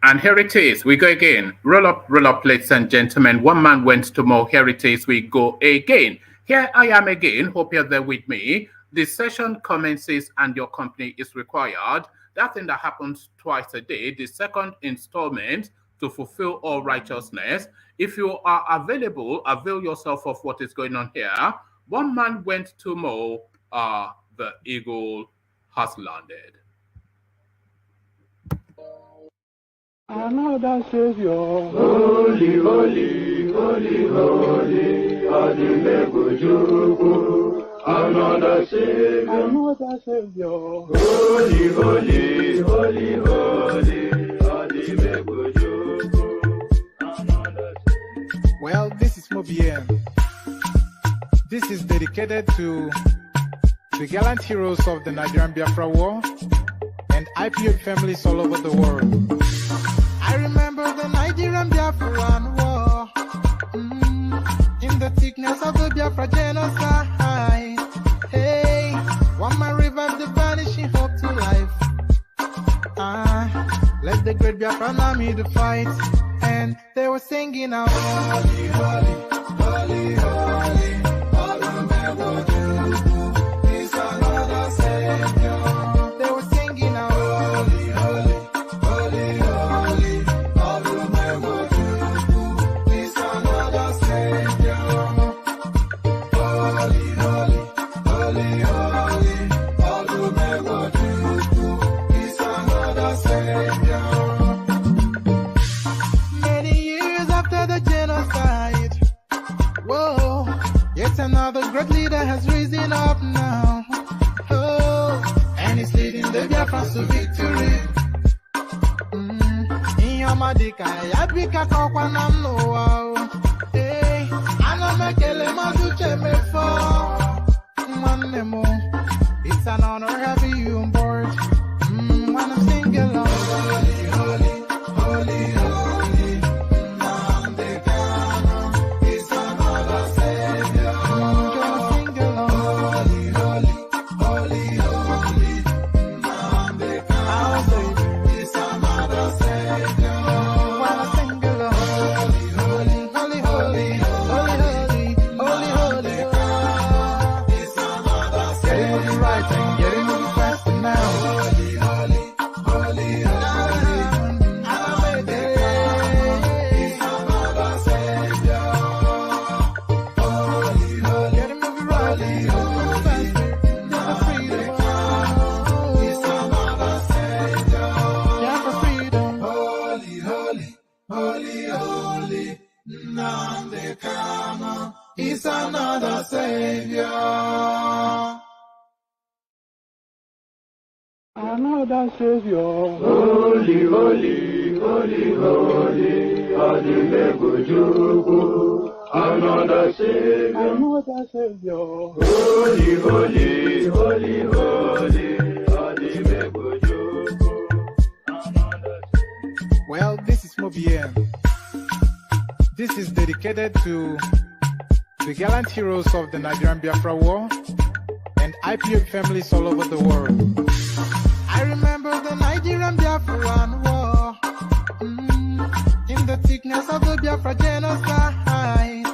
And here it is. We go again. Roll up, ladies and gentlemen. One man went to more. Here it is. We go again. Here I am again. Hope you're there with me. The session commences and your company is required. That thing that happens twice a day. The second installment to fulfill all righteousness. If you are available, avail yourself of what is going on here. One man went to mow. The eagle has landed. Another Savior, holy, holy, holy, holy, Adimebujuku. Another Savior, holy, holy, holy, holy, Adimebujuku. Well, this is Mobien. This is dedicated to the gallant heroes of the Nigerian Biafra War and IPO families all over the world. I remember the Nigerian Biafran War, in the thickness of the Biafra genocide. Hey, one man revived the vanishing hope to life. Let the great Biafran army to fight, and they were singing out, holy, holy, holy, holy, all the is another Savior. They were singing out, holy, holy, holy, holy, all the is another Savior. Holy, holy, holy, holy, all the is another Savior. Many years after the genocide, whoa, yet another great leader has risen up now. Oh, and he's leading the Biafrans to victory. In your madika, yabika kwa namno. Hey, anamekele mazuche mefo. Manemo, it's an honor having you on board. When I'm singing along, holy, holy, holy, holy, Namdekano is another Savior. Sing along, holy, holy, holy, holy, Namdekano is another Savior. When I sing along, holy, holy, holy, holy, holy, holy, holy, is another Savior. Getting moving right and getting moving faster now. Holy, holy, holy, holy, is another Savior. Holy, holy, getting moving right, holy, faster. Never freedom. Is another Savior. Never freedom. Holy, holy, holy, holy, Namdekano is another Savior. Another Savior, holy, holy, holy, holy, Adimebujuku. Another Savior, holy, holy, holy, holy, Adimebujuku. Well, this is Mobien. This is dedicated to the gallant heroes of the Nigerian Biafra War and IPO families all over the world. I remember the Nigerian Biafran War, in the thickness of the Biafra genocide.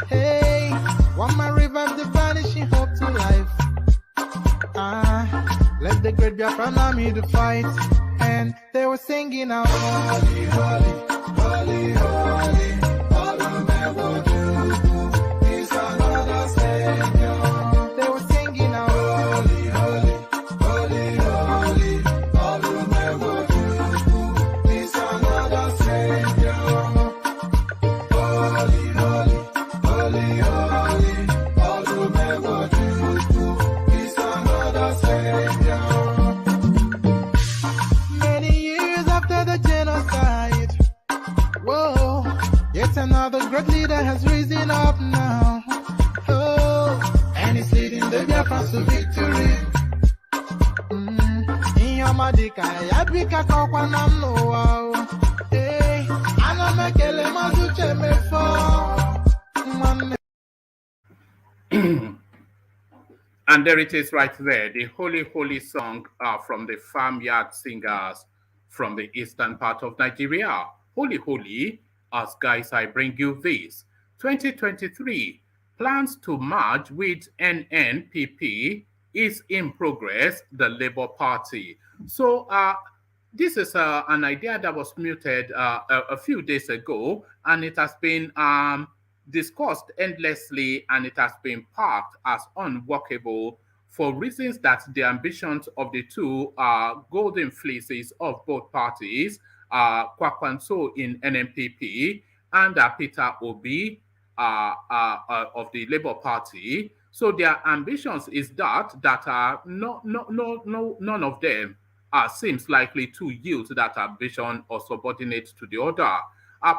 Hey, one man revived the vanishing hope to life. Let the great Biafran army to fight, and they were singing out, holy, holy, holy, holy, all the is another Savior. They were singing out, holy, holy, holy, holy, all the is another Savior. Holy, holy, holy, holy, all the is another Savior. Many years after the genocide, whoa, yet another great leader has risen up now. Oh, and he's leading the Biafrans to victory. In your madika, yabika kwa namno. Hey, anamekele mazuche mefo. And there it is right there, the Holy Holy song from the farmyard singers from the eastern part of Nigeria. Holy Holy, as guys, I bring you this. 2023 plans to merge with NNPP is in progress, the Labour Party. So, this is an idea that was muted a few days ago, and it has been discussed endlessly, and it has been parked as unworkable for reasons that the ambitions of the two golden fleeces of both parties, Kwakwanso in NNPP and Peter Obi of the Labour Party. So their ambitions is that none of them seems likely to yield to that ambition or subordinate to the other.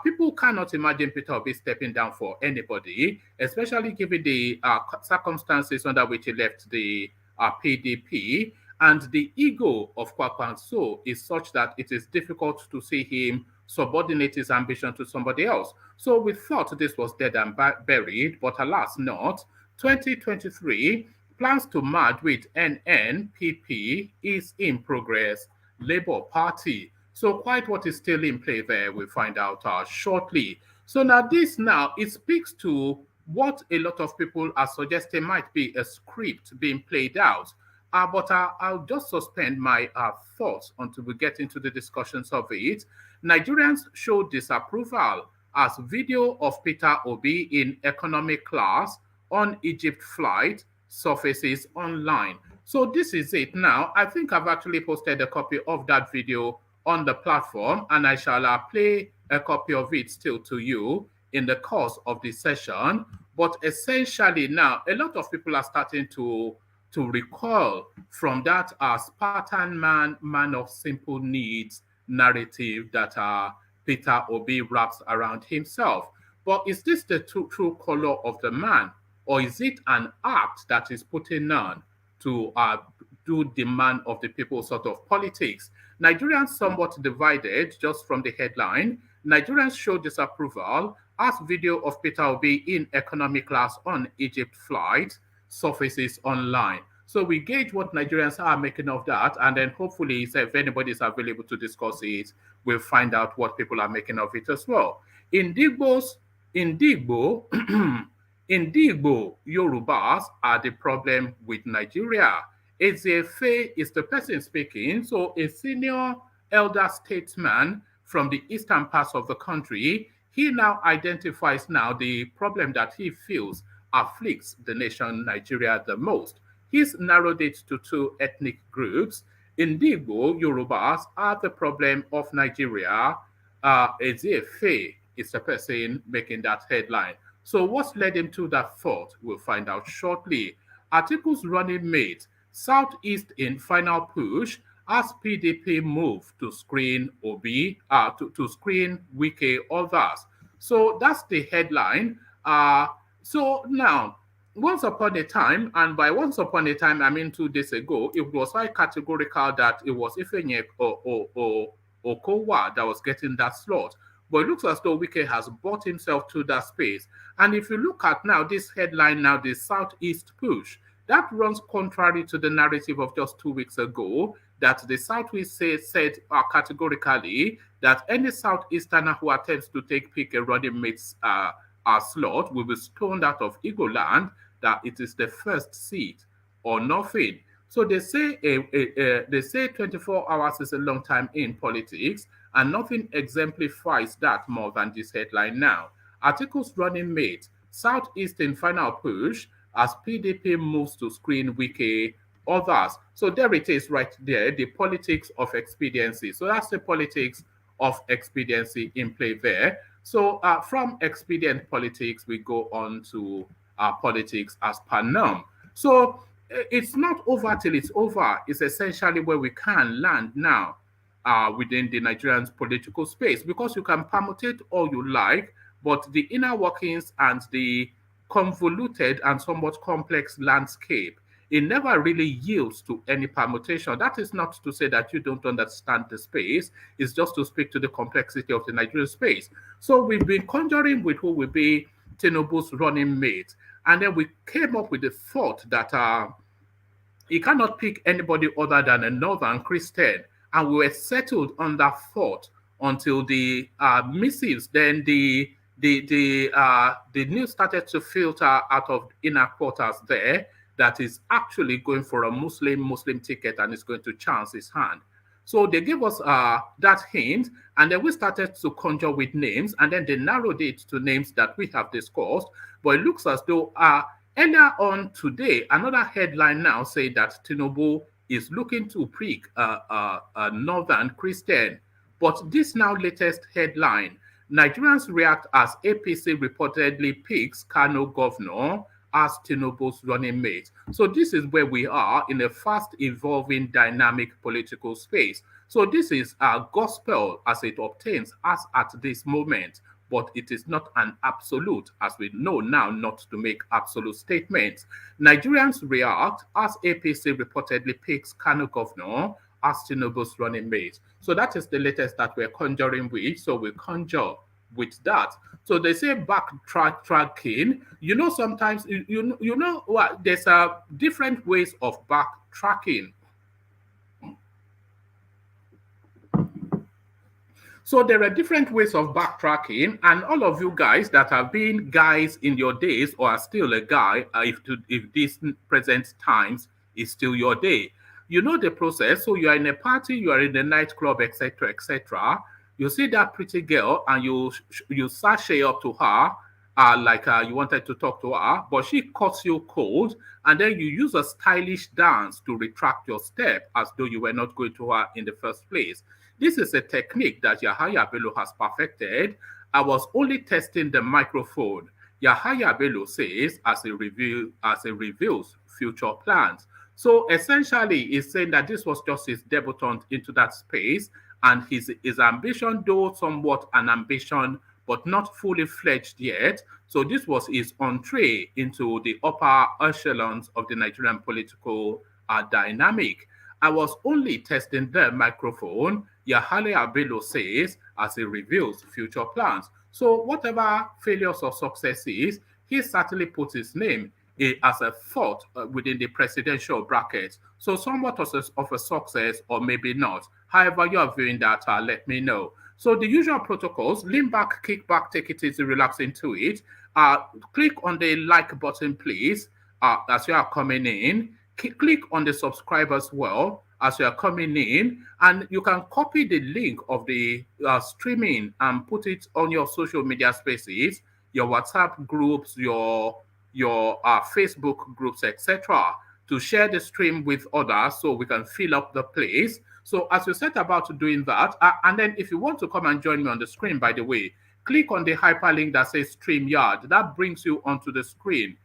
People cannot imagine Peter Obi stepping down for anybody, especially given the circumstances under which he left the PDP. And the ego of Kwakwanso is such that it is difficult to see him subordinate his ambition to somebody else. So we thought this was dead and buried, but alas not. 2023 plans to merge with NNPP is in progress. Labour Party. So quite what is still in play there, we'll find out shortly. So now it speaks to what a lot of people are suggesting might be a script being played out. But I'll just suspend my thoughts until we get into the discussions of it. Nigerians show disapproval as video of Peter Obi in economic class on Egypt flight surfaces online. So this is it now. I think I've actually posted a copy of that video on the platform, and I shall play a copy of it still to you in the course of the session. But essentially now, a lot of people are starting to recoil from that Spartan man of simple needs narrative that Peter Obi wraps around himself. But is this the true color of the man, or is it an act that is putting on to do the man of the people sort of politics? Nigerians somewhat divided just from the headline. Nigerians show disapproval as video of Peter Obi in economy class on Egypt flight surfaces online. So we gauge what Nigerians are making of that, and then hopefully, if anybody is available to discuss it, we'll find out what people are making of it as well. Indigbo, Yorubas are the problem with Nigeria. Ezefe is the person speaking, so a senior elder statesman from the eastern parts of the country. He now identifies the problem that he feels afflicts the nation Nigeria the most. He's narrowed it to two ethnic groups. Indigbo Yorubas are the problem of Nigeria. Ezefe is the person making that headline. So what's led him to that thought? We'll find out shortly. Article's running mate, Southeast in final push as PDP move to screen Obi, to screen WIKE others. So that's the headline. So now, once upon a time, and by once upon a time, I mean 2 days ago, it was quite categorical that it was Ifeanyi Okowa that was getting that slot. But it looks as though WIKE has bought himself to that space. And if you look at now this headline now, the Southeast push, that runs contrary to the narrative of just 2 weeks ago that the Southeast said categorically that any Southeasterner who attempts to pick a running mate's slot will be stoned out of Igbo land, that it is the first seat or nothing. So they say 24 hours is a long time in politics, and nothing exemplifies that more than this headline now. Article's running mate, Southeast in final push as PDP moves to screen WIKE others. So there it is right there, the politics of expediency. So that's the politics of expediency in play there. So from expedient politics, we go on to politics as per norm. So it's not over till it's over. It's essentially where we can land now within the Nigerian political space, because you can permutate all you like, but the inner workings and the convoluted and somewhat complex landscape, it never really yields to any permutation. That is not to say that you don't understand the space. It's just to speak to the complexity of the Nigerian space. So we've been conjuring with who will be Tinubu's running mate. And then we came up with the thought that he cannot pick anybody other than a northern Christian. And we were settled on that fort until the missives, then the news started to filter out of inner quarters there that is actually going for a Muslim ticket and is going to chance his hand. So they gave us that hint, and then we started to conjure with names, and then they narrowed it to names that we have discussed. But it looks as though earlier on today, another headline now say that Tinubu is looking to pick a northern Christian. But this now latest headline, Nigerians react as APC reportedly picks Kano governor as Tinubu's running mate. So this is where we are in a fast evolving dynamic political space. So this is gospel as it obtains as at this moment, but it is not an absolute, as we know now not to make absolute statements. Nigerians react as APC reportedly picks Kano governor as Tinubu's running mate. So that is the latest that we're conjuring with. So we conjure with that. So they say backtracking. You know, sometimes you know what, there's different ways of backtracking. So there are different ways of backtracking, and all of you guys that have been guys in your days or are still a guy, if this present times is still your day, you know the process. So you are in a party, you are in a nightclub, etc., etc. You see that pretty girl and you sashay up to her, like you wanted to talk to her, but she cuts you cold, and then you use a stylish dance to retract your step as though you were not going to her in the first place. This is a technique that Yahaya Bello has perfected. I was only testing the microphone. Yahaya Bello says as he reveals future plans. So essentially, he's saying that this was just his debutante into that space, and his ambition, though somewhat an ambition, but not fully fledged yet. So this was his entree into the upper echelons of the Nigerian political dynamic. I was only testing the microphone, Yahaya Bello says, as he reveals future plans. So whatever failures or successes, he certainly puts his name as a thought within the presidential bracket. So somewhat of a success or maybe not. However you are viewing that, let me know. So the usual protocols, lean back, kick back, take it easy, relax into it. Click on the like button, please, as you are coming in. Click on the subscribe as well as you are coming in, and you can copy the link of the streaming and put it on your social media spaces, your WhatsApp groups, your Facebook groups, etc., to share the stream with others so we can fill up the place. So as you set about doing that, and then if you want to come and join me on the screen, by the way, click on the hyperlink that says StreamYard. That brings you onto the screen.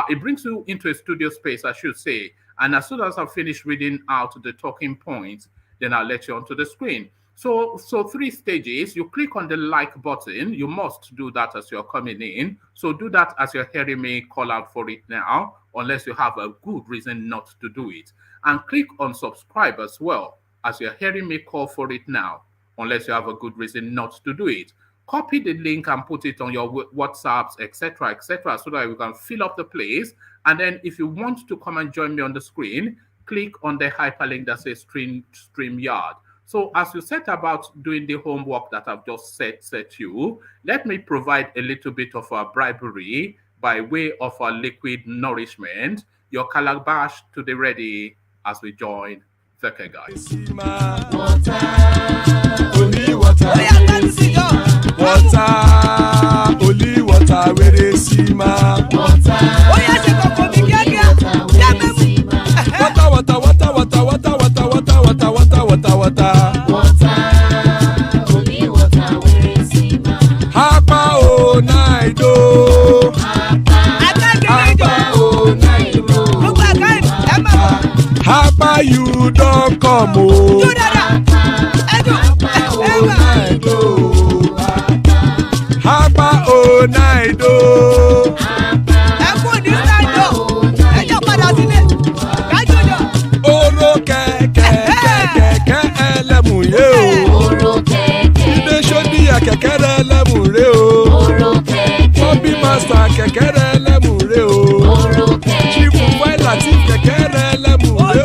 It brings you into a studio space, I should say. And as soon as I finish reading out the talking points, then I'll let you onto the screen. So 3 stages. You click on the like button. You must do that as you're coming in. So do that as you're hearing me call out for it now, unless you have a good reason not to do it. And click on subscribe as well as you're hearing me call for it now, unless you have a good reason not to do it. Copy the link and put it on your WhatsApps, etc., so that we can fill up the place. And then if you want to come and join me on the screen, click on the hyperlink that says StreamYard. So as you set about doing the homework that I've just set you, let me provide a little bit of a bribery by way of a liquid nourishment. Your calabash to the ready as we join the guys. Water, only water, where they see ma. Water, oh yeah, she go for me, yeah. Water, only water, where they see ma. Hapa oh night oh. Hapa oh night oh. Hapa you don't come oh. Hapa oh night oh. Hapa oh night oh. Oro kẹ̀kẹ́ ẹlẹ́mù yé o. Ilé sọ́dí kẹ̀kẹ́ ẹlẹ́mù ré o. Hobby master kẹ̀kẹ́ ẹlẹ́mù ré o. Chief White Latif kẹ̀kẹ́ ẹlẹ́mù ré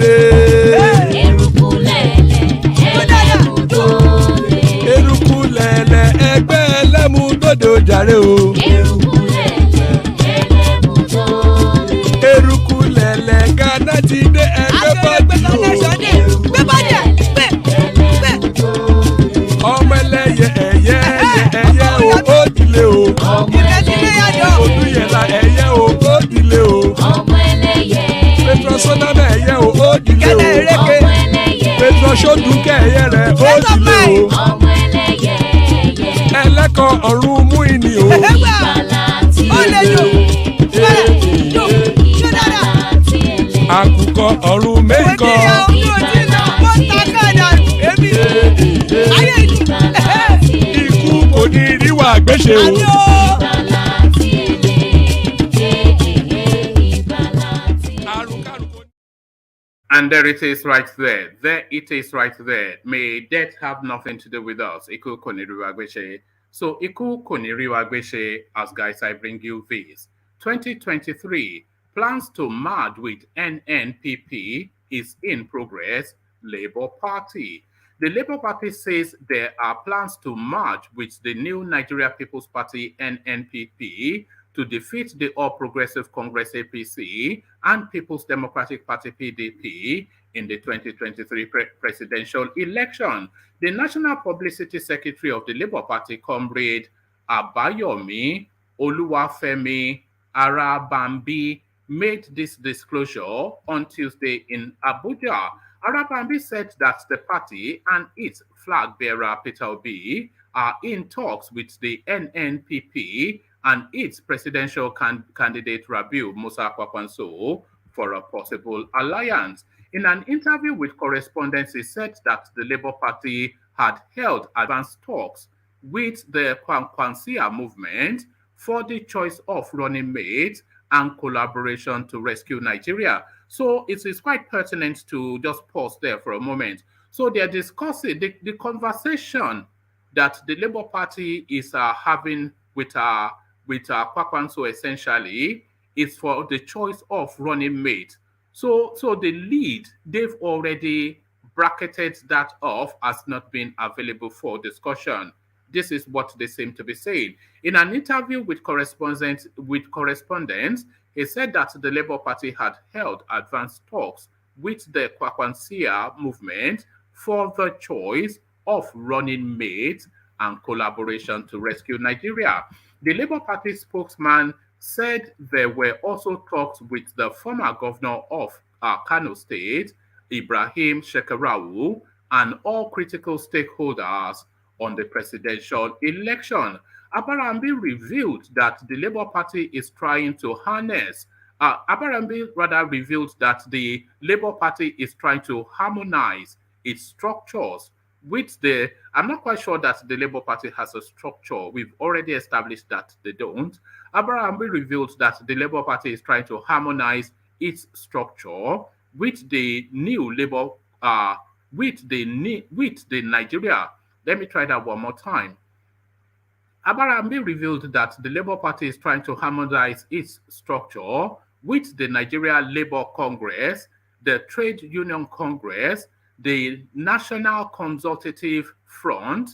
dé. Eruku lẹ̀lẹ̀ ẹlẹ́mu tó dé. Eruku lẹ̀lẹ̀ ẹgbẹ́ ẹlẹ́mu tó dé o jàre o. Eruku lẹ̀lẹ̀ ẹlẹ́mu tó dé. Eruku lẹ̀lẹ̀ Ghana ti dé ẹgbẹ́ bọ́dì o. Eruku lẹ̀lẹ̀ ẹlẹ́mu tó dé. Ọmọ ẹlẹ́yẹ ẹyẹ o ó dilé o. Ọmọ ẹlẹ́yẹ Olúyẹ̀lá ẹyẹ o ó dilé o. ọmọ ẹlẹ́yẹ Petrosonama ẹyẹ o ó dilé o. ọmọ ẹlẹ́yẹ Petrosodunke ẹyẹ rẹ̀ ó dilé o. ọmọ ẹlẹ́yẹ Ẹlẹ́kọ̀ ọ̀run mú ìní o. ìgbàlà tí ẹlẹ́ ìgbàlà tí ẹlẹ́ Àkùkọ ọ̀run méjìkọ. ìgbàlà tí ẹlẹ́ Ikú kò ní ríwà gbéṣe o. ìgbàlà tí ẹlẹ́ ìgbàlà tí ẹlẹ́. Àrùnkárùn kò ní. And there it is right there. There it is right there. May death have nothing to do with us. Iku Koniriwagbeshe. So Iku Koniriwagbeshe, as guys, I bring you this. 2023 plans to merge with NNPP is in progress. Labour Party. The Labour Party says there are plans to merge with the new Nigeria People's Party NNPP to defeat the All Progressive Congress APC and People's Democratic Party PDP in the 2023 presidential election. The National Publicity Secretary of the Labour Party, Comrade Abayomi Oluwafemi Arabambi, made this disclosure on Tuesday in Abuja. Arabambi said that the party and its flag bearer, Peter Obi, are in talks with the NNPP and its presidential candidate, Rabiu Musa Kwakwanso, for a possible alliance. In an interview with correspondents, he said that the Labour Party had held advanced talks with the Kwankwansia movement for the choice of running mates and collaboration to rescue Nigeria. So it is quite pertinent to just pause there for a moment. So they're discussing the conversation that the Labour Party is having with Kwakwanso essentially is for the choice of running mate. So the lead, they've already bracketed that off as not being available for discussion. This is what they seem to be saying. In an interview with correspondents, he said that the Labour Party had held advanced talks with the Kwakwansia movement for the choice of running mate and collaboration to rescue Nigeria. The Labour Party spokesman said there were also talks with the former governor of Kano State, Ibrahim Shekarau, and all critical stakeholders on the presidential election. Abarambi revealed that the Labour Party is trying to harness. Abarambi rather revealed that the Labour Party is trying to harmonize its structures with the. I'm not quite sure that the Labour Party has a structure. We've already established that they don't. Abarambi revealed that the Labour Party is trying to harmonize its structure with the new Labour, with the Nigeria. Let me try that one more time. Abarambi revealed that the Labour Party is trying to harmonize its structure with the Nigeria Labour Congress, the Trade Union Congress, the National Consultative Front,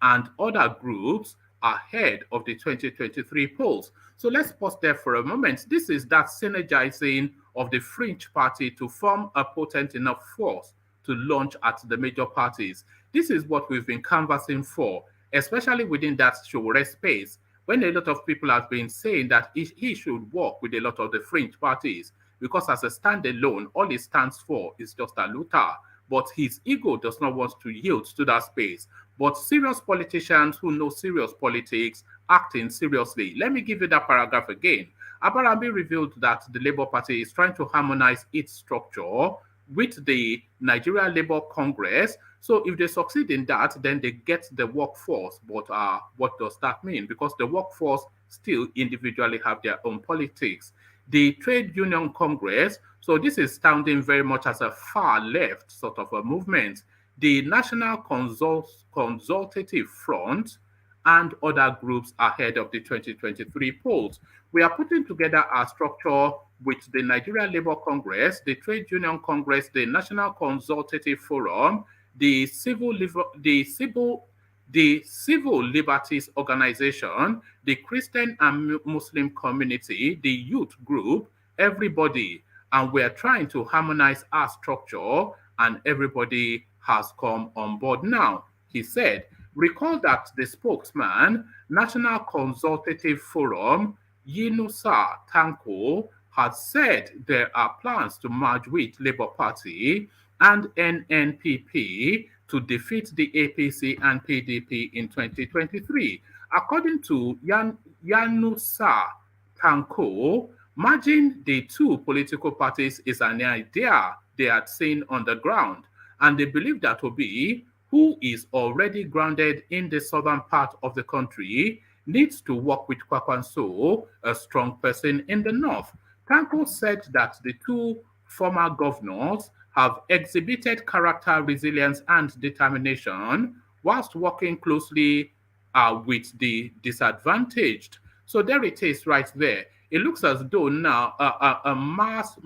and other groups ahead of the 2023 polls. So let's pause there for a moment. This is that synergizing of the fringe party to form a potent enough force to launch at the major parties. This is what we've been canvassing for, especially within that Showore space, when a lot of people have been saying that he should work with a lot of the fringe parties, because as a standalone, all he stands for is just a looter. But his ego does not want to yield to that space. But serious politicians who know serious politics, acting seriously. Let me give you that paragraph again. Abarambi revealed that the Labour Party is trying to harmonize its structure with the Nigeria Labour Congress. So if they succeed in that, then they get the workforce. But what does that mean? Because the workforce still individually have their own politics. The Trade Union Congress, so this is sounding very much as a far left sort of a movement. The National Consultative Front and other groups ahead of the 2023 polls. We are putting together our structure with the Nigeria Labour Congress, the Trade Union Congress, the National Consultative Forum, the Civil Liberties Organization, the Christian and Muslim community, the youth group, everybody. And we're trying to harmonize our structure, and everybody has come on board now. He said, recall that the spokesman, National Consultative Forum, Yunusa Tanko, had said there are plans to merge with Labour Party and NNPP to defeat the APC and PDP in 2023. According to Yanusa Tanko, merging the two political parties is an idea they had seen on the ground, and they believe that Obi, who is already grounded in the southern part of the country, needs to work with Kwakwanso, a strong person in the north. Tanko said that the two former governors have exhibited character, resilience, and determination whilst working closely with the disadvantaged. So there it is right there. It looks as though now a mass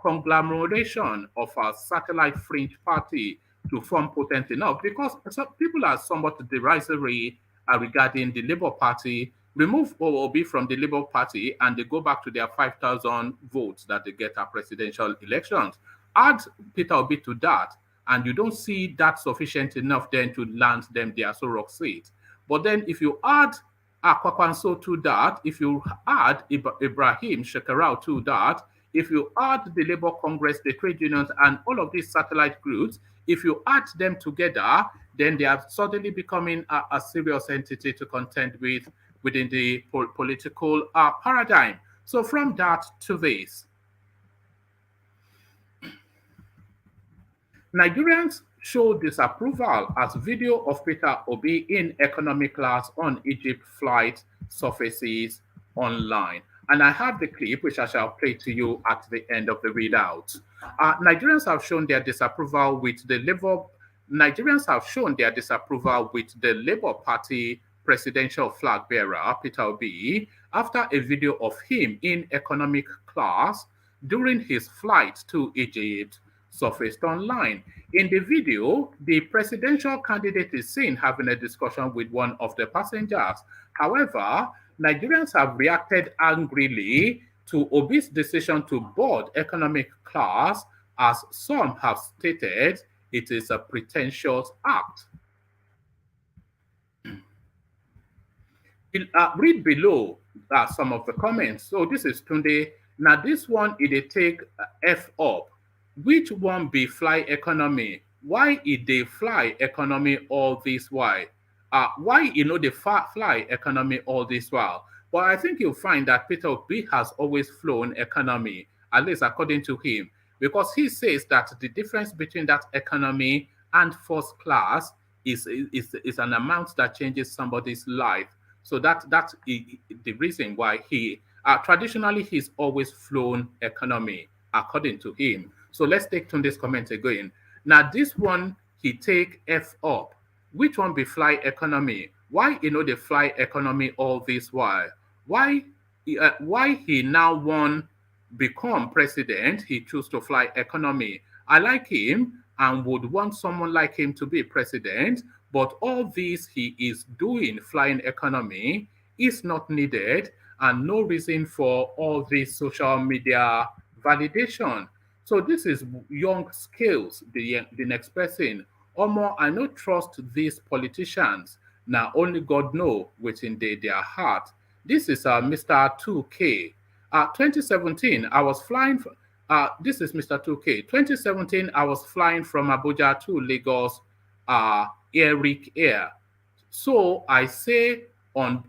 conglomeration of a satellite fringe party to form potent enough, because some people are somewhat derisory regarding the Labour Party. Remove Obi from the Labour Party and they go back to their 5,000 votes that they get at presidential elections. Add Peter Obi to that, and you don't see that sufficient enough then to land them their Sorok seat. But then if you add Kwakwanso to that, if you add Ibrahim Shekarau to that, if you add the Labour Congress, the trade unions, and all of these satellite groups, if you add them together, then they are suddenly becoming a serious entity to contend with within the political paradigm. So from that to this, Nigerians show disapproval as video of Peter Obi in economy class on Egypt flight surfaces online. And I have the clip, which I shall play to you at the end of the readout. Nigerians have shown their disapproval with the Labour. Nigerians have shown their disapproval with the Labour Party presidential flag bearer, Peter Obi, after a video of him in economic class during his flight to Egypt surfaced online. In the video, the presidential candidate is seen having a discussion with one of the passengers. However, Nigerians have reacted angrily to Obi's decision to board economic class, as some have stated it is a pretentious act. Read below some of the comments. So this is Tunde. Now this one, it take F up. Which one be fly economy? Why they fly economy all this while? Why they fly economy all this while? But I think you'll find that Peter Obi has always flown economy, at least according to him, because he says that the difference between that economy and first class is an amount that changes somebody's life. So that's the reason why he traditionally he's always flown economy, according to him. So let's take Tunde's comment again. Now this one he take F up. Which one be fly economy? Why they fly economy all this while? Why he now won become president? He choose to fly economy. I like him and would want someone like him to be president. But all this he is doing, flying economy, is not needed, and no reason for all this social media validation. So this is young skills, the next person. Omo, I no trust these politicians. Now only God know within their heart. This is Mr. 2K. 2017, I was flying. This is Mr. 2K. 2017, I was flying from Abuja to Lagos. Eric Air. So I say on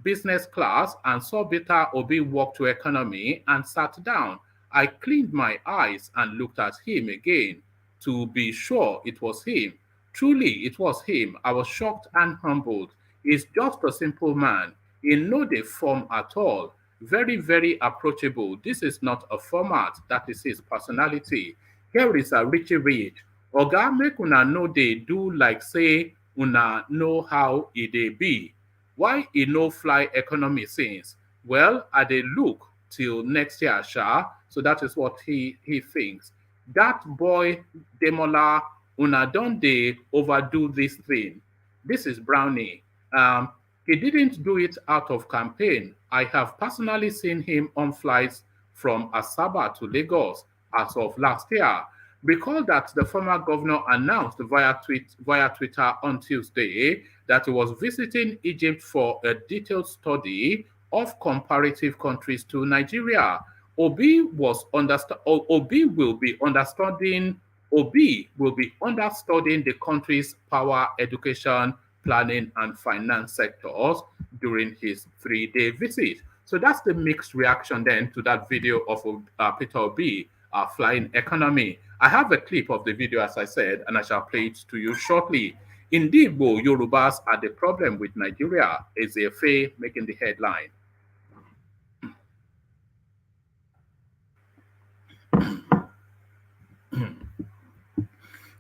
business class and saw Peter Obi walk to economy and sat down. I cleaned my eyes and looked at him again to be sure it was him. Truly, it was him. I was shocked and humbled. He's just a simple man in no deform at all. Very, very approachable. This is not a format. That is his personality. Here is a Richie Rich. Oga, make una know they do like say una know how it dey be. Why e no fly economy since? Well, I dey look till next year, Sha. So that is what he thinks. That boy Demola una don dey overdo this thing. This is Brownie. He didn't do it out of campaign. I have personally seen him on flights from Asaba to Lagos as of last year. Recall that the former governor announced via Twitter on Tuesday that he was visiting Egypt for a detailed study of comparative countries to Nigeria. Obi will be understudying the country's power, education, planning, and finance sectors during his 3-day visit. So that's the mixed reaction then to that video of Peter Obi flying economy. I have a clip of the video, as I said, and I shall play it to you shortly. Indeed, Yorubas are the problem with Nigeria, is a Efe making the headline.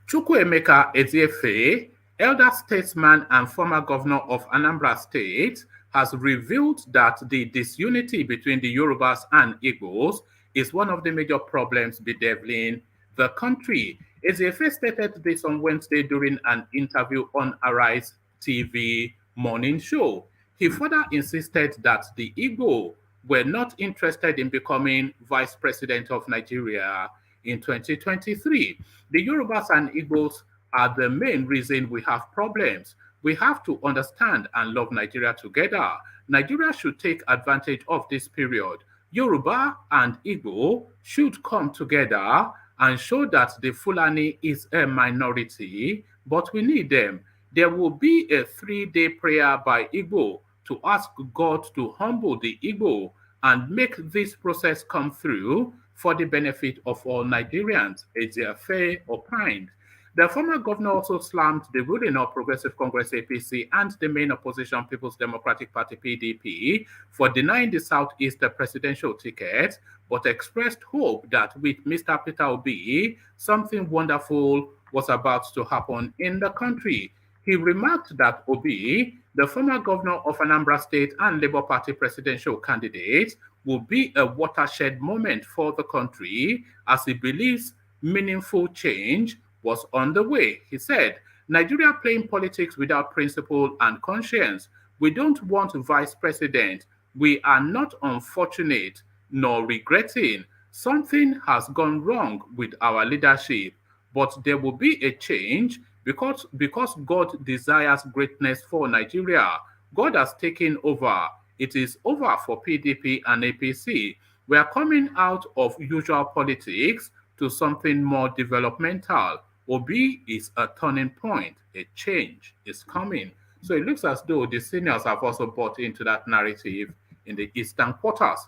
Chukwuemeka Eziefe, elder statesman and former governor of Anambra State, has revealed that the disunity between the Yorubas and Igbos is one of the major problems bedeviling the country. Eziefe stated this on Wednesday during an interview on Arise TV morning show. He further insisted that the Igbo were not interested in becoming vice president of Nigeria in 2023. The Yorubas and Igbos are the main reason we have problems. We have to understand and love Nigeria together. Nigeria should take advantage of this period. Yoruba and Igbo should come together and show that the Fulani is a minority, but we need them. There will be a 3-day prayer by Igbo to ask God to humble the Igbo and make this process come through for the benefit of all Nigerians, Eziefe opined. The former governor also slammed the ruling of Progressive Congress APC and the main opposition People's Democratic Party PDP for denying the Southeast the presidential ticket, but expressed hope that with Mr. Peter Obi, something wonderful was about to happen in the country. He remarked that Obi, the former governor of Anambra State and Labour Party presidential candidate, will be a watershed moment for the country as he believes meaningful change was on the way. He said, Nigeria playing politics without principle and conscience. We don't want vice president. We are not unfortunate nor regretting. Something has gone wrong with our leadership, but there will be a change because God desires greatness for Nigeria. God has taken over. It is over for PDP and APC. We are coming out of usual politics to something more developmental. Obi is a turning point. A change is coming. So it looks as though the seniors have also bought into that narrative in the eastern quarters.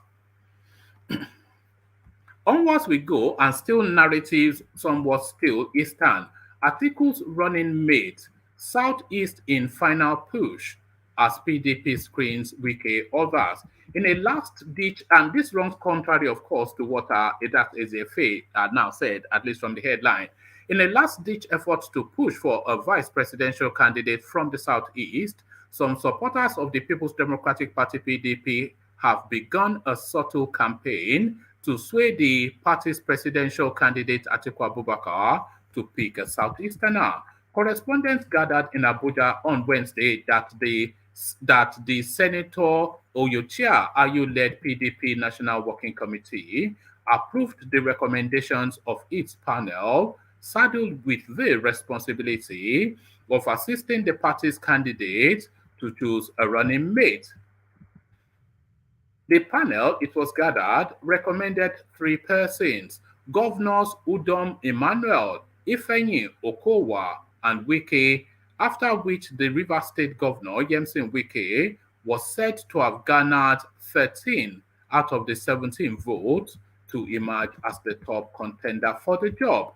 Onwards we go, and still narratives somewhat still eastern. Articles running mate. Southeast in final push as PDP screens WIKE others. In a last-ditch, and this runs contrary, of course, to what that Eziefe now said, at least from the headline. In a last-ditch effort to push for a vice presidential candidate from the Southeast, some supporters of the People's Democratic Party PDP have begun a subtle campaign to sway the party's presidential candidate Atiku Abubakar to pick a Southeasterner. Correspondents gathered in Abuja on Wednesday that the Senator Oyochia Ayu-led PDP National Working Committee approved the recommendations of its panel, saddled with the responsibility of assisting the party's candidate to choose a running mate. The panel, it was gathered, recommended 3 persons: Governors Udom Emmanuel, Ifeanyi Okowa, and WIKE, after which the Rivers State Governor, Yemsin WIKE, was said to have garnered 13 out of the 17 votes to emerge as the top contender for the job.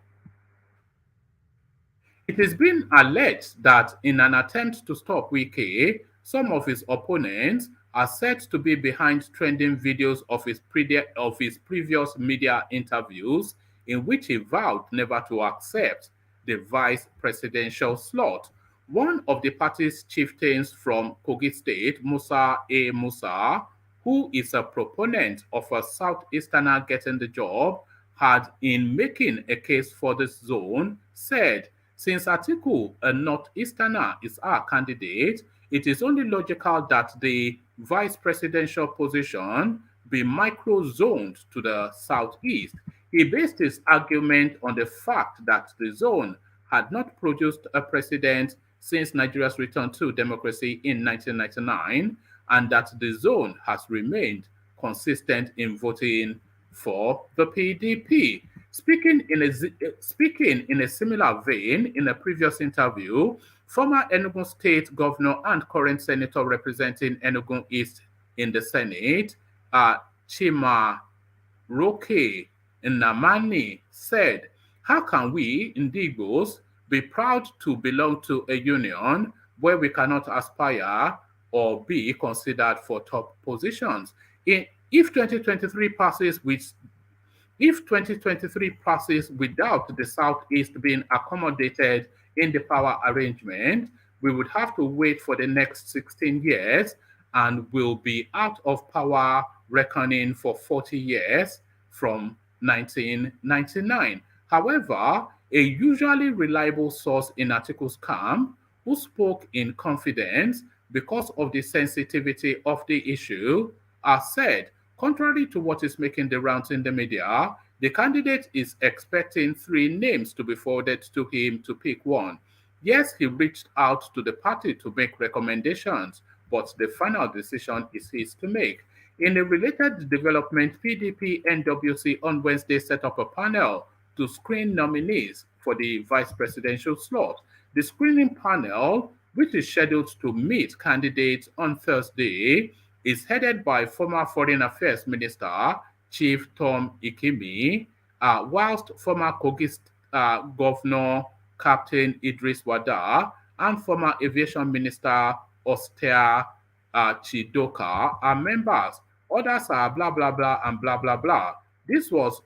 It has been alleged that in an attempt to stop WIKE, some of his opponents are said to be behind trending videos of his previous media interviews in which he vowed never to accept the vice presidential slot. One of the party's chieftains from Kogi State, Musa A. Musa, who is a proponent of a Southeasterner getting the job, had, in making a case for this zone, said, since Atiku, a Northeasterner, is our candidate, it is only logical that the vice presidential position be micro-zoned to the southeast. He based his argument on the fact that the zone had not produced a president since Nigeria's return to democracy in 1999, and that the zone has remained consistent in voting for the PDP. Speaking in a similar vein, in a previous interview, former Enugu State Governor and current Senator representing Enugu East in the Senate, Chima Roke Nnamani, said, how can we, Indigbos, be proud to belong to a union where we cannot aspire or be considered for top positions? If 2023 passes with if 2023 passes without the Southeast being accommodated in the power arrangement, we would have to wait for the next 16 years and will be out of power reckoning for 40 years from 1999. However, a usually reliable source in Atiku's camp, who spoke in confidence because of the sensitivity of the issue, said, contrary to what is making the rounds in the media, the candidate is expecting 3 names to be forwarded to him to pick one. Yes, he reached out to the party to make recommendations, but the final decision is his to make. In a related development, PDP NWC on Wednesday set up a panel to screen nominees for the vice presidential slot. The screening panel, which is scheduled to meet candidates on Thursday, is headed by former Foreign Affairs Minister Chief Tom Ikimi, whilst former Kogi Governor Captain Idris Wada and former Aviation Minister Ostea Chidoka are members. Others are blah, blah, blah, and blah, blah, blah. This was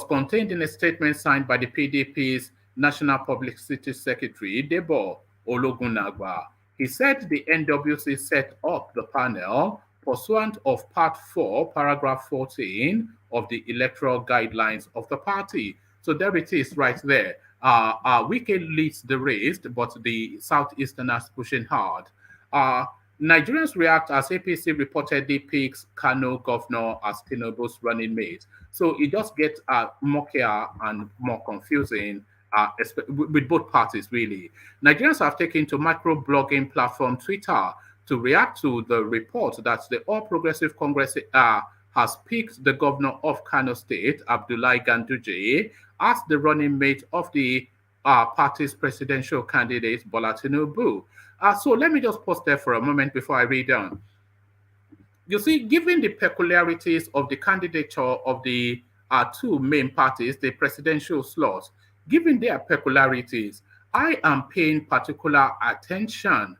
contained in a statement signed by the PDP's National Publicity Secretary, Debo Ologunagba. He said the NWC set up the panel pursuant of Part 4, Paragraph 14 of the electoral guidelines of the party. So there it is right there. WIKE leads the race, but the Southeasterners pushing hard. Nigerians react as APC reportedly picks Kano governor as Tinubu's running mate. So it just gets murkier and more confusing with both parties, really. Nigerians have taken to micro-blogging platform Twitter to react to the report that the All Progressive Congress has picked the governor of Kano State, Abdullahi Ganduje, as the running mate of the party's presidential candidate, Bola Tinubu. So let me just pause there for a moment before I read on. You see, given the peculiarities of the candidature of the 2 main parties, the presidential slots, given their peculiarities, I am paying particular attention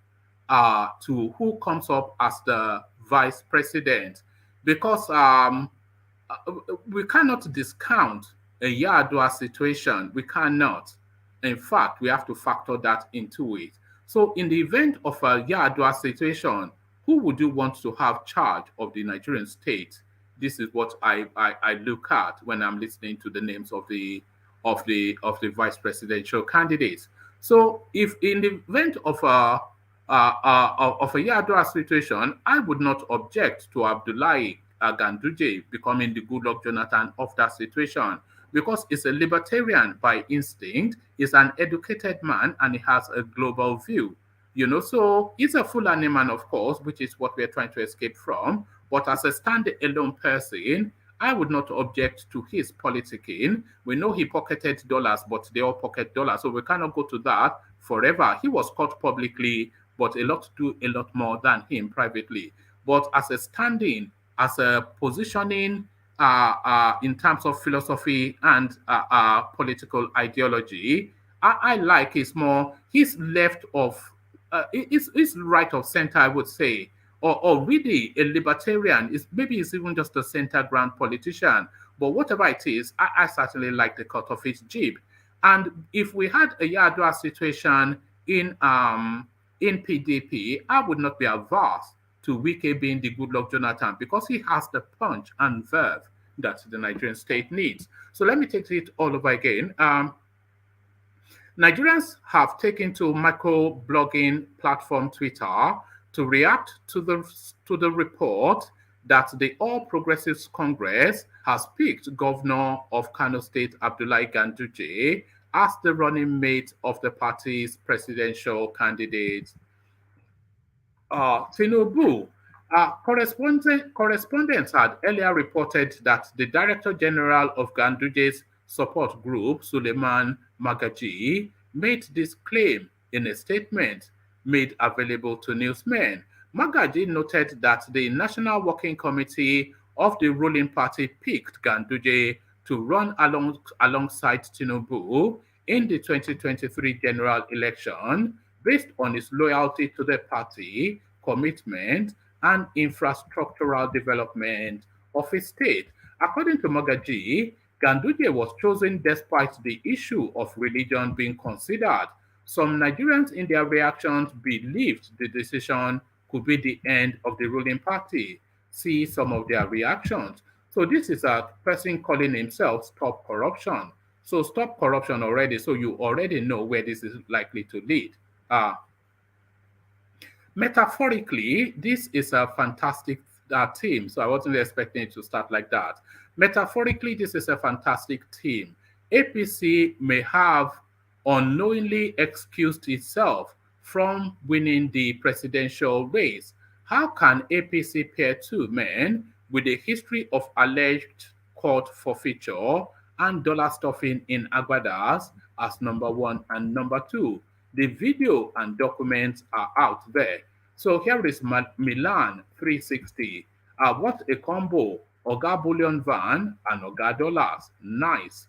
to who comes up as the vice president, because we cannot discount a Yardua situation. We cannot. In fact, we have to factor that into it. So in the event of a Yardua situation, who would you want to have charge of the Nigerian state? This is what I look at when I'm listening to the names of the vice presidential candidates. So if in the event of a Yardua situation, I would not object to Abdullahi Ganduje becoming the Goodluck Jonathan of that situation, because he's a libertarian by instinct, he's an educated man, and he has a global view. So he's a Fulani man, of course, which is what we're trying to escape from. But as a stand-alone person, I would not object to his politicking. We know he pocketed dollars, but they all pocket dollars, so we cannot go to that forever. He was caught publicly, but a lot more than him privately. But as a standing, as a positioning in terms of philosophy and political ideology, I like he's left of, he's right of center, I would say. Or really a libertarian, maybe he's even just a center ground politician. But whatever it is, I certainly like the cut of his jib. And if we had a Yardua situation in PDP, I would not be averse to WIKE being the good luck Jonathan because he has the punch and verve that the Nigerian state needs. So let me take it all over again. Nigerians have taken to micro-blogging platform Twitter to react to the report that the All Progressives Congress has picked Governor of Kano State Abdullahi Ganduje as the running mate of the party's presidential candidate Tinubu. Correspondents had earlier reported that the Director General of Ganduje's support group, Suleiman Magaji, made this claim in a statement made available to newsmen. Magaji noted that the National Working Committee of the ruling party picked Ganduje to run alongside Tinubu in the 2023 general election based on his loyalty to the party, commitment, and infrastructural development of his state. According to Magaji, Ganduje was chosen despite the issue of religion being considered. Some Nigerians in their reactions believed the decision could be the end of the ruling party. See some of their reactions. So this is a person calling himself Stop Corruption. So stop corruption already. So you already know where this is likely to lead. Metaphorically, this is a fantastic team. So I wasn't expecting it to start like that. Metaphorically, this is a fantastic team. APC may have unknowingly excused itself from winning the presidential race. How can APC pair two men with a history of alleged court forfeiture and dollar stuffing in Agbadas as number one and number two? The video and documents are out there. So here is Milan 360. What a combo. Oga Bullion Van and Oga Dollars. Nice.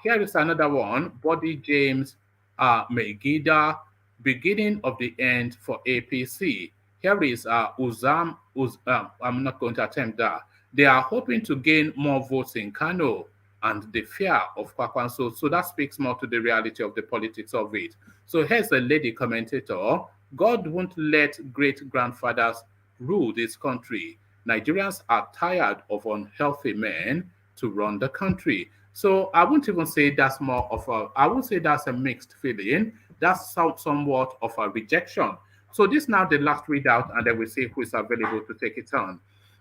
Here is another one. Body James Megida. Beginning of the end for APC. Here is I'm not going to attempt that. They are hoping to gain more votes in Kano and the fear of Kwakwanso. So that speaks more to the reality of the politics of it. So here's a lady commentator. God won't let great-grandfathers rule this country. Nigerians are tired of unhealthy men to run the country. So I won't even say that's more of I would say that's a mixed feeling. That's somewhat of a rejection. So this now the last readout, and then we see who is available to take it on.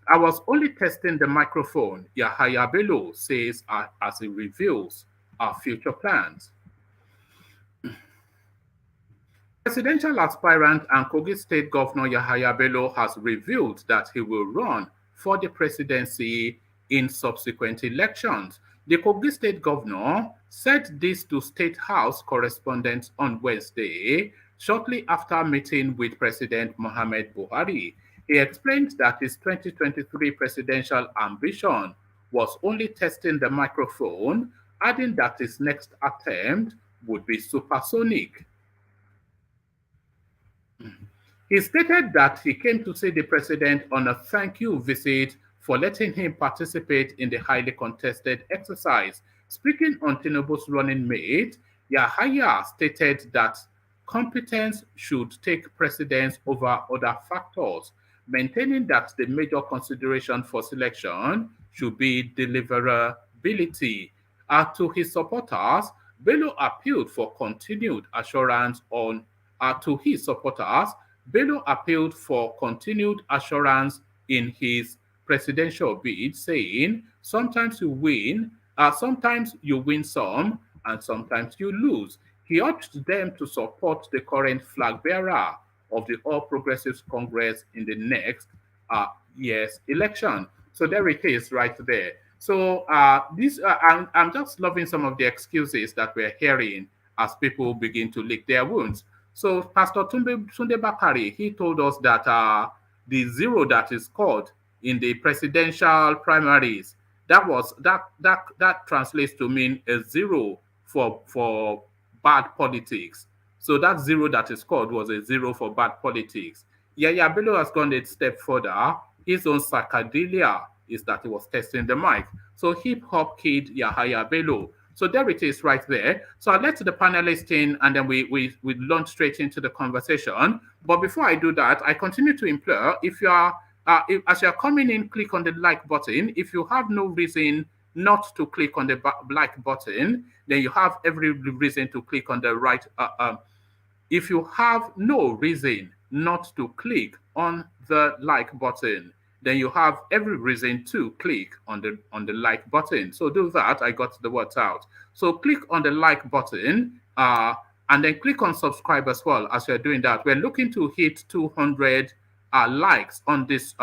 I was only testing the microphone, Yahaya Bello says as he reveals our future plans. Presidential aspirant and Kogi State Governor Yahaya Bello has revealed that he will run for the presidency in subsequent elections. The Kogi State Governor said this to State House correspondents on Wednesday, shortly after meeting with President Mohamed Buhari. He explained that his 2023 presidential ambition was only testing the microphone, adding that his next attempt would be supersonic. He stated that he came to see the president on a thank you visit for letting him participate in the highly contested exercise. Speaking on Tinubu's running mate, Yahaya stated that competence should take precedence over other factors, maintaining that the major consideration for selection should be deliverability. To his supporters, Bello appealed for continued assurance on to his supporters, Bello appealed for continued assurance in his presidential bid, saying, sometimes you win some, and sometimes you lose. He urged them to support the current flag bearer of the All Progressives Congress in the next year's election. So there it is right there. So I'm just loving some of the excuses that we're hearing as people begin to lick their wounds. So Pastor Tunde Bakari, he told us that the zero that is scored in the presidential primaries, that translates to mean a zero for bad politics. So that zero that is scored was a zero for bad politics. Yahaya Bello has gone a step further. His own sarcadilia is that he was testing the mic. So hip hop kid Yahaya Bello. So there it is right there. So I'll let the panelists in and then we launch straight into the conversation. But before I do that, I continue to implore, if you are, as you're coming in, click on the like button. If you have no reason not to click on the like button, then you have every reason to click on the right. If you have no reason not to click on the like button, then you have every reason to click on the like button. So do that. I got the words out. So click on the like button, and then click on subscribe as well. As you're doing that, we're looking to hit 200 likes on this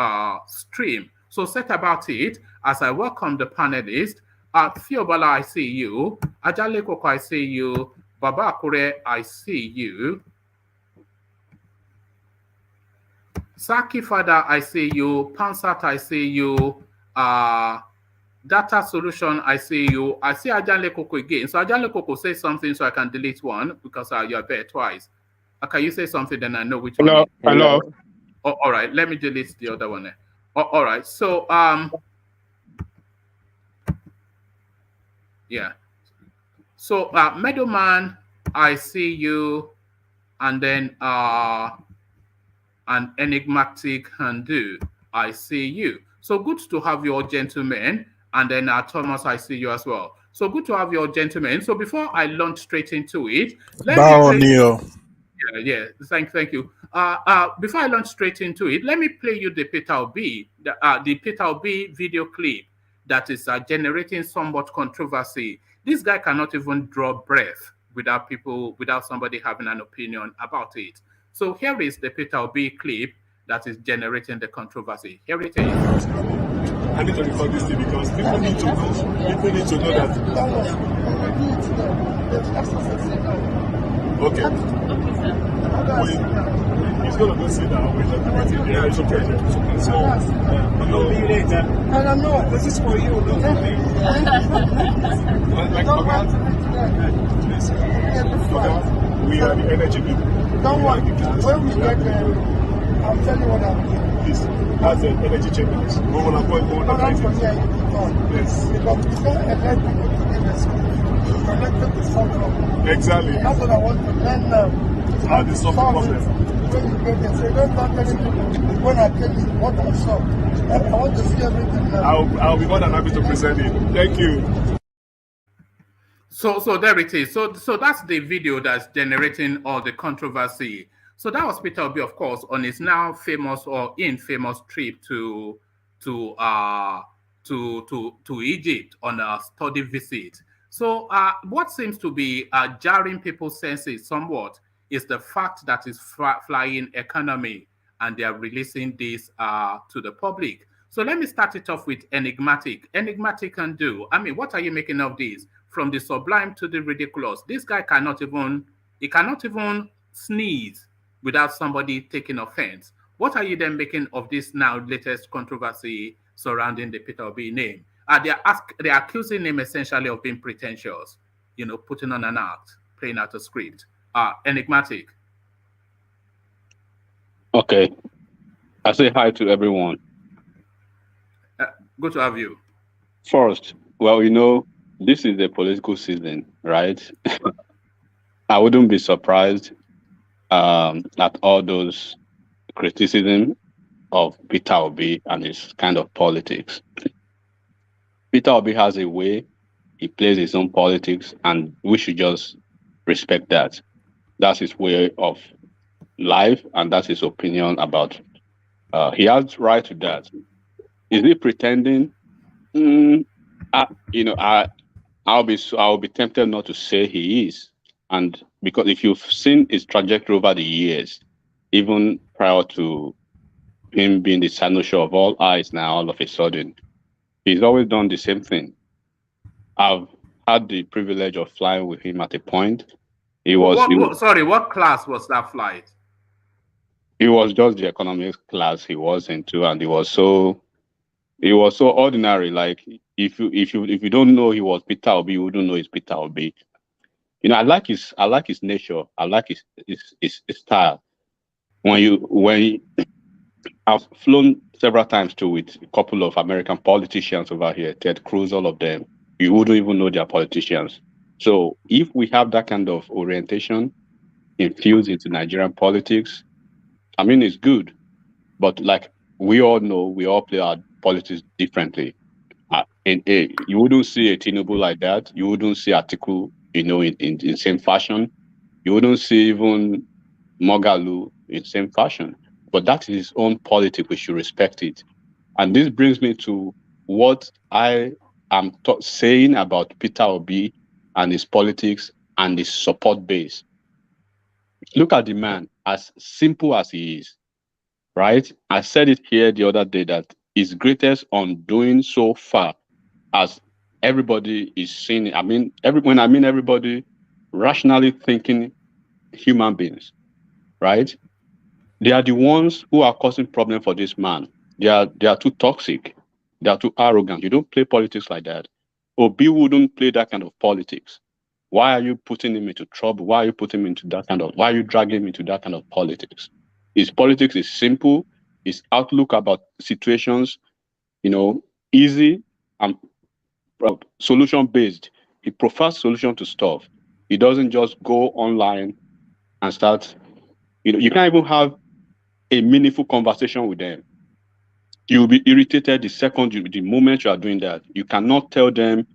stream. So set about it as I welcome the panelists. Fiobala, I see you. Ajale Koko, I see you. Baba Akure, I see you. Saki Fada, I see you. Pansat, I see you. Data Solution, I see you. I see Ajale Koko again. So Ajale Koko, say something so I can delete one because you're there twice. Can you say something, then I know which one? Hello. Oh, all right, let me delete the other one. Oh, all right, so yeah. So Meadowman, I see you, and then an enigmatic Hindu, I see you. So good to have you all, gentlemen, and then Thomas, I see you as well. So good to have you all, gentlemen. So before I launch straight into it, yeah, thank you. Before I launch straight into it, let me play you the Peter Obi, the Peter Obi video clip that is generating somewhat controversy. This guy cannot even draw breath without somebody having an opinion about it. So here is the Peter Obi clip that is generating the controversy. Here it is. I need to record this thing because people need to know that. Okay. He's going to go sit down. We're talking about it. Yeah, it's okay. So, no, me later. I don't know. This is for you, not for me. Like, we are the energy people. Don't worry. When we get there, I'll tell you what I'm doing. Please, that's the energy chambers. We will appoint all the Yes. Because we don't elect people to give us connected to something. Exactly. That's what I want to learn now. How to solve the problem. When you get there, so don't start telling people when I tell you what I saw. I want to see everything now. I'll be more than happy to present it. Thank you. So there it is. So that's the video that's generating all the controversy. So that was Peter Obi, of course, on his now famous or infamous trip to Egypt on a study visit. So what seems to be jarring people's senses somewhat is the fact that it's flying economy, and they are releasing this to the public. So let me start it off with enigmatic. Enigmatic can do. I mean, what are you making of this? From the sublime to the ridiculous. This guy cannot even sneeze without somebody taking offense. What are you then making of this now latest controversy surrounding the Peter Obi name? They're accusing him essentially of being pretentious, putting on an act, playing out a script. Enigmatic. Okay. I say hi to everyone. Good to have you. First, well, this is the political season, right? I wouldn't be surprised at all those criticism of Peter Obi and his kind of politics. Peter Obi has a way, he plays his own politics, and we should just respect that. That's his way of life, and that's his opinion about. He has right to that. Is he pretending? I'll be tempted not to say he is, and because if you've seen his trajectory over the years, even prior to him being the cynosure of all eyes, now all of a sudden, he's always done the same thing. I've had the privilege of flying with him at a point. What class was that flight? It was just the economics class he was into, and it was so ordinary. Like if you don't know he was Peter Obi, you wouldn't know it's Peter Obi. I like his nature. I like his style. I've flown several times too with a couple of American politicians over here, Ted Cruz, all of them. you wouldn't even know they're politicians. So if we have that kind of orientation infused into Nigerian politics, I mean, it's good. But like we all know, we all play our politics differently. You wouldn't see a Tinubu like that. You wouldn't see Atiku, in same fashion. You wouldn't see even Mogalu in same fashion. But that is his own politics. We should respect it. And this brings me to what I am saying about Peter Obi and his politics and his support base. Look at the man, as simple as he is, right? I said it here the other day that his greatest undoing so far, as everybody is seeing it. I mean, when I mean everybody, rationally thinking human beings, right? They are the ones who are causing problem for this man. They are too toxic. They are too arrogant. You don't play politics like that. Obi wouldn't play that kind of politics. Why are you putting him into trouble? Why are you putting him into that kind of? Why are you dragging him into that kind of politics? His politics is simple. His outlook about situations, easy and solution based. He prefers solution to stuff. He doesn't just go online and start. You can't even have a meaningful conversation with them. You'll be irritated the moment you are doing that. You cannot tell them.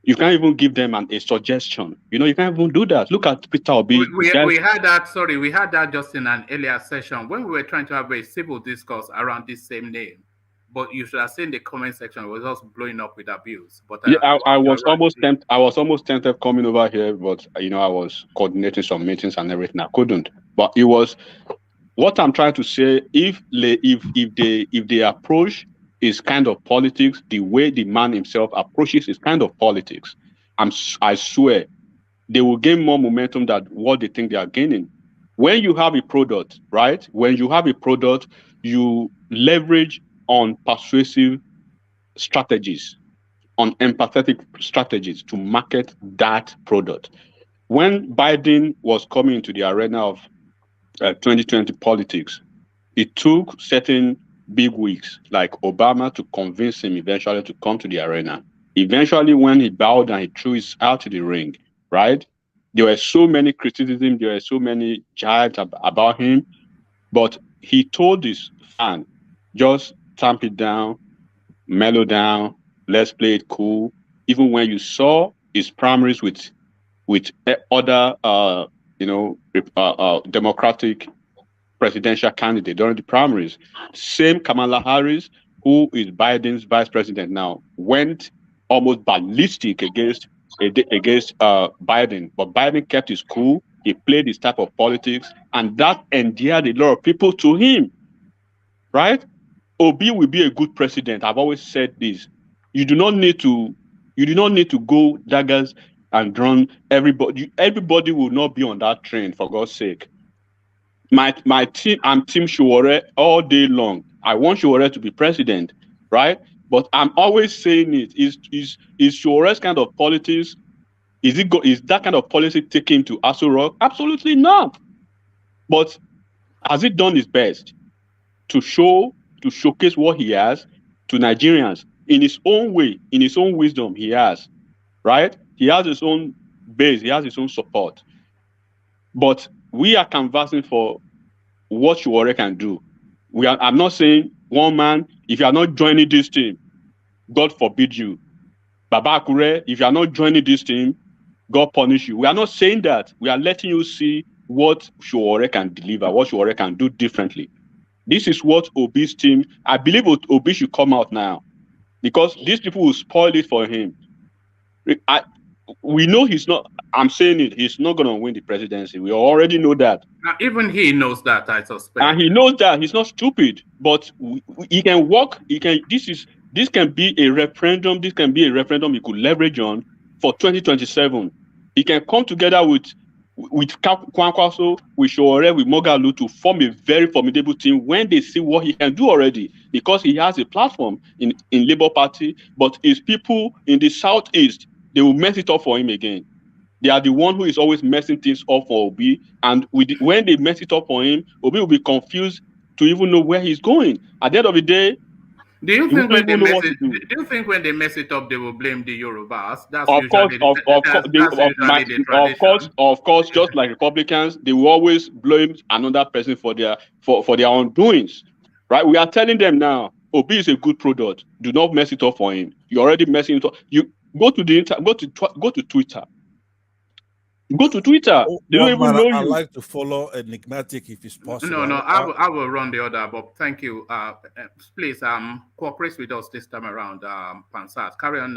You can't even give them a suggestion. You can't even do that. Look at Peter Obi. We had that. Sorry, we had that just in an earlier session when we were trying to have a civil discourse around this same name. But you should have seen the comment section. It was just blowing up with abuse. But I was almost tempted. I was almost tempted coming over here, but I was coordinating some meetings and everything. I couldn't. But it was what I'm trying to say. If the approach is kind of politics, the way the man himself approaches is kind of politics. I swear, they will gain more momentum than what they think they are gaining. When you have a product, right? When you have a product, you leverage on persuasive strategies, on empathetic strategies to market that product. When Biden was coming into the arena of 2020 politics, it took certain big wigs like Obama to convince him eventually to come to the arena. Eventually, when he bowed and he threw his out to the ring, right? There were so many criticisms, there were so many jibes about him, but he told his fan, just tamp it down, mellow down, let's play it cool. Even when you saw his primaries with other Democratic presidential candidate during the primaries, same Kamala Harris, who is Biden's vice president now, went almost ballistic against Biden, but Biden kept his cool. He played his type of politics, and that endeared a lot of people to him. Right? Obi will be a good president. I've always said this. You do not need to go daggers and run everybody. Everybody will not be on that train, for God's sake. My team, I'm Team Shuore all day long. I want Shuore to be president, right? But I'm always saying it is Shuore's kind of politics. Is that kind of policy taken to Aso Rock? Absolutely not. But has it done its best to showcase what he has to Nigerians in his own way, in his own wisdom? He has, right? He has his own base. He has his own support. But we are canvassing for what Shuore can do. I'm not saying one man, if you are not joining this team, God forbid you. Baba Akure, if you are not joining this team, God punish you. We are not saying that. We are letting you see what Shuore can deliver, what Shuore can do differently. This is what Obi's team, I believe Obi should come out now, because these people will spoil it for him. We know he's not, I'm saying it, he's not going to win the presidency. We already know that. Now, even he knows that, I suspect. And he knows that. He's not stupid, but he can work. This can be a referendum. This can be a referendum he could leverage on for 2027. He can come together with Kwankwaso, with Shuore, with Mogalu to form a very formidable team when they see what he can do already, because he has a platform in Labour Party, but his people in the Southeast, they will mess it up for him again. They are the one who is always messing things up for Obi, and when they mess it up for him, Obi will be confused to even know where he's going. At the end of the day, Do you He think when wouldn't they even know mess what it? to do. Do you think when they mess it up, they will blame the Yorubas? That's Of course, usually of course, that's usually the tradition. of course, just like Republicans, they will always blame another person for their for their own doings, right? We are telling them now, Obi is a good product. Do not mess it up for him. You're already messing it up. You go to the go to Twitter. Go to Twitter. They don't One even man, know I you. like to follow enigmatic if it's possible. No, I will run the order, but thank you. Please cooperate with us this time around. Pansat, carry on.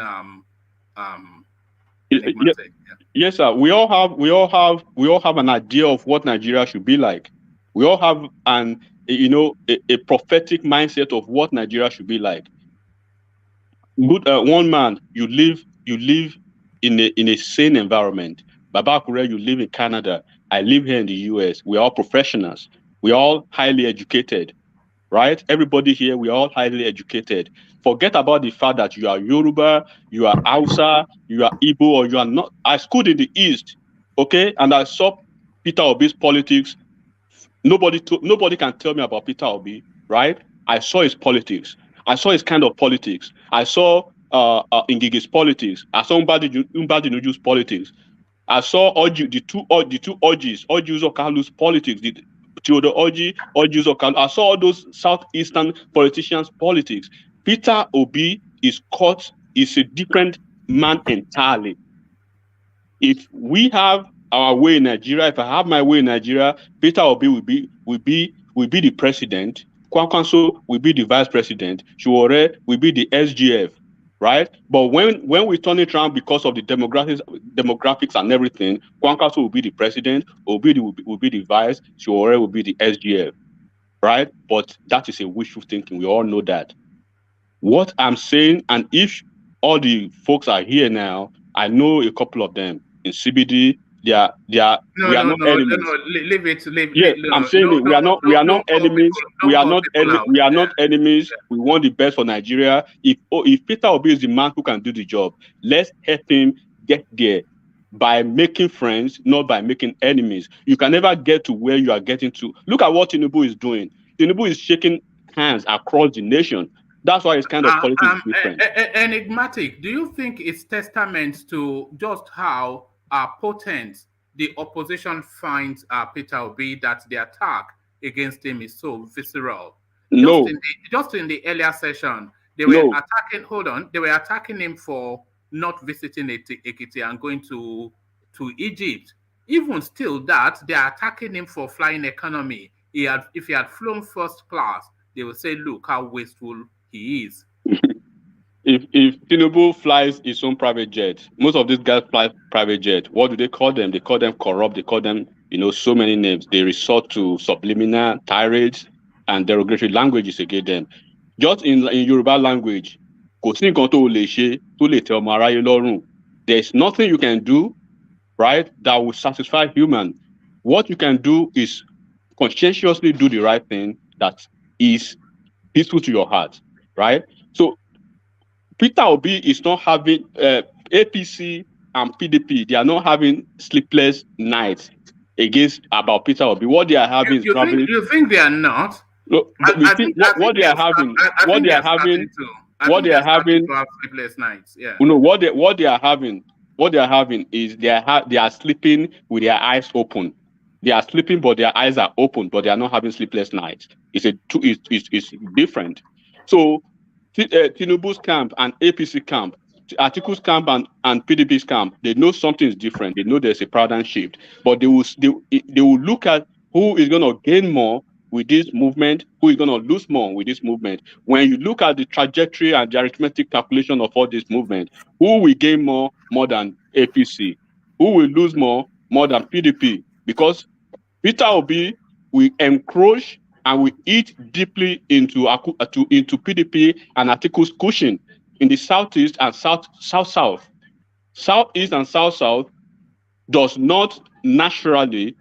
Enigmatic. Yeah. Yes, sir. We all have an idea of what Nigeria should be like. We all have a prophetic mindset of what Nigeria should be like. Good one man, you live in a sane environment. Babakure, you live in Canada. I live here in the US. We're all professionals. We're all highly educated, right? Everybody here, we're all highly educated. Forget about the fact that you are Yoruba, you are Hausa, you are Igbo, or you are not. I schooled in the East, okay, and I saw Peter Obi's politics. Nobody can tell me about Peter Obi, right? I saw his politics. I saw his kind of politics. I saw Ngigi's politics. I saw Mbadinuju's politics. I saw the two Orji's Okalu's politics. The Theodore Orji Okalu. I saw all those southeastern politicians' politics. Peter Obi is a different man entirely. If we have our way in Nigeria, if I have my way in Nigeria, Peter Obi will be the president. Kwankwaso will be the vice president. Shuore will be the SGF, right? But when we turn it around because of the demographics and everything, Kwankwaso will be the president, Obi will be the vice, Shuore will be the SGF, right? But that is a wishful thinking. We all know that. What I'm saying, and if all the folks are here now, I know a couple of them in CBD. We are not enemies. Leave it. Yes, I'm saying it. We are not enemies. We are not enemies. We want the best for Nigeria. If Peter Obi is the man who can do the job, let's help him get there by making friends, not by making enemies. You can never get to where you are getting to. Look at what Tinubu is doing. Tinubu is shaking hands across the nation. That's why it's kind of politics different. Enigmatic. Do you think it's testament to just how potent the opposition finds Peter Obi, that the attack against him is so visceral? No. Just in the earlier session, they were attacking. Hold on, they were attacking him for not visiting Ekiti and going to Egypt. Even still, that they are attacking him for flying economy. If he had flown first class, they will say, "Look how wasteful he is." If Tinubu flies his own private jet, most of these guys fly private jet. What do they call them? They call them corrupt. They call them, so many names. They resort to subliminal tirades and derogatory languages against them. Just in Yoruba language, there's nothing you can do, right, that will satisfy human. What you can do is conscientiously do the right thing that is peaceful to your heart, right? So Peter Obi is not having APC and PDP. They are not having sleepless nights about Peter Obi. What they are having is probably. You think they are not? What they are having sleepless nights. Yeah. What they are having is they are sleeping with their eyes open. They are sleeping, but their eyes are open, but they are not having sleepless nights. It's different. So Tinubu's camp and APC camp, Atiku's camp and PDP's camp, they know something is different. They know there's a paradigm shift, but they will look at who is going to gain more with this movement, who is going to lose more with this movement. When you look at the trajectory and the arithmetic calculation of all this movement, who will gain more than APC? Who will lose more than PDP? Because Peter Obi will encroach and we eat deeply into PDP and Atiku's cushion in the southeast and south. Southeast and south does not naturally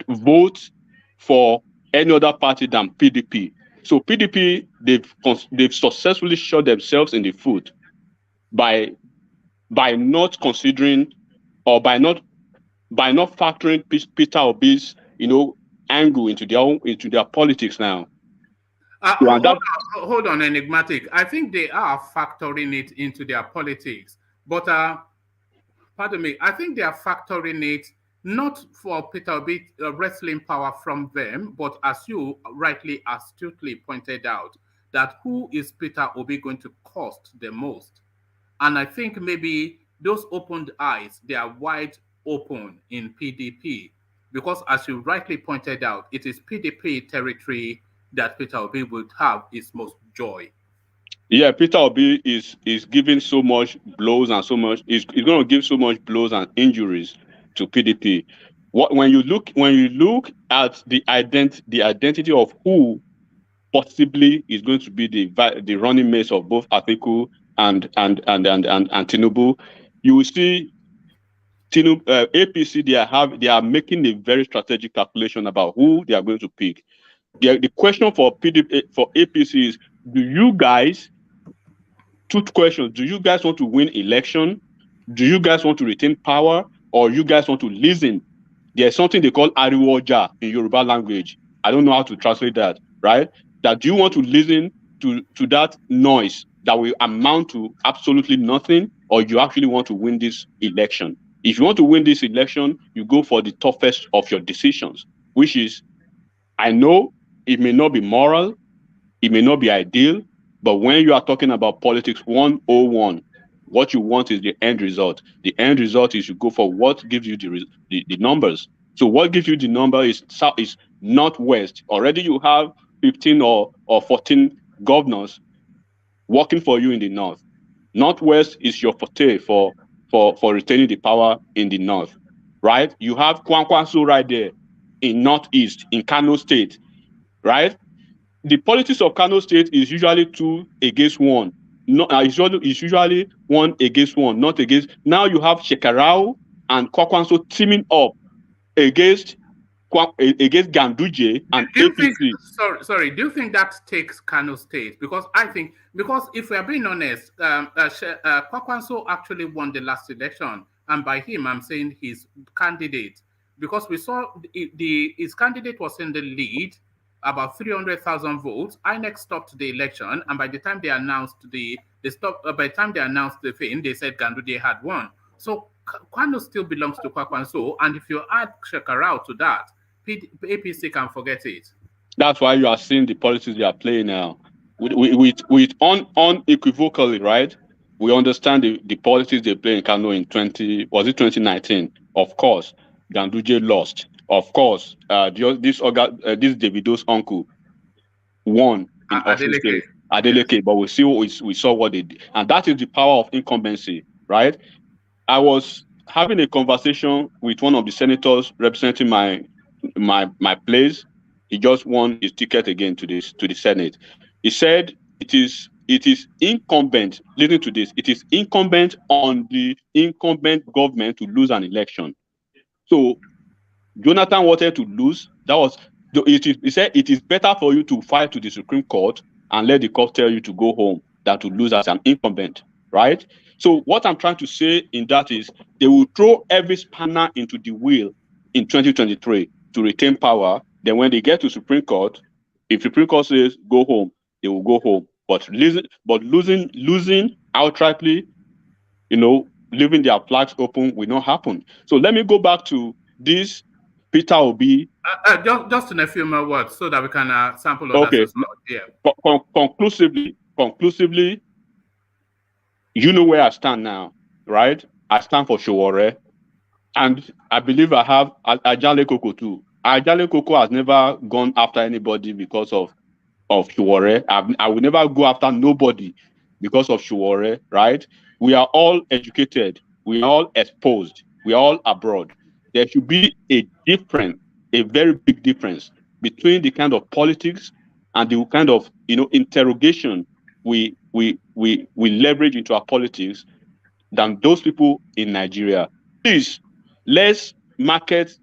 vote for any other party than PDP. So PDP, they've successfully shot themselves in the foot by not considering or by not factoring Peter Obi's angle into their politics now. Hold on, enigmatic. I think they are factoring it into their politics, but pardon me, I think they are factoring it not for Peter Obi wrestling power from them, but as you rightly astutely pointed out, that who is Peter Obi going to cost the most? And I think maybe those opened eyes, they are wide open in PDP, because as you rightly pointed out, it is PDP territory that Peter Obi would have his most joy. Yeah, Peter Obi is giving so much blows and so much is going to give so much blows and injuries to PDP. When you look at the identity of who possibly is going to be the running mates of both Atiku and Tinubu, you will see Tinubu, APC. They are making a very strategic calculation about who they are going to pick. The question for PDP for APC is: do you guys? Two questions. Do you guys want to win election? Do you guys want to retain power? Or you guys want to listen? There's something they call ariwoja in Yoruba language. I don't know how to translate that, right? That do you want to listen to that noise that will amount to absolutely nothing, or you actually want to win this election? If you want to win this election, you go for the toughest of your decisions, which is, I know it may not be moral, it may not be ideal, but when you are talking about politics 101, what you want is the end result. The end result is you go for what gives you the numbers. So what gives you the number is Northwest. Already you have 15 or 14 governors working for you in the North. Northwest is your forte for retaining the power in the North, right? You have Kwankwaso right there in Northeast, in Kano State, right? The politics of Kano State is usually 2 against 1. It's usually 1 against 1, not against. Now you have Shekarau and Kwakwanso teaming up against Ganduje and APC. Sorry. Do you think that takes Kano State? Because if we are being honest, Kwakwanso actually won the last election, and by him, I'm saying his candidate, because we saw his candidate was in the lead, about 300,000 votes. INEC stopped the election, and by the time they announced the thing, they said Ganduje had won. So Kwano still belongs to Kwakwanso, and if you add Shekarau to that, APC can forget it. That's why you are seeing the politics they are playing now, with unequivocally, right? We understand the politics they play in Kano in 2019. Of course, Ganduje lost. Of course, this Davido's uncle won in Adeleke, but we saw what they did, and that is the power of incumbency, right? I was having a conversation with one of the senators representing my place. He just won his ticket again to the Senate. He said it is incumbent. Listen to this. It is incumbent on the incumbent government to lose an election. So Jonathan wanted to lose. He said it is better for you to fight to the Supreme Court and let the court tell you to go home than to lose as an incumbent, right? So what I'm trying to say in that is they will throw every spanner into the wheel in 2023 to retain power. Then when they get to Supreme Court, if Supreme Court says go home, they will go home. But losing outrightly, leaving their flags open will not happen. So let me go back to this Peter Obi. Just in a few more words so that we can sample others as well. Yeah. Conclusively, you know where I stand now, right? I stand for Sowore, and I believe I have Ajale Koko too. Ajale Koko has never gone after anybody because of Sowore. I will never go after nobody because of Sowore, right? We are all educated. We are all exposed. We are all abroad. There should be a very big difference between the kind of politics and the kind of interrogation we leverage into our politics than those people in Nigeria. Please, let's market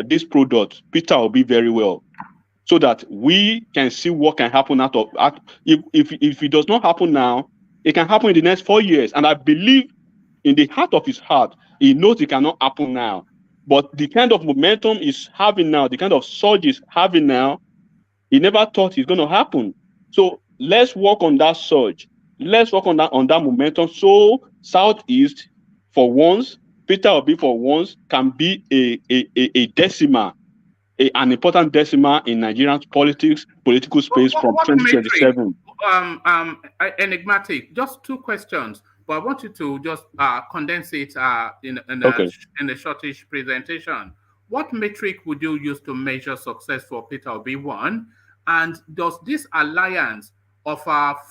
this product, Peter Obi, very well, so that we can see what can happen if it does not happen now, it can happen in the next 4 years. And I believe in the heart of his heart, he knows it cannot happen now. But the kind of momentum he's having now, the kind of surge he's having now, he never thought it's going to happen. So let's work on that surge. Let's work on that momentum. So Southeast, for once, Peter Obi for once can be a decimal, an important decimal in Nigerian political space from What metric? 2027. Enigmatic. Just two questions, but I want you to just condense it Okay. in a shortish presentation. What metric would you use to measure success for Peter Obi? One, and does this alliance of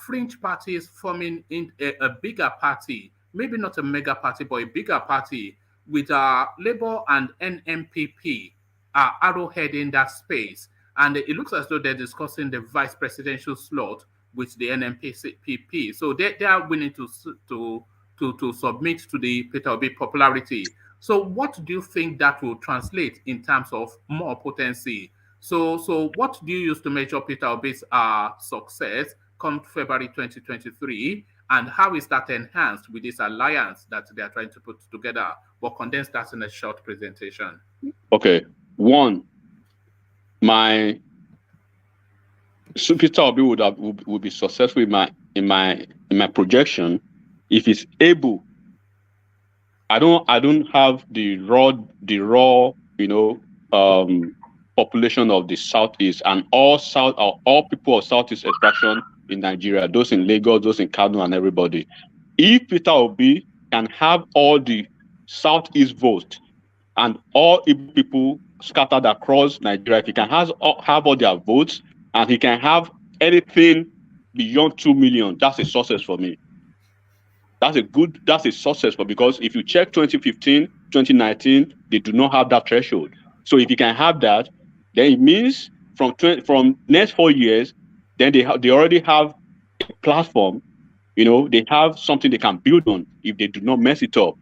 fringe parties forming in a bigger party, maybe not a mega party, but a bigger party with Labour and NNPP, arrowhead in that space? And it looks as though they're discussing the vice presidential slot with the NNPP. So they are willing to submit to the Peter Obi popularity. So what do you think that will translate in terms of more potency? So what do you use to measure Peter Obi's success come February 2023? And how is that enhanced with this alliance that they are trying to put together? But condense that in a short presentation. Okay. One, Peter Obi would be successful in my projection if he's able. I don't have the raw population of the Southeast and all people of Southeast extraction in Nigeria, those in Lagos, those in Kano, and everybody. If Peter Obi can have all the Southeast votes and all people scattered across Nigeria, if he can have all their votes and he can have anything beyond 2 million, that's a success for me. That's a success because if you check 2015, 2019, they do not have that threshold. So if you can have that, then it means from next 4 years, then they already have a platform. They have something they can build on if they do not mess it up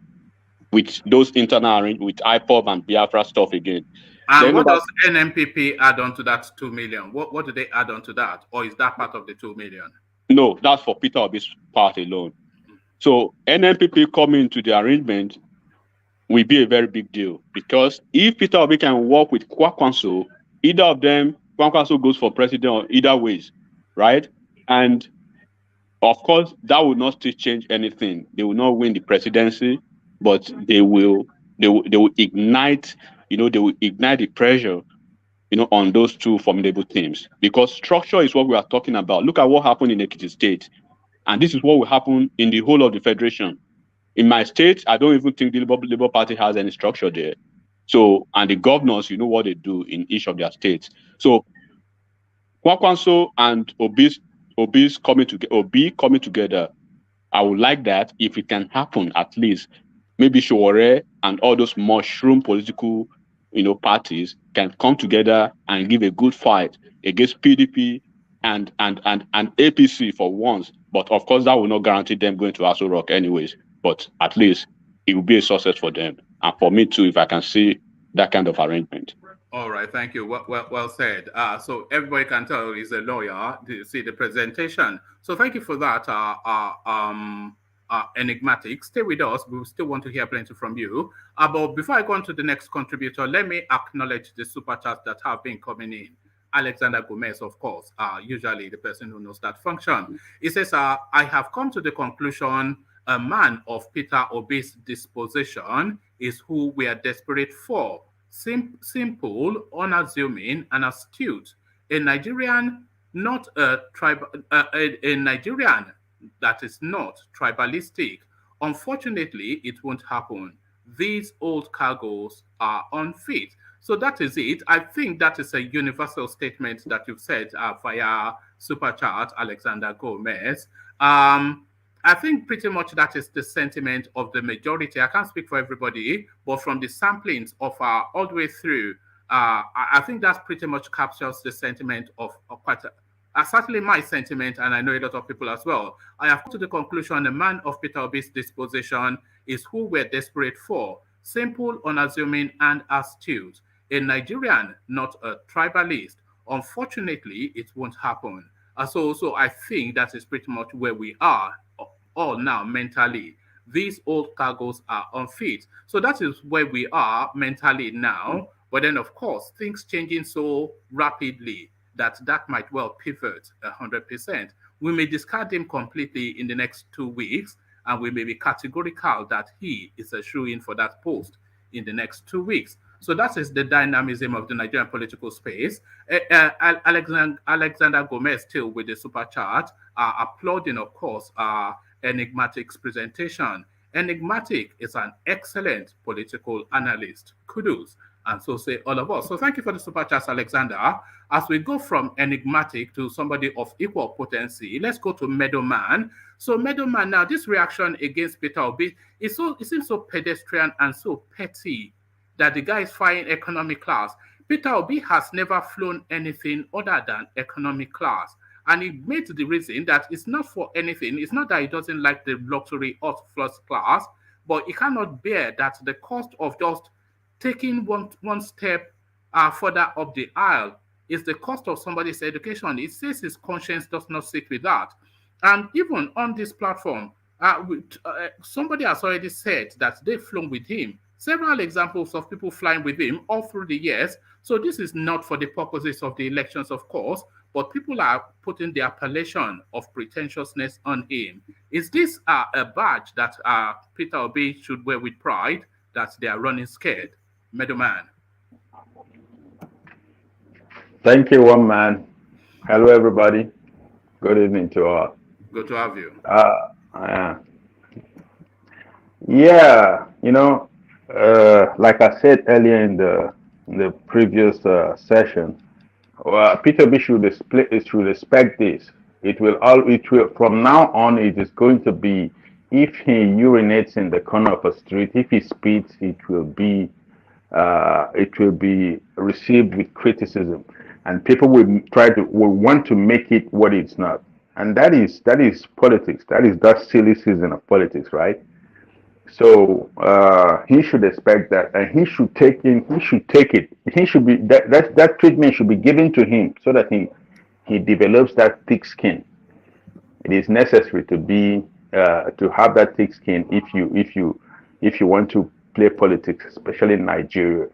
with those internal with IPOB and Biafra stuff again. And then what does NNPP add on to that 2 million? What do they add on to that? Or is that part of the 2 million? No, that's for Peter Obi's part alone. So NNPP coming into the arrangement will be a very big deal because if Peter Obi can work with Kwankwaso, either of them, Kwankwaso goes for president or either ways, right? And of course, that will not still change anything. They will not win the presidency, but they will ignite, they will ignite the pressure, on those two formidable teams because structure is what we are talking about. Look at what happened in Ekiti State. And this is what will happen in the whole of the federation. In my state, I don't even think the Labour Party has any structure there. So, and the governors, what they do in each of their states. So, Kwankwaso and Obi's coming together, I would like that if it can happen at least. Maybe Showore and all those mushroom political, parties can come together and give a good fight against PDP and APC for once. But of course, that will not guarantee them going to Aso Rock anyways. But at least it will be a success for them. And for me too, if I can see that kind of arrangement. All right, thank you. Well said. So everybody can tell he's a lawyer. You see the presentation. So thank you for that, Enigmatic. Stay with us. We still want to hear plenty from you. But before I go on to the next contributor, let me acknowledge the super chats that have been coming in. Alexander Gomez, of course, usually the person who knows that function. He says, I have come to the conclusion a man of Peter Obi's disposition is who we are desperate for. Simple, unassuming, and astute. A Nigerian, not a Nigerian that is not tribalistic. Unfortunately, it won't happen. These old cargoes are unfit. So that is it. I think that is a universal statement that you've said via Super Chat, Alexander Gomez. I think pretty much that is the sentiment of the majority. I can't speak for everybody, but from the samplings of all the way through, I think that pretty much captures the sentiment of quite certainly my sentiment, and I know a lot of people as well. I have come to the conclusion a man of Peter Obi's disposition is who we're desperate for. Simple, unassuming, and astute. A Nigerian, not a tribalist. Unfortunately, it won't happen. So I think that is pretty much where we are all now mentally. These old cargoes are unfit. So that is where we are mentally now. But then, of course, things changing so rapidly that might well pivot 100%. We may discard him completely in the next 2 weeks, and we may be categorical that he is a shoo-in for that post in the next 2 weeks. So that is the dynamism of the Nigerian political space. Alexander Gomez, still with the super chat, applauding, of course, Enigmatic's presentation. Enigmatic is an excellent political analyst. Kudos. And so say all of us. So thank you for the super chat, Alexander. As we go from Enigmatic to somebody of equal potency, let's go to Meadowman. So Meadowman, now this reaction against Peter Obi, it seems so pedestrian and so petty that the guy is flying economy class. Peter Obi has never flown anything other than economy class. And he made the reason that it's not for anything. It's not that he doesn't like the luxury of first class, but he cannot bear that the cost of just taking one step further up the aisle is the cost of somebody's education. He says his conscience does not sit with that. And even on this platform, somebody has already said that they've flown with him. Several examples of people flying with him all through the years. So this is not for the purposes of the elections, of course, but people are putting the appellation of pretentiousness on him. Is this a badge that Peter Obi should wear with pride, that they are running scared? Meadowman. Thank you, one man. Hello, everybody. Good evening to all. Good to have you. Yeah, like I said earlier in the previous session, Peter B should respect this. It will from now on. It is going to be, if he urinates in the corner of a street, if he spits, it will be received with criticism, and people will want to make it what it's not, and that is politics. That is that silly season of politics, right? So he should expect that, and he should take it. He should be that treatment should be given to him so that he develops that thick skin. It is necessary to have that thick skin if you want to play politics, especially in Nigeria.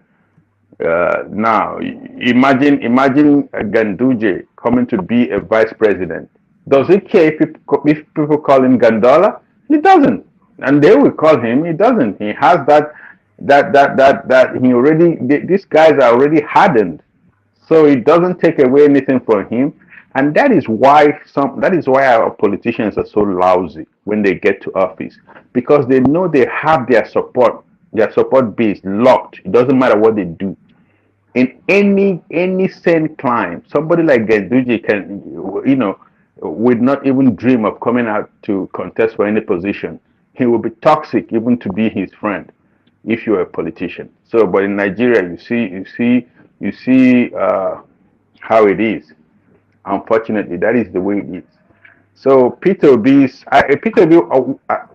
Now, imagine Ganduje coming to be a vice president. Does he care if people call him Gandola? He doesn't, and they will call him. He doesn't. He has that he already. These guys are already hardened, so it doesn't take away anything from him. And that is why our politicians are so lousy when they get to office, because they know they have their support base locked. It doesn't matter what they do. In any sane climb, somebody like Ganduje would not even dream of coming out to contest for any position. He will be toxic even to be his friend if you're a politician. So, but in Nigeria, you see how it is. Unfortunately, that is the way it is. So Peter Obi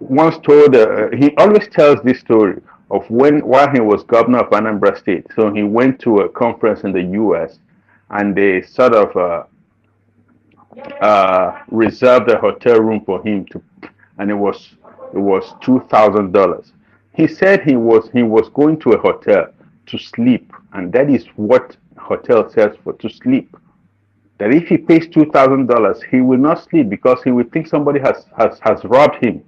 once told, he always tells this story of while he was governor of Anambra State. So he went to a conference in the U.S. and they sort of reserved a hotel room for him and it was $2,000. He said he was going to a hotel to sleep, and that is what hotel says for, to sleep. That if he pays $2,000, he will not sleep because he will think somebody has robbed him.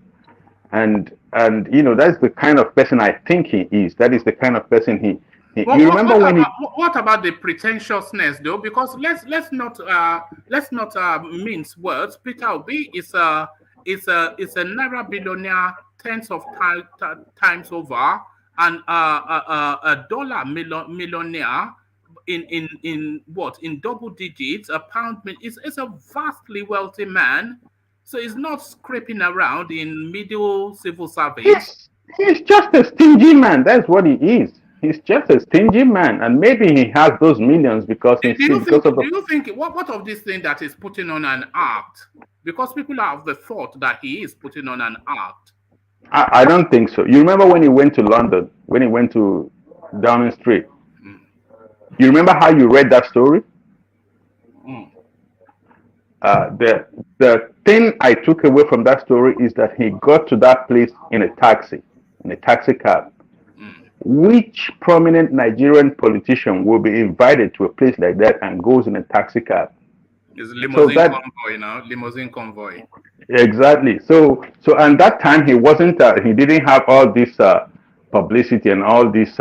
And that's the kind of person I think he is. That is the kind of person he. Well, you remember what about the pretentiousness, though? Because let's not mince words. Peter Obi is a naira billionaire tens of times over, and a dollar millionaire in double digits. A pound is a vastly wealthy man. So he's not scraping around in middle civil service. He's just a stingy man. That's what he is. He's just a stingy man, and maybe he has those millions because do you think what of this thing that is putting on an act? Because people have the thought that he is putting on an act. I don't think so. You remember when he went to London, when he went to Downing Street? You remember how you read that story? The thing I took away from that story is that he got to that place in a taxi cab. which prominent Nigerian politician will be invited to a place like that and goes in a taxi cab? It's So limousine that convoy now. Limousine convoy. exactly. And that time he wasn't. He didn't have all this publicity and all this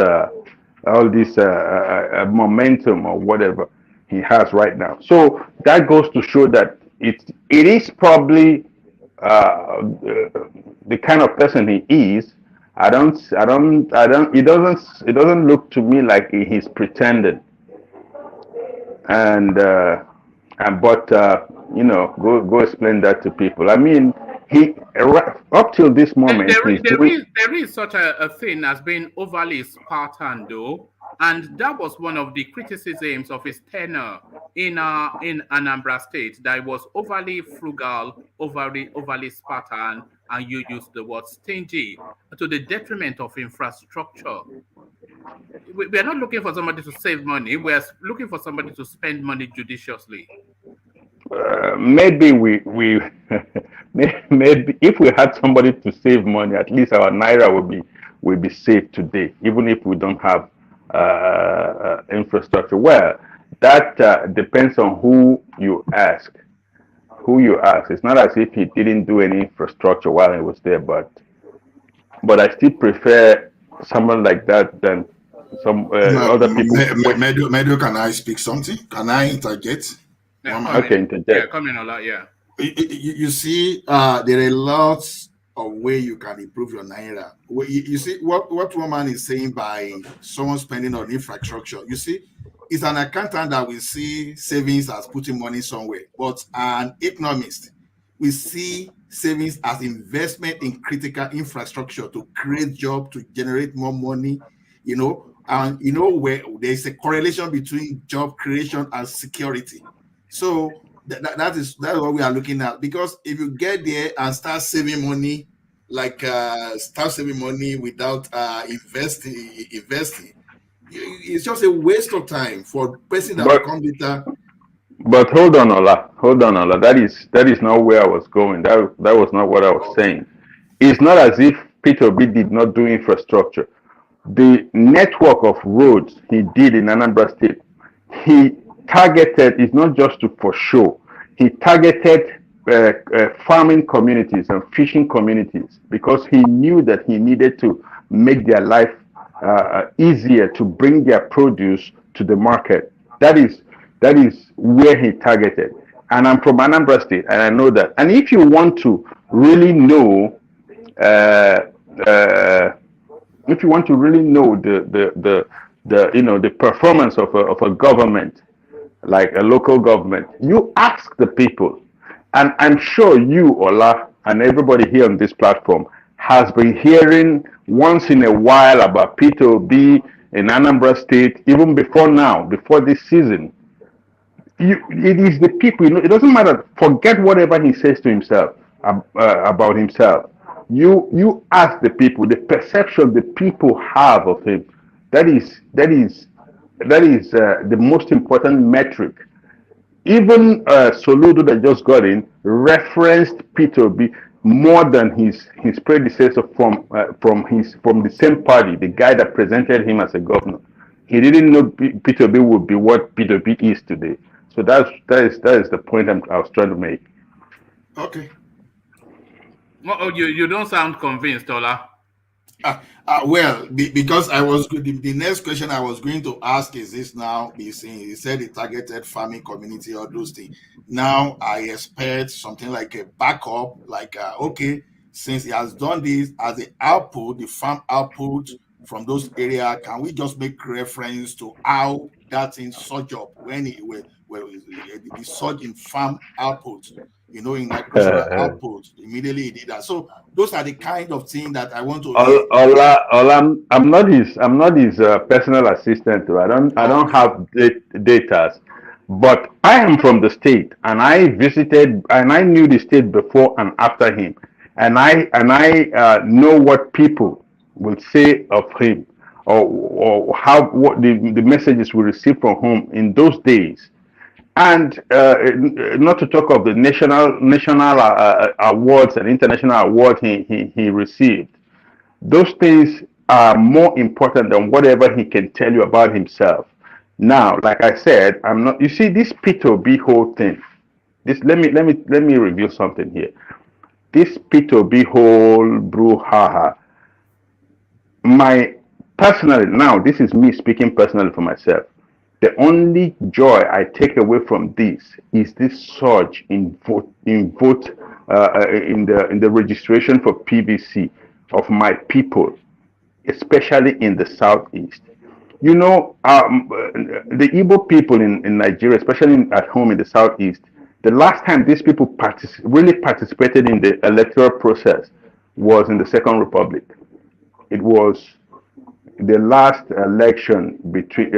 momentum or whatever he has right now. So that goes to show that it is probably the kind of person he is. It doesn't look to me like he's pretending. And but go explain that to people. I mean, he up till this moment he's doing. There is such a thing as being overly Spartan, though, and that was one of the criticisms of his tenure in Anambra State. That he was overly frugal, overly Spartan, and you use the word stingy to the detriment of infrastructure. We are not looking for somebody to save money. We are looking for somebody to spend money judiciously. Maybe maybe if we had somebody to save money, at least our naira will be safe today, even if we don't have infrastructure. Well, that depends on who you ask. Who you ask. It's not as if he didn't do any infrastructure while he was there, but I still prefer someone like that than some other people. Medio, can I speak something? Can I interject? Okay, interject. Yeah, come in a lot, yeah. You see, there are lots of ways you can improve your naira. You see, what woman is saying by someone spending on infrastructure, you see, it's an accountant that will see savings as putting money somewhere, but an economist we see savings as investment in critical infrastructure to create jobs, to generate more money, and where there's a correlation between job creation and security. So that's what we are looking at. Because if you get there and start saving money, without investing, it's just a waste of time for person that will come later. But hold on, Ola. That is not where I was going. That was not what I was saying. It's not as if Peter Obi did not do infrastructure. The network of roads he did in Anambra State, he targeted, it's not just for show. He targeted farming communities and fishing communities because he knew that he needed to make their life easier to bring their produce to the market. That is where he targeted. And I'm from Anambra State, and I know that. And if you want to really know, the performance of a government, like a local government, you ask the people. And I'm sure you, Ola, and everybody here on this platform has been hearing once in a while about Peter Obi in Anambra State, even before now, before this season. It is the people, it doesn't matter. Forget whatever he says to himself about himself. You ask the people, the perception the people have of him. That is the most important metric. Even Soludo that just got in referenced Peter Obi more than his predecessor from the same party, the guy that presented him as a governor. He didn't know Peter Obi would be what Peter Obi is today. So that is the point I was trying to make. Okay. Well, you don't sound convinced, Ola. Well, because I was the next question I was going to ask is this now. He said he targeted farming community or those things. Now I expect something like a backup, okay, since he has done this as the output, the farm output from those areas, can we just make reference to how that thing surge up when the surge in farm output, in agricultural output, immediately he did that. So those are the kind of things that I want to. Ola, I'm not his personal assistant. I don't have data, but I am from the state, and I visited and I knew the state before and after him, and I know what people will say of him, or what the messages we received from him in those days. And not to talk of the national awards and international awards he received. Those things are more important than whatever he can tell you about himself. Now, like I said, I'm not. You see, this P2B whole thing. This let me reveal something here. This P2B whole brouhaha. My personally, now this is me speaking personally for myself. The only joy I take away from this is this surge in vote in the registration for PVC of my people, especially in the southeast. You know, the Igbo people in Nigeria, especially at home in the southeast, the last time these people really participated in the electoral process was in the Second Republic. It was the last election between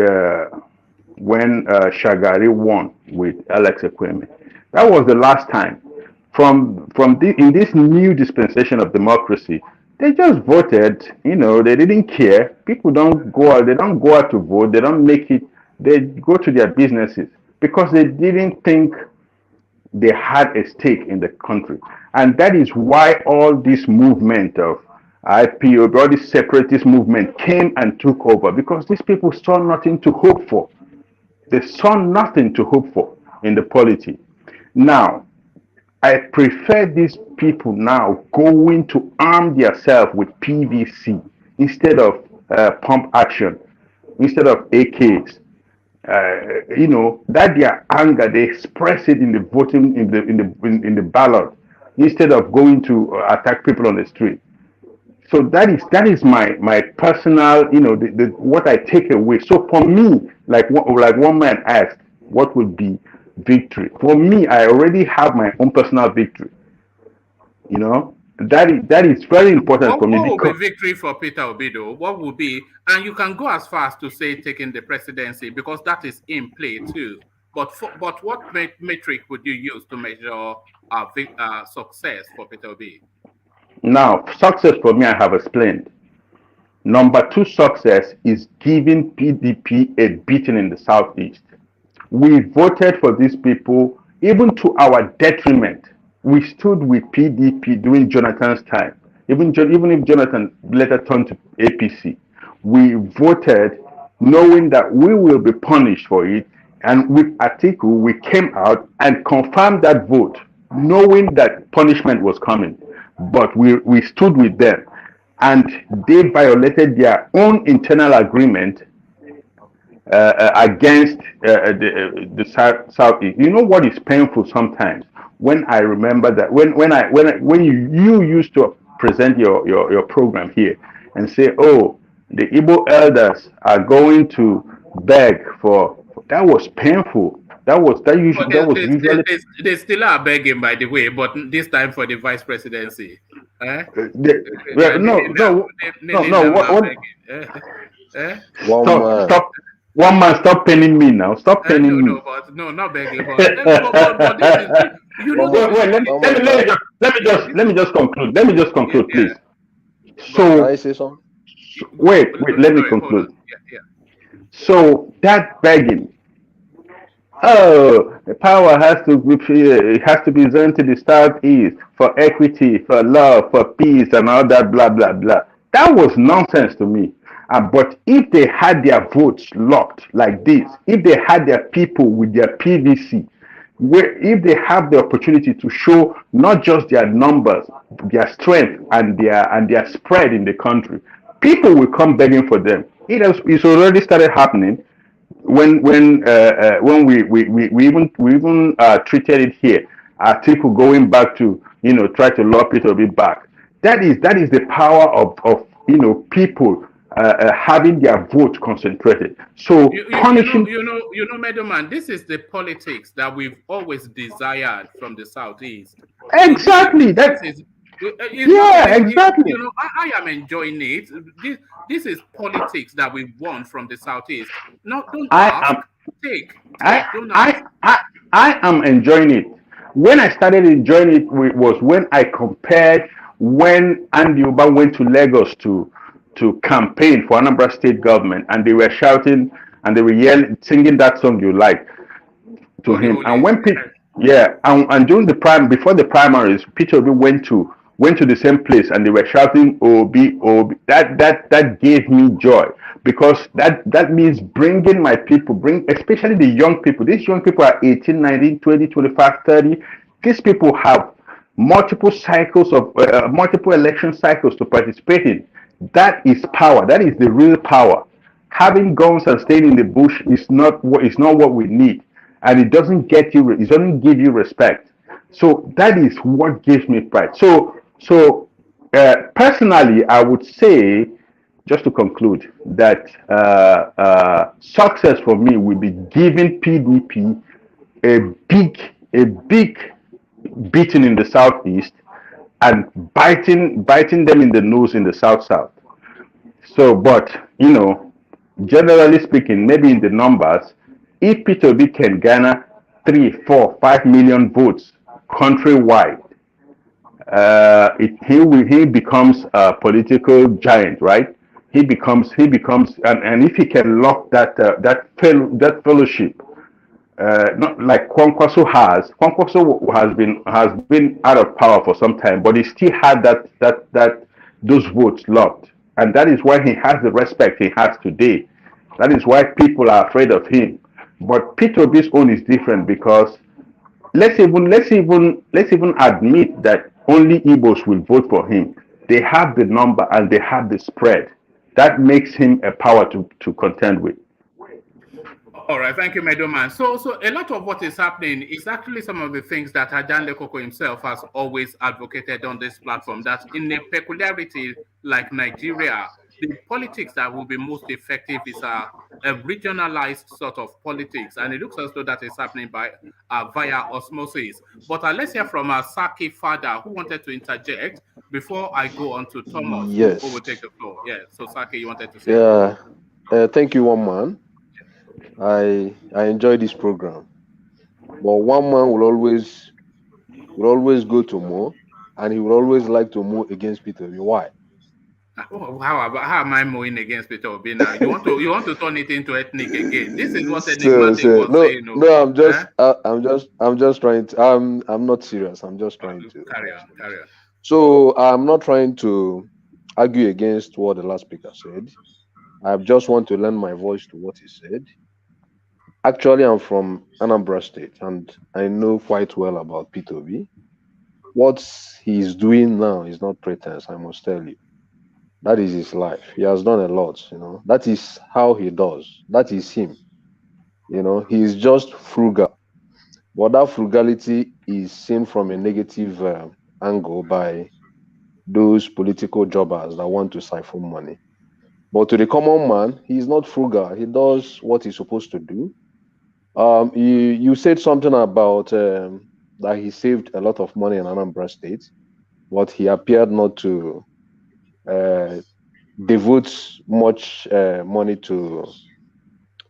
when Shagari won with Alex Ekweme. That was the last time. In this new dispensation of democracy, they just voted. You know, they didn't care. People don't go out. They don't go out to vote. They don't make it. They go to their businesses because they didn't think they had a stake in the country. And that is why all this movement of IPO, all this separatist movement came and took over, because these people saw nothing to hope for. They saw nothing to hope for in the polity. Now, I prefer these people now going to arm themselves with PVC instead of pump action, instead of AKs. You know, that their anger, they express it in the voting, in the ballot, instead of going to attack people on the street. So that is my personal, you know, what I take away. So for me, like one man asked, what would be victory? For me, I already have my own personal victory. You know, that is very important for me. What will be victory for Peter Obido? What will be, and you can go as far as to say taking the presidency, because that is in play too. But what metric would you use to measure success for Peter Obi? Now, success for me, I have explained. Number two success is giving PDP a beating in the southeast. We voted for these people, even to our detriment. We stood with PDP during Jonathan's time. Even if Jonathan later turned to APC, we voted knowing that we will be punished for it. And with Atiku, we came out and confirmed that vote, knowing that punishment was coming. But we stood with them, and they violated their own internal agreement against the Southeast. You know what is painful sometimes? When I remember that when you used to present your program here and say, oh, the Igbo elders are going to beg for, that was painful. That was usually they still are begging, by the way, but this time for the vice presidency. Stop. One man, stop penning me now. Stop penning me. No, not begging. But let me just conclude. Let me just conclude, please. So, can I say something? Wait. Let me conclude. So that begging. Oh, the power has to be presented to the Southeast for equity, for love, for peace, and all that blah blah blah. That was nonsense to me. But if they had their votes locked like this, if they had their people with their PVC, if they have the opportunity to show not just their numbers, their strength, and their spread in the country, people will come begging for them. It's already started happening. When we even treated it here, Atiku going back to try to lure people a bit back. That is the power of people having their vote concentrated. So punishing. Meadowman, this is the politics that we've always desired from the Southeast. Exactly. Exactly. I am enjoying it. This is politics that we want from the Southeast. No, don't ask. I am enjoying it. When I started enjoying it was when I compared when Andy Uba went to Lagos to campaign for Anambra State government, and they were shouting and they were yelling, singing that song you like to him. And when and during before the primaries, Peter Obi went to went to the same place and they were shouting Obi, Obi. That gave me joy, because that means bringing my people, especially the young people. These young people are 18, 19, 20, 25, 30. These people have multiple cycles of multiple election cycles to participate in. That is power. That is the real power. Having guns and staying in the bush is not what we need, and it doesn't get you. It doesn't give you respect. So that is what gives me pride. So personally, I would say, just to conclude, that success for me will be giving PDP a big beating in the southeast, and biting them in the nose in the south. So, but generally speaking, maybe in the numbers, if Peter Obi can garner 3, 4, 5 million votes countrywide, he becomes a political giant, right? He becomes, and if he can lock that fellowship, not like Kwankwaso has. Kwankwaso has been out of power for some time, but he still had those votes locked, and that is why he has the respect he has today. That is why people are afraid of him. But Peter Obi's own is different, because let's even admit that only Igbos will vote for him. They have the number and they have the spread. That makes him a power to contend with. All right, thank you, Medoman. So a lot of what is happening is actually some of the things that Ajan Lekoko himself has always advocated on this platform, that in a peculiarity like Nigeria, the politics that will be most effective is a regionalized sort of politics, and it looks as though that is happening via osmosis. But let's hear from Saki Father, who wanted to interject before I go on to Thomas, who will take the floor. Yeah, so Saki, you wanted to say? Yeah, thank you, one man. I enjoy this program, but one man will always go to Mo, and he will always like to move against Peter Obi. Why? How am I moving against Peter Obi now? You want to turn it into ethnic again? This is what enigmatic was saying. No, I'm just trying to. I'm not serious. I'm just trying to carry on. So I'm not trying to argue against what the last speaker said. I just want to lend my voice to what he said. Actually, I'm from Anambra State, and I know quite well about Peter Obi. What he's doing now is not pretense, I must tell you. That is his life. He has done a lot, That is how he does. That is him. He's just frugal. But that frugality is seen from a negative angle by those political jobbers that want to siphon money. But to the common man, he's not frugal. He does what he's supposed to do. You said something about that he saved a lot of money in Anambra State, but he appeared not to devote much money to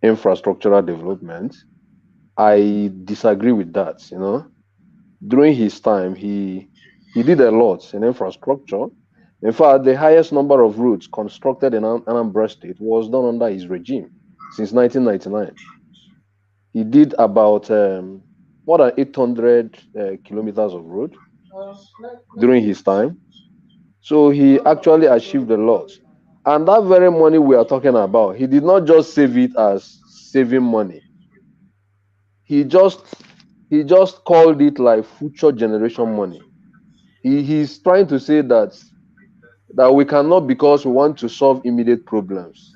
infrastructural development. I disagree with that. During his time, he did a lot in infrastructure. In fact, the highest number of roads constructed in Anambra State was done under his regime since 1999. He did about more than 800 kilometers of road during his time. So he actually achieved a lot. And that very money we are talking about, he did not just save it as saving money. He just called it like future generation money. He's trying to say that we cannot, because we want to solve immediate problems,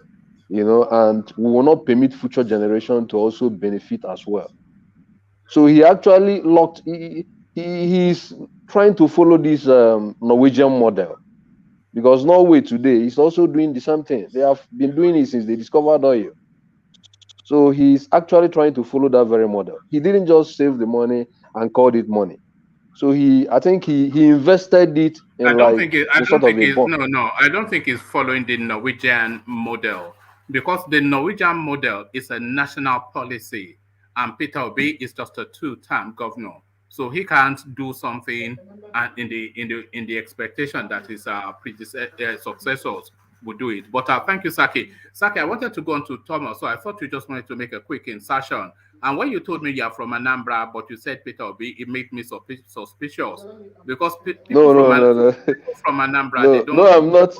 and we will not permit future generation to also benefit as well. So he actually he's trying to follow this Norwegian model, because Norway today is also doing the same thing. They have been doing it since they discovered oil. So he's actually trying to follow that very model. He didn't just save the money and called it money. So I think he invested it in I don't think he's following the Norwegian model, because the Norwegian model is a national policy, and Peter Obi is just a 2-term governor. So he can't do something in the expectation that his successors would do it. But thank you, Saki. Saki, I wanted to go on to Thomas, so I thought you just wanted to make a quick insertion. And when you told me you are from Anambra, but you said Peter Obi, it made me suspicious because No, no, no, no, people from Anambra they no, don't. no. I'm not.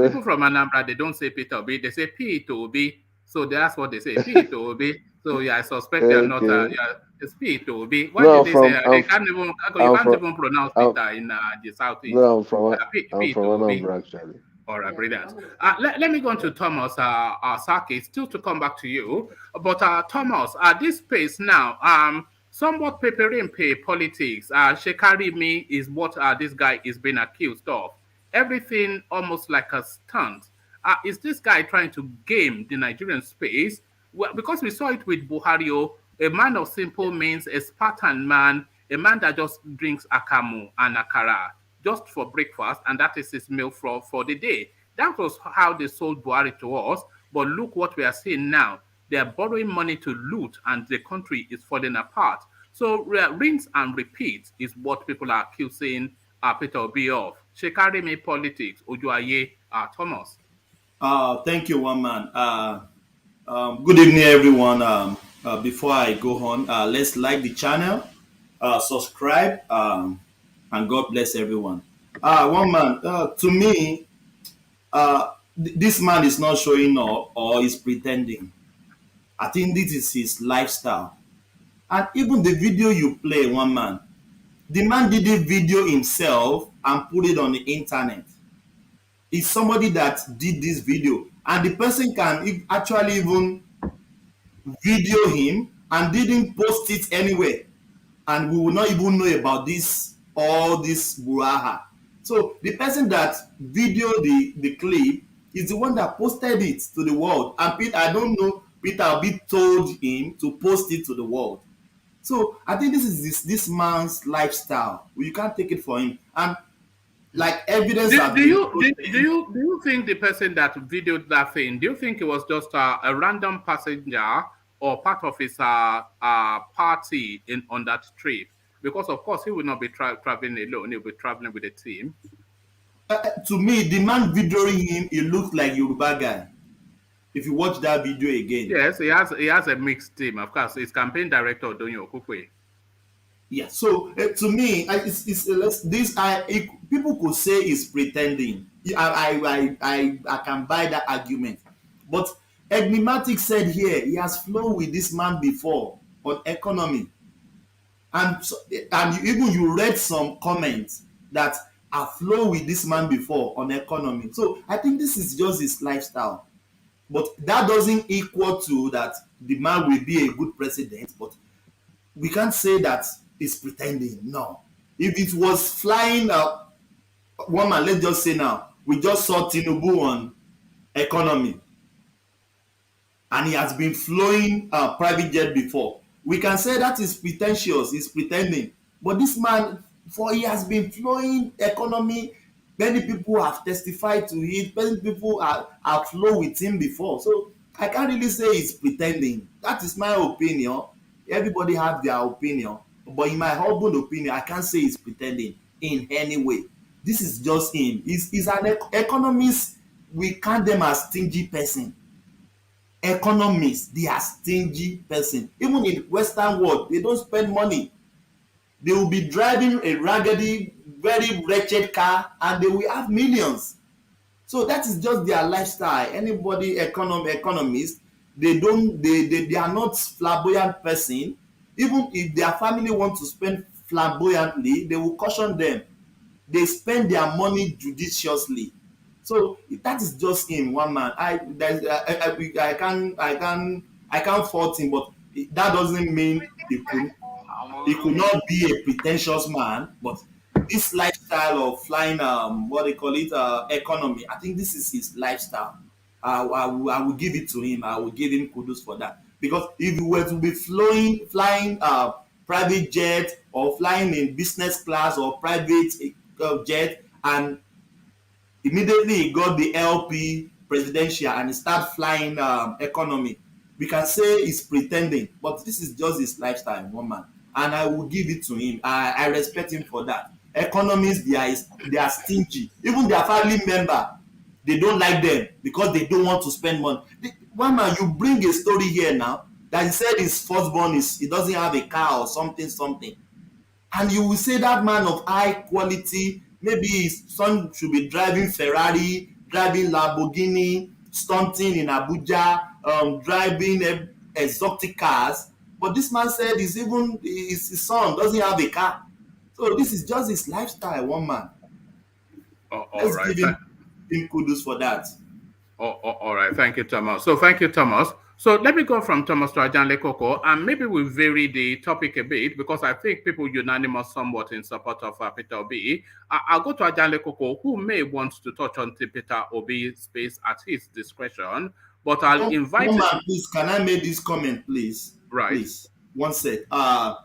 People from Anambra they don't say Peter Obi, they say Peter Obi. So that's what they say, Peter Obi. So yeah, I suspect they are not. Okay. It's Peter Obi. Why No, did I'm they say from. they can't even? You I'm can't from. even pronounce I'm, Peter in the southeast. no, I'm from. I'm Peter from Obi. Anambra actually. All right, brilliant. Let me go on to Thomas Saki, still to come back to you. But Thomas, at this space now, somewhat preparing pay politics. Shekarimi is what this guy is being accused of. Everything almost like a stunt. Is this guy trying to game the Nigerian space? Well, because we saw it with Buhario, a man of simple means, a Spartan man, a man that just drinks akamu and akara just for breakfast, and that is his meal for the day. That was how they sold Buhari to us. But look what we are seeing now. They are borrowing money to loot, and the country is falling apart. So rinse and repeat is what people are accusing Peter Obi of. Shekarimi politics, Ojuaye, Thomas. Thank you, one man. Good evening, everyone. Before I go on, let's like the channel, subscribe, and God bless everyone. One man, to me, this man is not showing up or is pretending. I think this is his lifestyle. And even the video you play, one man, the man did a video himself and put it on the internet. It's somebody that did this video, and the person can actually even video him and didn't post it anywhere, and we will not even know about all this buraha. So the person that videoed the clip is the one that posted it to the world, and I don't know, Peter Obi told him to post it to the world. So I think this is this man's lifestyle. You can't take it for him. And like evidence. Do you think the person that videoed that thing? Do you think it was just a random passenger or part of his party on that trip? Because of course he will not be traveling alone; he'll be traveling with a team. To me, the man videoing him, it looked like Yoruba guy. If you watch that video again, yes, he has a mixed team. Of course, his campaign director Donyo Okukwe. Yeah, so to me, people could say he's pretending. I can buy that argument, but Enigmatic said here he has flown with this man before on economy, and you read some comments that I flown with this man before on economy. So I think this is just his lifestyle, but that doesn't equal to that the man will be a good president. But we can't say that he's pretending. No. If it was flying one man, let's just say now, we just saw Tinubu on economy, and he has been flying private jet before. We can say that is pretentious, he's pretending. But this man, he has been flying economy. Many people have testified to it. Many people have flown with him before. So I can't really say he's pretending. That is my opinion. Everybody have their opinion, but in my humble opinion, I can't say he's pretending in any way. This is just him. He's an economist. We count them as stingy person. Economists, they are stingy person. Even in Western world, they don't spend money. They will be driving a raggedy, very wretched car, and they will have millions. So that is just their lifestyle. Anybody economist, they are not flamboyant person. Even if their family want to spend flamboyantly, they will caution them. They spend their money judiciously. So that is just him, one man. I can't fault him, but that doesn't mean he could not be a pretentious man. But this lifestyle of flying, what they call it, economy, I think this is his lifestyle. I will give it to him. I will give him kudos for that. Because if you were to be flying private jet or flying in business class or private jet, and immediately he got the LP presidential and he start flying economy, we can say he's pretending. But this is just his lifestyle, one man. And I will give it to him. I respect him for that. Economists, they are stingy. Even their family member, they don't like them because they don't want to spend money. One man, you bring a story here now. that he said his firstborn he doesn't have a car or something. And you will say that man of high quality, maybe his son should be driving Ferrari, driving Lamborghini, stunting in Abuja, driving exotic cars. But this man said his son doesn't have a car. So this is just his lifestyle, one man. Let's give him kudos for that. All right. Thank you, Thomas. So thank you, Thomas. So let me go from Thomas to Ajanle Koko, and maybe we'll vary the topic a bit because I think people unanimous somewhat in support of Peter Obi. I'll go to Ajanle Koko, who may want to touch on the Peter Obi space at his discretion, but I'll invite... Please, can I make this comment, please? Right. Please, one sec. I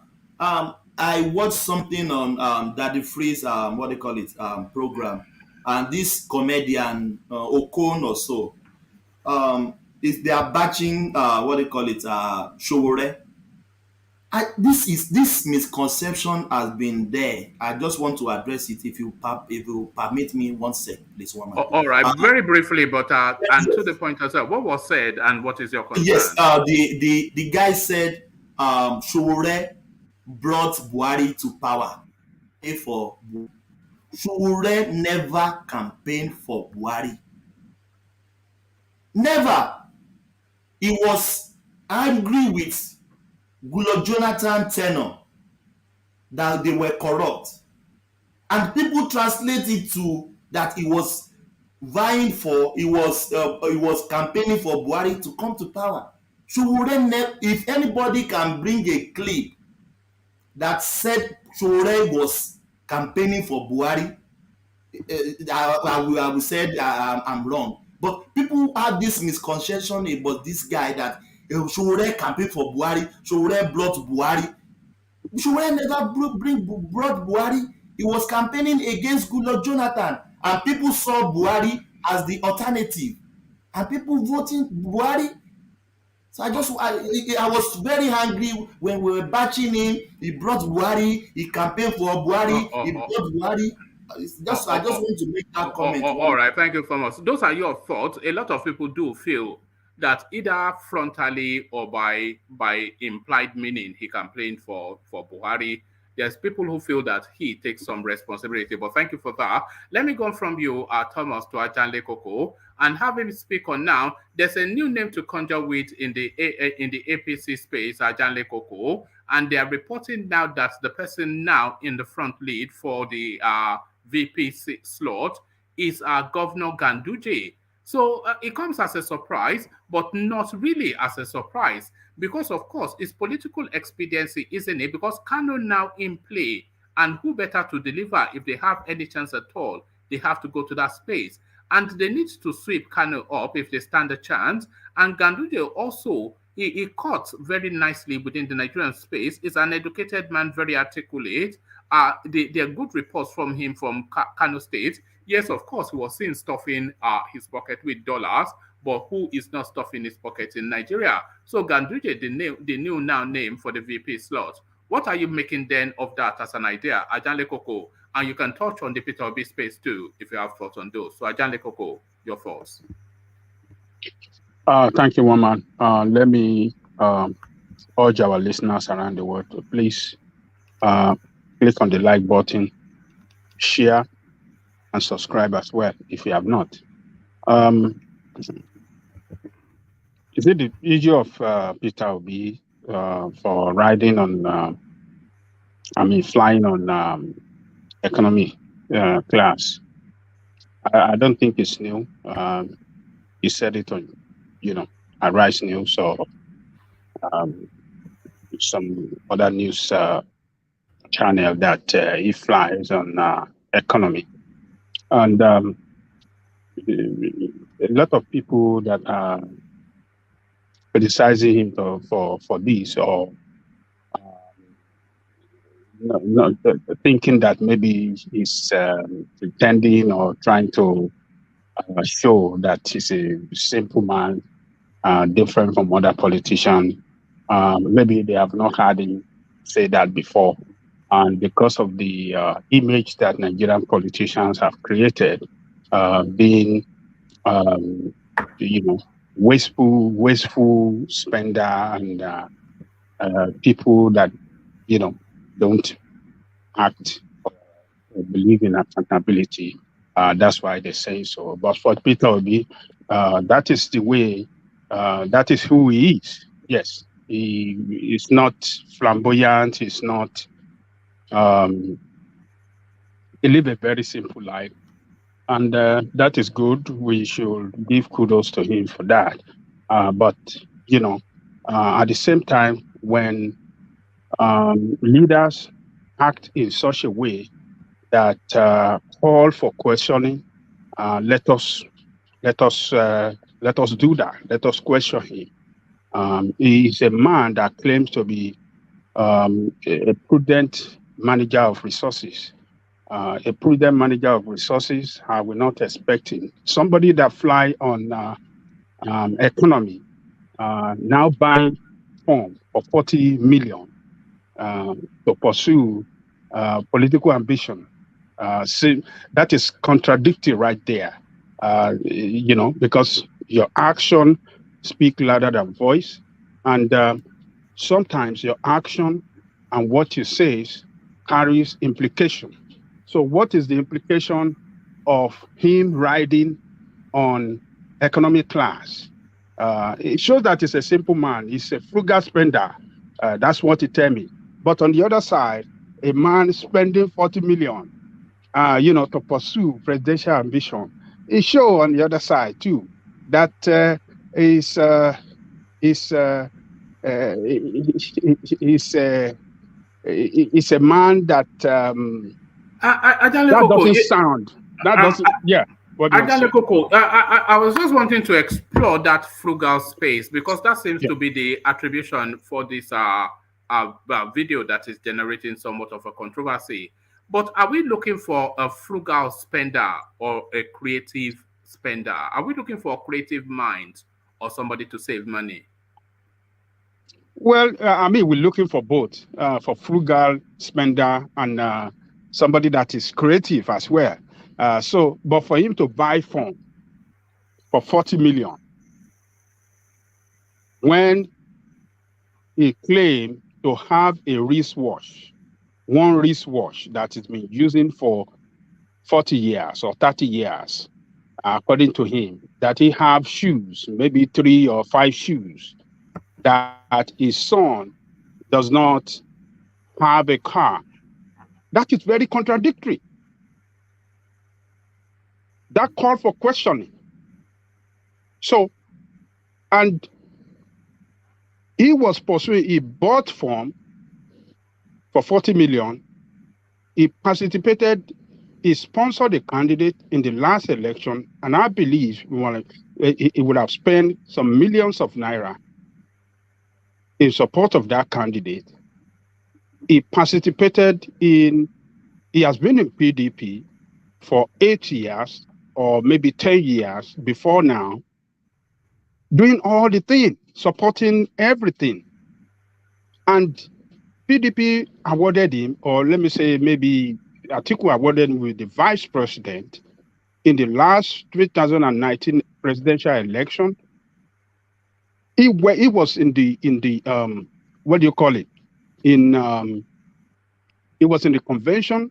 watched something on Daddy Free's, program, and this comedian, Okon or so, they are batching Showore. This misconception has been there. I just want to address it. If you permit me 1 sec, please. All right, very briefly, but and to the point as well. What was said and what is your concern? Yes, the guy said Showore brought Buhari to power. Showore never campaigned for Buhari. Never. He was angry with Goodluck Jonathan tenure that they were corrupt, and people translate it to that he was campaigning for Buhari to come to power. If anybody can bring a clip that said Showore was campaigning for Buhari, I will say I'm wrong. But people have this misconception about this guy that Showore campaigned for Buhari, Showore brought Buhari. Showore never brought Buhari. He was campaigning against Goodluck Jonathan, and people saw Buhari as the alternative, and people voting Buhari. So I was very angry when we were batching him. He brought Buhari. He campaigned for Buhari. He brought Buhari. I just want to make that comment. All right, thank you so much. Those are your thoughts. A lot of people do feel that either frontally or by implied meaning he campaigned for Buhari. There's people who feel that he takes some responsibility. But thank you for that. Let me go from you, Thomas, to Ajanle Koko, and have him speak on now. There's a new name to conjure with in the APC space, Ajanle Koko, and they are reporting now that the person now in the front lead for the VP slot is Governor Ganduje. So it comes as a surprise, but not really as a surprise, because of course it's political expediency, isn't it? Because Kano now in play, and who better to deliver if they have any chance at all? They have to go to that space, and they need to sweep Kano up if they stand a chance. And Ganduje also, he cuts very nicely within the Nigerian space. Is an educated man, very articulate. There are good reports from him from Kano State. Yes, of course, he was seen stuffing his pocket with dollars, but who is not stuffing his pocket in Nigeria? So Ganduje, the new now name for the VP slot. What are you making then of that as an idea, Ajanle Koko? And you can touch on the Peter Obi space too, if you have thoughts on those. So Ajanle Koko, your thoughts. Thank you, Woman. Let me urge our listeners around the world to please click on the like button, share, and subscribe as well if you have not. Is it the issue of Peter Obi for riding on, flying on economy class? I don't think it's new. He said it on, Arise News or some other news channel that he flies on economy. And a lot of people that are criticizing him for this, or thinking that maybe he's pretending or trying to show that he's a simple man, different from other politicians. Maybe they have not heard him say that before. And because of the image that Nigerian politicians have created, being, wasteful spender and people that don't act or believe in accountability. That's why they say so. But for Peter Obi, that is the way. That is who he is. Yes, he is not flamboyant. He's not. He live a very simple life, and that is good. We should give kudos to him for that. But at the same time, when leaders act in such a way that call for questioning, let us do that. Let us question him. He is a man that claims to be a prudent manager of resources. A prudent manager of resources, I will not expect him. Somebody that fly on economy, now buying form for 40 million to pursue political ambition. See, that is contradictory right there. Because your action speak louder than voice, and sometimes your action and what you say carries implication. So what is the implication of him riding on economic class? It shows that he's a simple man. He's a frugal spender. That's what he tell me. But on the other side, a man spending 40 million, to pursue presidential ambition. It shows on the other side too that is a man that that doesn't sound. That doesn't. Yeah. What do you say? I was just wanting to explore that frugal space because that seems to be the attribution for this video that is generating somewhat of a controversy. But are we looking for a frugal spender or a creative spender? Are we looking for a creative mind or somebody to save money? Well, we're looking for both, for frugal spender and somebody that is creative as well. But for him to buy phone for 40 million, when he claimed to have a wristwatch, one wristwatch that has been using for 40 years or 30 years, according to him, that he have shoes, maybe 3 or 5 shoes, that his son does not have a car. That is very contradictory. That call for questioning. So, and he was pursuing, he bought form for 40 million. He participated, he sponsored a candidate in the last election, and I believe he would have spent some millions of naira in support of that candidate. He participated he has been in PDP for 8 years or maybe 10 years before now, doing all the things, supporting everything. And PDP awarded him, or let me say maybe Atiku awarded him with the vice president in the last 2019 presidential election. He was in the what do you call it? He was in the convention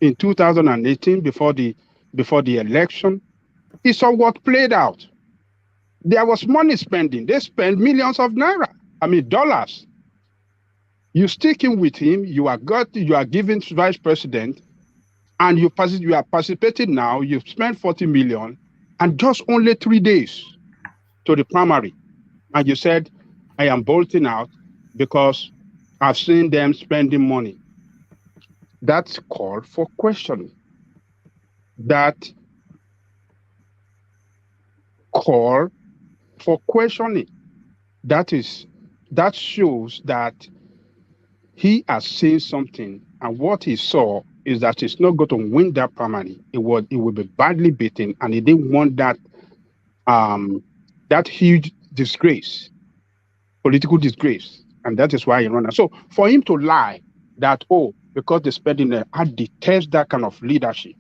in 2018 before the election. He saw what played out. There was money spending. They spent millions of naira. Dollars. You sticking with him. You are giving vice president, and you are participating now. You've spent 40 million, and just only 3 days to the primary, and you said, "I am bolting out because I've seen them spending money." That's called for questioning. That call for questioning. That shows that he has seen something, and what he saw is that he's not going to win that primary. It will be badly beaten, and he didn't want that that huge disgrace, political disgrace, and that is why he ran. So for him to lie that, because they're spending there, I detest that kind of leadership.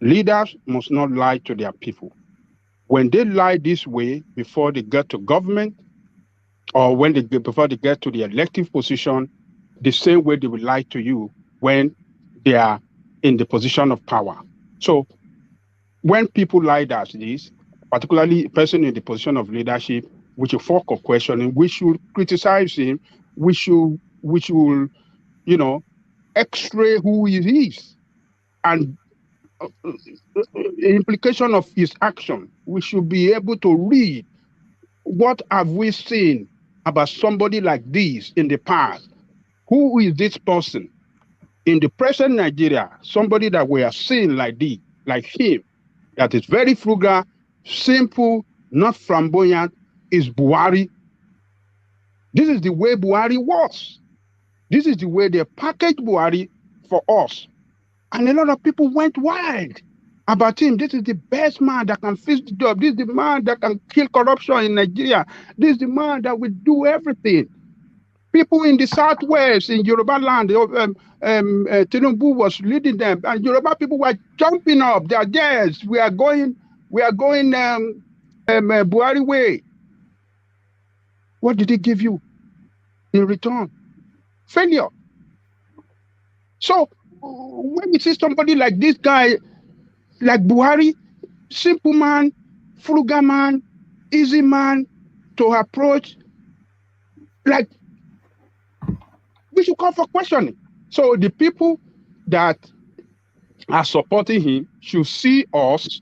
Leaders must not lie to their people. when they lie this way before they get to government, or before they get to the elective position, the same way they will lie to you when they are in the position of power. So when people lie as this, particularly a person in the position of leadership, we should focus questioning, we should criticize him, we should x-ray who he is, and the implication of his action. We should be able to read what have we seen about somebody like this in the past. Who is this person? In the present Nigeria, somebody that we are seeing like him, that is very frugal, simple, not flamboyant, is Buhari. This is the way Buhari was. This is the way they packaged Buhari for us. And a lot of people went wild about him. This is the best man that can fix the job. This is the man that can kill corruption in Nigeria. This is the man that will do everything. People in the Southwest, in Yoruba land, Tinubu was leading them, and Yoruba people were jumping up. They are yes, we are going Buhari way. What did he give you in return? Failure. So when you see somebody like this guy, like Buhari, simple man, frugal man, easy man to approach, like, we should call for questioning. So the people that are supporting him should see us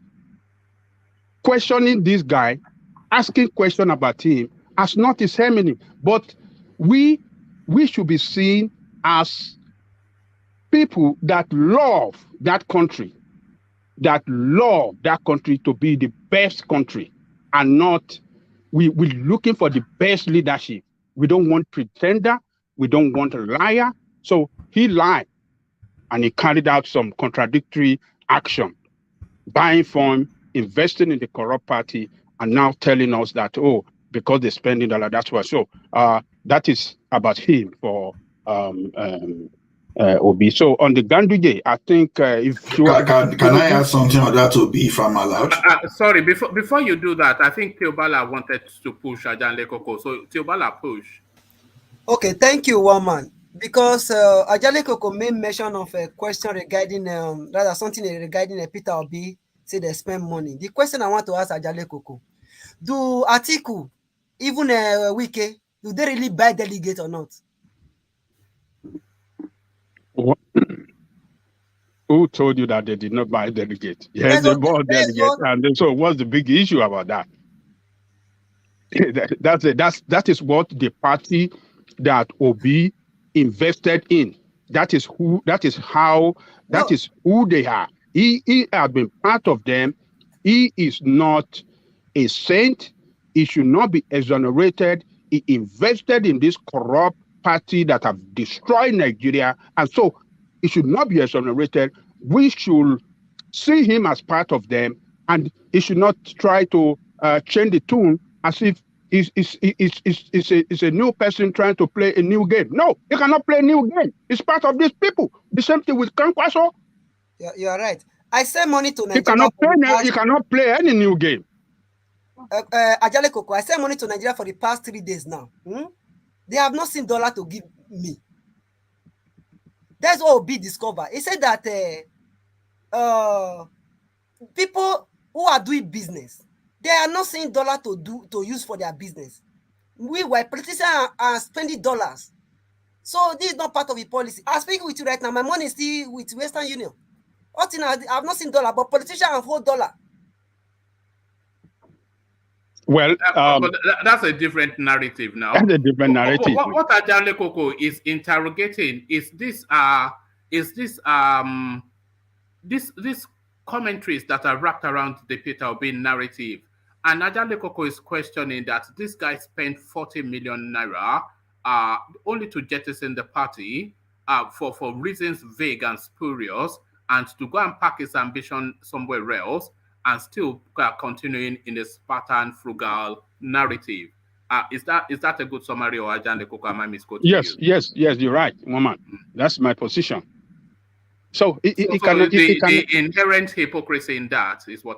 questioning this guy, asking questions about him as not his enemy, but we should be seen as people that love that country to be the best country, and not we're looking for the best leadership. We don't want pretender. We don't want a liar. So he lied, and he carried out some contradictory action, buying from, investing in the corrupt party, and now telling us that, because they're spending dollar, that's why. So that is about him for Obi. So on the Ganduje, I think if you can I add something on that, Obi, if I'm allowed? Sorry, before you do that, I think Teobala wanted to push Ajan Lekoko. So Teobala, push. Okay, thank you, one man. Because Ajale Koko made mention of a question regarding something regarding Peter Obi say they spend money. The question I want to ask Ajale Koko: do Atiku, even WIKE, do they really buy delegate or not? Who told you that they did not buy delegate? Yes, they bought delegate, and so what's the big issue about that? That is what the party that Obi invested in. That is who they are. He has been part of them. He is not a saint. He should not be exonerated. He invested in this corrupt party that have destroyed Nigeria, and so he should not be exonerated. We should see him as part of them, and he should not try to change the tune as if it's a new person trying to play a new game. No, you cannot play a new game. It's part of these people. The same thing with Kwankwaso. Yeah, you are right. I send money to Nigeria. You cannot play any new game. Ajale Koko, I send money to Nigeria for the past 3 days now. They have not seen dollar to give me. That's what Obi discovered. He said that people who are doing business, they are not seeing dollar to use for their business. We were politicians are spending dollars. So this is not part of the policy. I'm speaking with you right now. My money is still with Western Union. I've not seen dollar, but politicians have hold dollar. Well, but that's a different narrative now. That's a different narrative. What Ajale Koko is interrogating is this commentaries that are wrapped around the Peter Obi narrative. And Ajale Koko is questioning that this guy spent 40 million naira only to jettison the party for reasons vague and spurious, and to go and pack his ambition somewhere else, and still continuing in a Spartan, frugal narrative. Is that a good summary, or Ajale Koko, am I misquoting you? Yes, you're right, woman. That's my position. So it So cannot. the inherent hypocrisy in that is what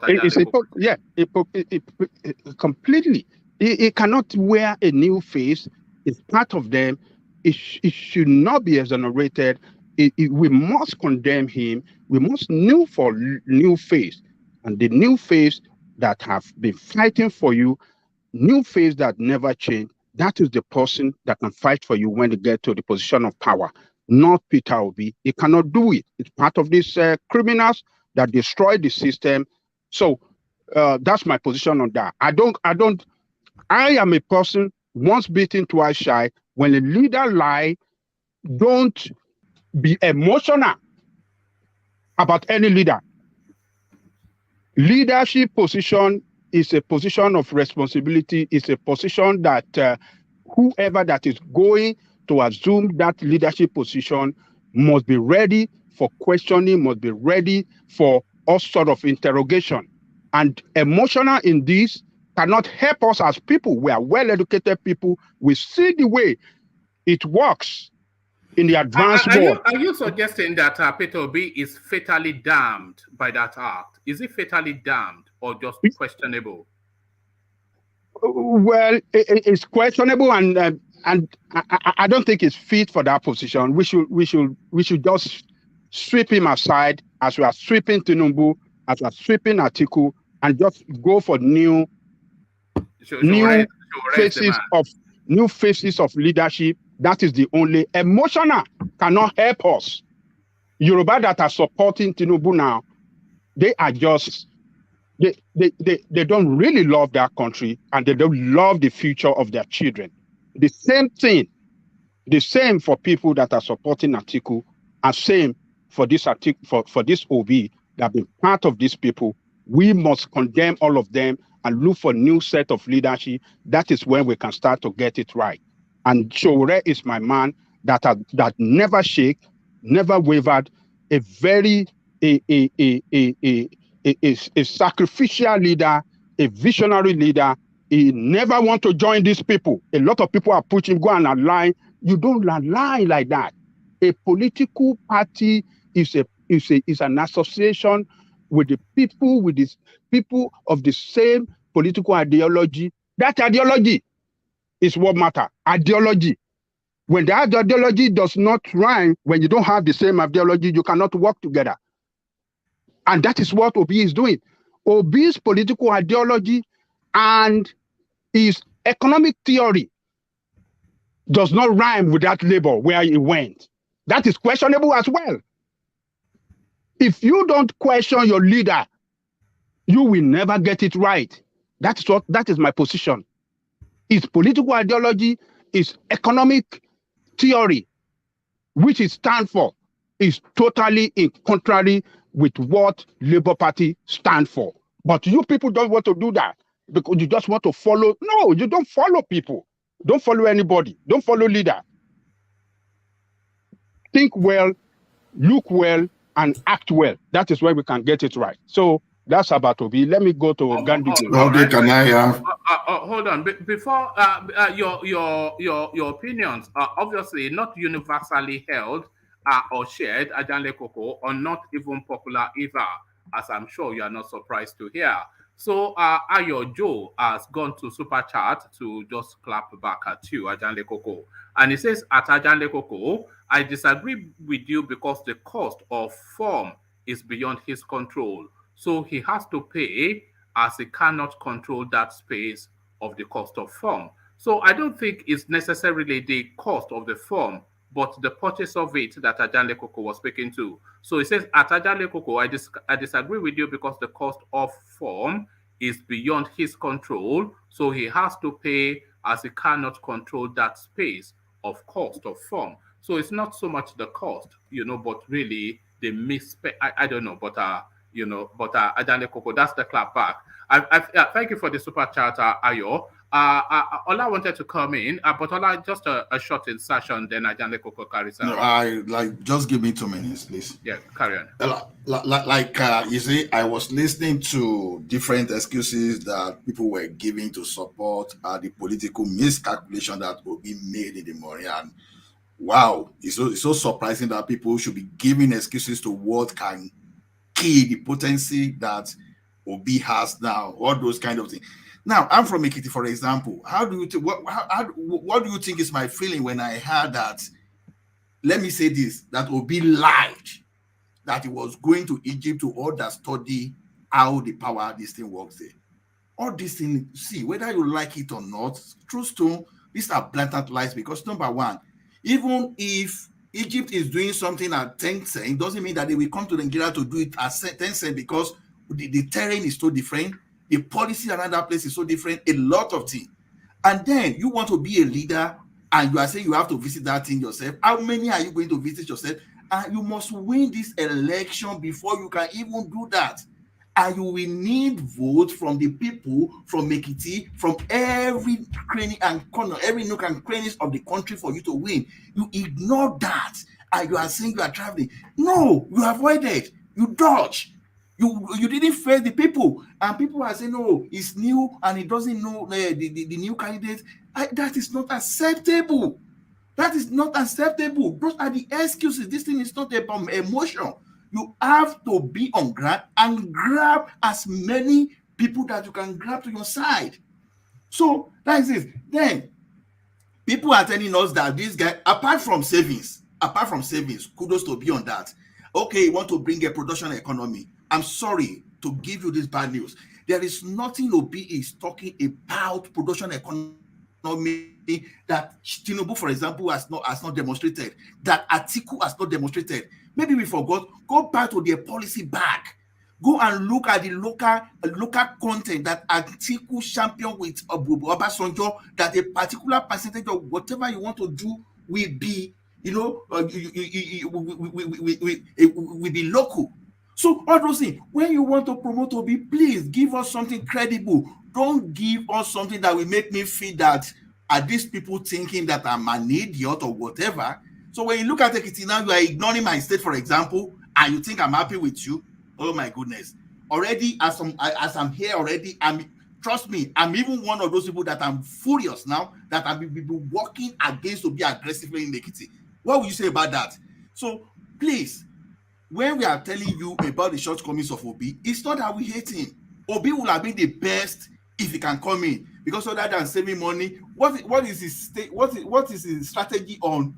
completely. It cannot wear a new face. It's part of them. It should not be exonerated. We must condemn him. We must kneel for new face, and the new face that have been fighting for you, new face that never change. That is the person that can fight for you when they get to the position of power. Not Peter Obi. He cannot do it. It's part of these criminals that destroy the system. So that's my position on that. I am a person once beaten, twice shy. When a leader lie, don't be emotional about any leader. Leadership position is a position of responsibility. It's a position that whoever that is going to assume that leadership position must be ready for questioning, must be ready for all sort of interrogation. And emotional in this cannot help us as people. We are well-educated people. We see the way it works in the advanced world. Are you suggesting that Peter Obi is fatally damned by that act? Is it fatally damned or just questionable? Well, it's questionable, and I don't think it's fit for that position. We should just sweep him aside as we are sweeping Tinubu, as we are sweeping Atiku, and just go for new faces of leadership. That is the only. Emotional cannot help us. Yoruba that are supporting Tinubu now, they are just they don't really love their country, and they don't love the future of their children. The same for people that are supporting Atiku, and same for this for this OB that have been part of these people. We must condemn all of them and look for new set of leadership. That is when we can start to get it right. And Showore is my man that never shake, never wavered, a very a sacrificial leader, a visionary leader. He never want to join these people. A lot of people are pushing, go and align. You don't align like that. A political party is an association with the people, with these people of the same political ideology. That ideology is what matters. Ideology. When that ideology does not rhyme, when you don't have the same ideology, you cannot work together. And that is what Obi is doing. Obi's political ideology and his economic theory does not rhyme with that label where he went. That is questionable as well. If you don't question your leader, you will never get it right. That is my position. His political ideology, his economic theory, which it stands for, is totally in contrary with what Labour Party stand for. But you people don't want to do that because you just want to follow. No, you don't follow people. Don't follow anybody. Don't follow leader. Think well, look well, and act well. That is where we can get it right. So that's about Obi. Let me go to Ganduje. Okay, can I have? Hold on. Before your opinions are obviously not universally held or shared, Ajanle Koko, or not even popular either, as I'm sure you are not surprised to hear. So Ayo Joe has gone to Super Chat to just clap back at you, Ajanle Koko. And he says, at Ajanle Koko, I disagree with you because the cost of form is beyond his control. So he has to pay as he cannot control that space of the cost of form. So I don't think it's necessarily the cost of the form, but the purchase of it that Ajanle Koko was speaking to. So he says, at Ajanle Koko, I disagree with you because the cost of form is beyond his control. So he has to pay as he cannot control that space of cost of form. So it's not so much the cost, but really the I don't know, but Ajanle Koko, that's the clap back. Thank you for the super chat, Ayo. Ola wanted to come in, but Ola, just a short insertion, then Ajanle Koko carries on. No, just give me 2 minutes, please. Yeah, carry on. You see, I was listening to different excuses that people were giving to support the political miscalculation that will be made in the morning. And wow, it's so surprising that people should be giving excuses to what can kill the potency that Obi has now, all those kind of things. Now, I'm from Ekiti, for example. How do you what do you think is my feeling when I heard that? Let me say this: that Obi lied that he was going to Egypt to order study how the power this thing works there. All these things, see, whether you like it or not, true stone, these are blatant lies because number one, even if Egypt is doing something at 10 cents, doesn't mean that they will come to Nigeria to do it at 10 cents because the terrain is so different, the policy another place is so different, a lot of things. And then you want to be a leader and you are saying you have to visit that thing yourself. How many are you going to visit yourself? And you must win this election before you can even do that. And you will need votes from the people from Ekiti, from every cranny and corner, every nook and crannies of the country for you to win. You ignore that and you are saying you are traveling. No, you avoided, you dodge. You didn't face the people, and people are saying, no, it's new and he doesn't know the new candidate. That is not acceptable. That is not acceptable. Those are the excuses. This thing is not about emotion. You have to be on ground and grab as many people that you can grab to your side. So that is it. Then people are telling us that this guy, apart from savings, kudos to be on that. Okay, you want to bring a production economy. I'm sorry to give you this bad news. There is nothing Obi is talking about production economy that Tinubu, for example, has not demonstrated, that Atiku has not demonstrated. Maybe we forgot. Go back to their policy back. Go and look at the local content that Atiku champion with Obasanjo, that a particular percentage of whatever you want to do will be, will be local. So all those things, when you want to promote Obi, please give us something credible. Don't give us something that will make me feel that are these people thinking that I'm an idiot or whatever. So when you look at Ekiti now, you are ignoring my state, for example, and you think I'm happy with you. Oh my goodness. Already, as I'm here already, trust me, I'm even one of those people that I'm furious now that I've been working against to be aggressively in Ekiti. What will you say about that? So please, when we are telling you about the shortcomings of Obi, it's not that we hate him. Obi will have been the best if he can come in, because other than saving money, what is his strategy on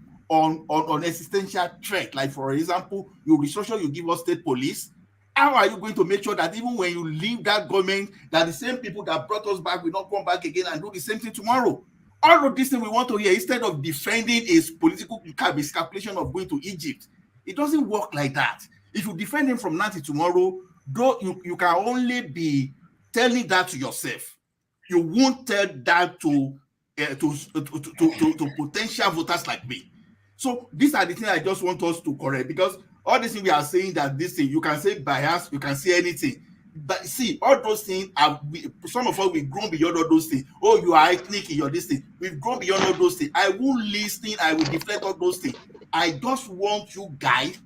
existential threat? Like, for example, you restructure, you give us state police. How are you going to make sure that even when you leave that government, that the same people that brought us back will not come back again and do the same thing tomorrow? All of this thing we want to hear, instead of defending his political miscalculation of going to Egypt. It doesn't work like that. If you defend him from now to tomorrow, though you can only be telling that to yourself. You won't tell that to potential voters like me. So these are the things I just want us to correct, because all these things we are saying, that this thing, you can say bias, you can say anything. But see, all those things some of us, we've grown beyond all those things. Oh, you are ethnic in your this thing. We've grown beyond all those things. I won't listen, I will deflect all those things. I just want you guys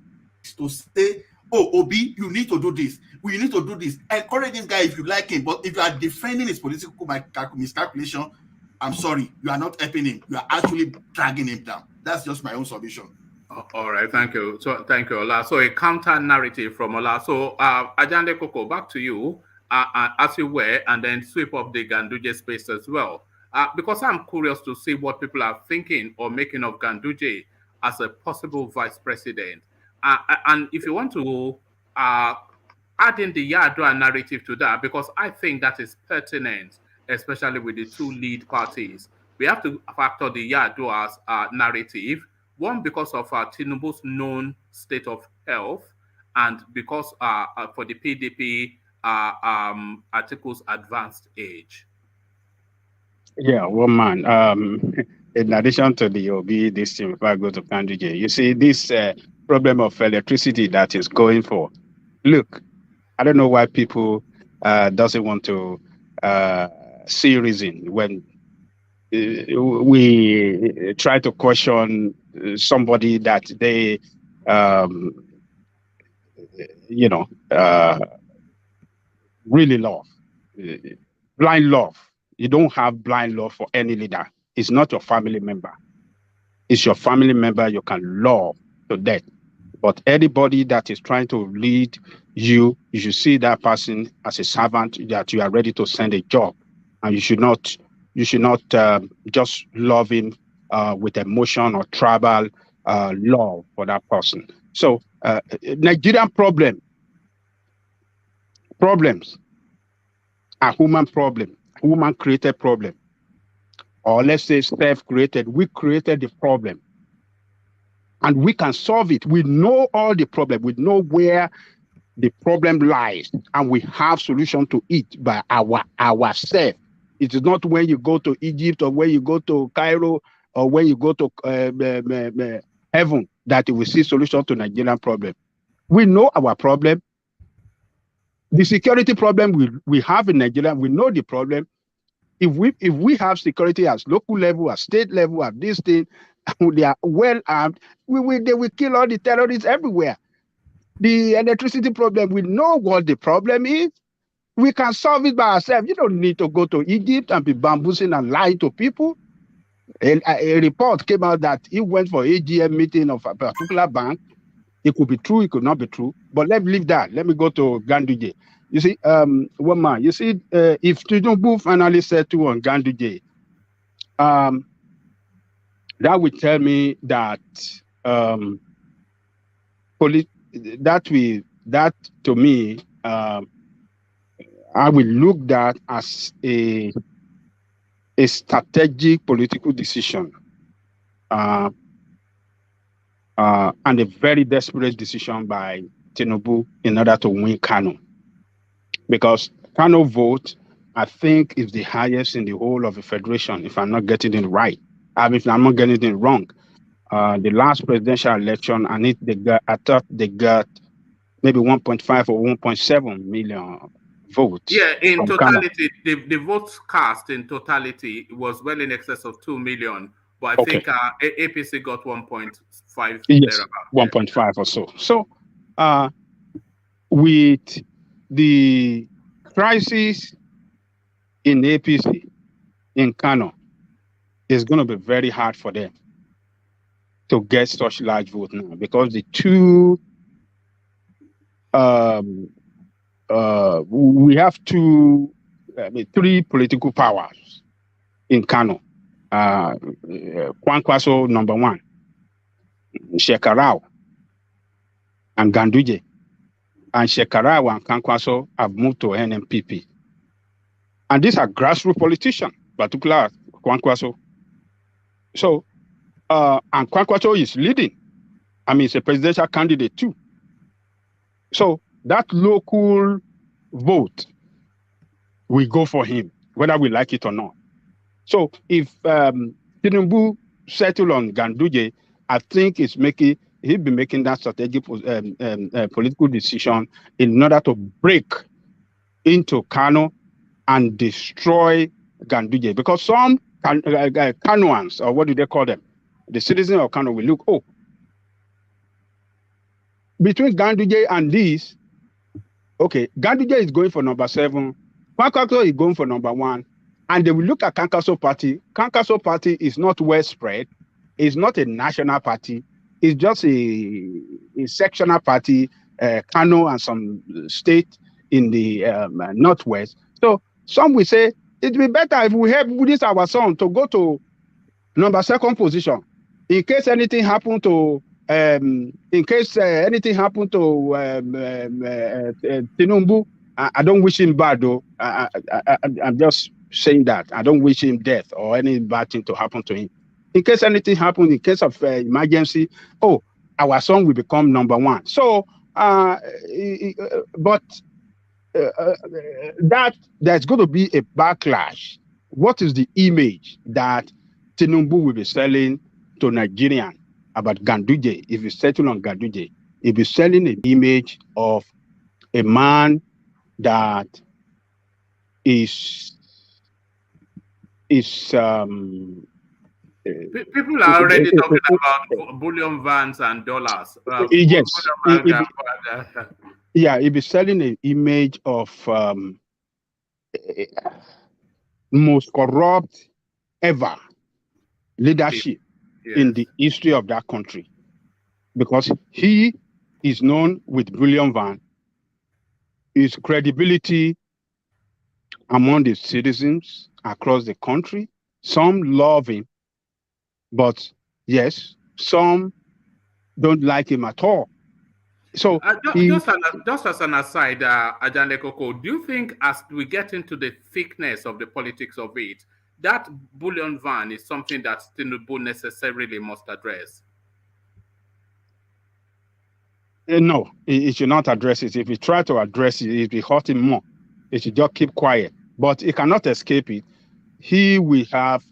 to say, oh, Obi, you need to do this. We need to do this. Encourage this guy if you like him. But if you are defending his political miscalculation, I'm sorry, you are not helping him. You are actually dragging him down. That's just my own submission. All right, thank you. So thank you, Ola. So a counter narrative from Ola. So Ajande Koko, back to you, as you were, and then sweep up the Ganduje space as well. Because I'm curious to see what people are thinking or making of Ganduje as a possible vice president. And if you want to add in the Yadua narrative to that, because I think that is pertinent, especially with the two lead parties. We have to factor the Yadua's narrative, one because of Tinubu's known state of health, and because for the PDP, Atiku's advanced age. Yeah, well, man. In addition to the OB, this thing, if I go to Ganduje, you see this problem of electricity that is going for. Look, I don't know why people doesn't want to see reason when we try to caution somebody that they, really love. Blind love. You don't have blind love for any leader. He's not your family member. It's your family member you can love to death. But anybody that is trying to lead you, you should see that person as a servant that you are ready to send a job, and you should not just love him with emotion or tribal love for that person. So Nigerian problems are human created problem, or let's say self-created. We created the problem, and we can solve it. We know all the problem. We know where the problem lies, and we have solution to it by ourselves. It is not when you go to Egypt or when you go to Cairo or when you go to heaven that you will see solution to Nigerian problem. We know our problem. The security problem we have in Nigeria, we know the problem. If we have security at local level, at state level, at this thing, they are well armed, they will kill all the terrorists everywhere. The electricity problem, we know what the problem is. We can solve it by ourselves. You don't need to go to Egypt and be bamboozling and lying to people. A report came out that he went for AGM meeting of a particular bank. It could be true, it could not be true. But let me leave that. Let me go to Ganduje. You see, woman, you see, if Tinubu finally settle on Ganduje, that would tell me that that to me, I will look that as a strategic political decision, and a very desperate decision by Tinubu in order to win Kano. Because Kano vote, I think, is the highest in the whole of the federation, if I'm not getting it right. If I'm not getting it wrong. The last presidential election, I thought they got maybe 1.5 or 1.7 million votes. Yeah, in totality, the votes cast in totality was well in excess of 2 million. But I think APC got 1.5. Yes, 1.5 or so. So, with the crisis in APC in Kano, it's going to be very hard for them to get such large vote now, because the two we have three political powers in Kano. Kwankwaso number one, Shekarau and Ganduje. And Shekarau and Kwankwaso have moved to NNPP. And these are grassroots politicians, particularly Kwankwaso. So, and Kwankwaso is leading. I mean, he's a presidential candidate too. So that local vote, we go for him, whether we like it or not. So if Tinubu settle on Ganduje, I think he'll be making that strategic political decision in order to break into Kano and destroy Ganduje. Because some Kanoans, or what do they call them? The citizens of Kano will look, between Ganduje and this, Ganduje is going for number 7, Kwankwaso is going for number 1, and they will look at Kwankwaso party. Kwankwaso party is not well spread, it's not a national party, it's just a sectional party, Kano and some state in the northwest. So some will say it will be better if we help this our son to go to number 2nd position, in case anything happened to Tinubu. I don't wish him bad, though. I'm just saying that. I don't wish him death or any bad thing to happen to him. In case anything happens, in case of emergency, our son will become number 1. So, but that there's going to be a backlash. What is the image that Tinubu will be selling to Nigerians about Ganduje? If you settle on Ganduje, he'll be selling an image of a man that is people are already talking about bullion vans and dollars. Yes. He'll be selling an image of most corrupt ever leadership in the history of that country, because he is known with William Van, his credibility among the citizens across the country. Some love him, but yes, some don't like him at all. So just as an aside, Ajane Koko, do you think as we get into the thickness of the politics of it, that bullion van is something that Tinubu necessarily must address? No, he should not address it. If he try to address it, it will hurt him more. He should just keep quiet. But he cannot escape it. He will have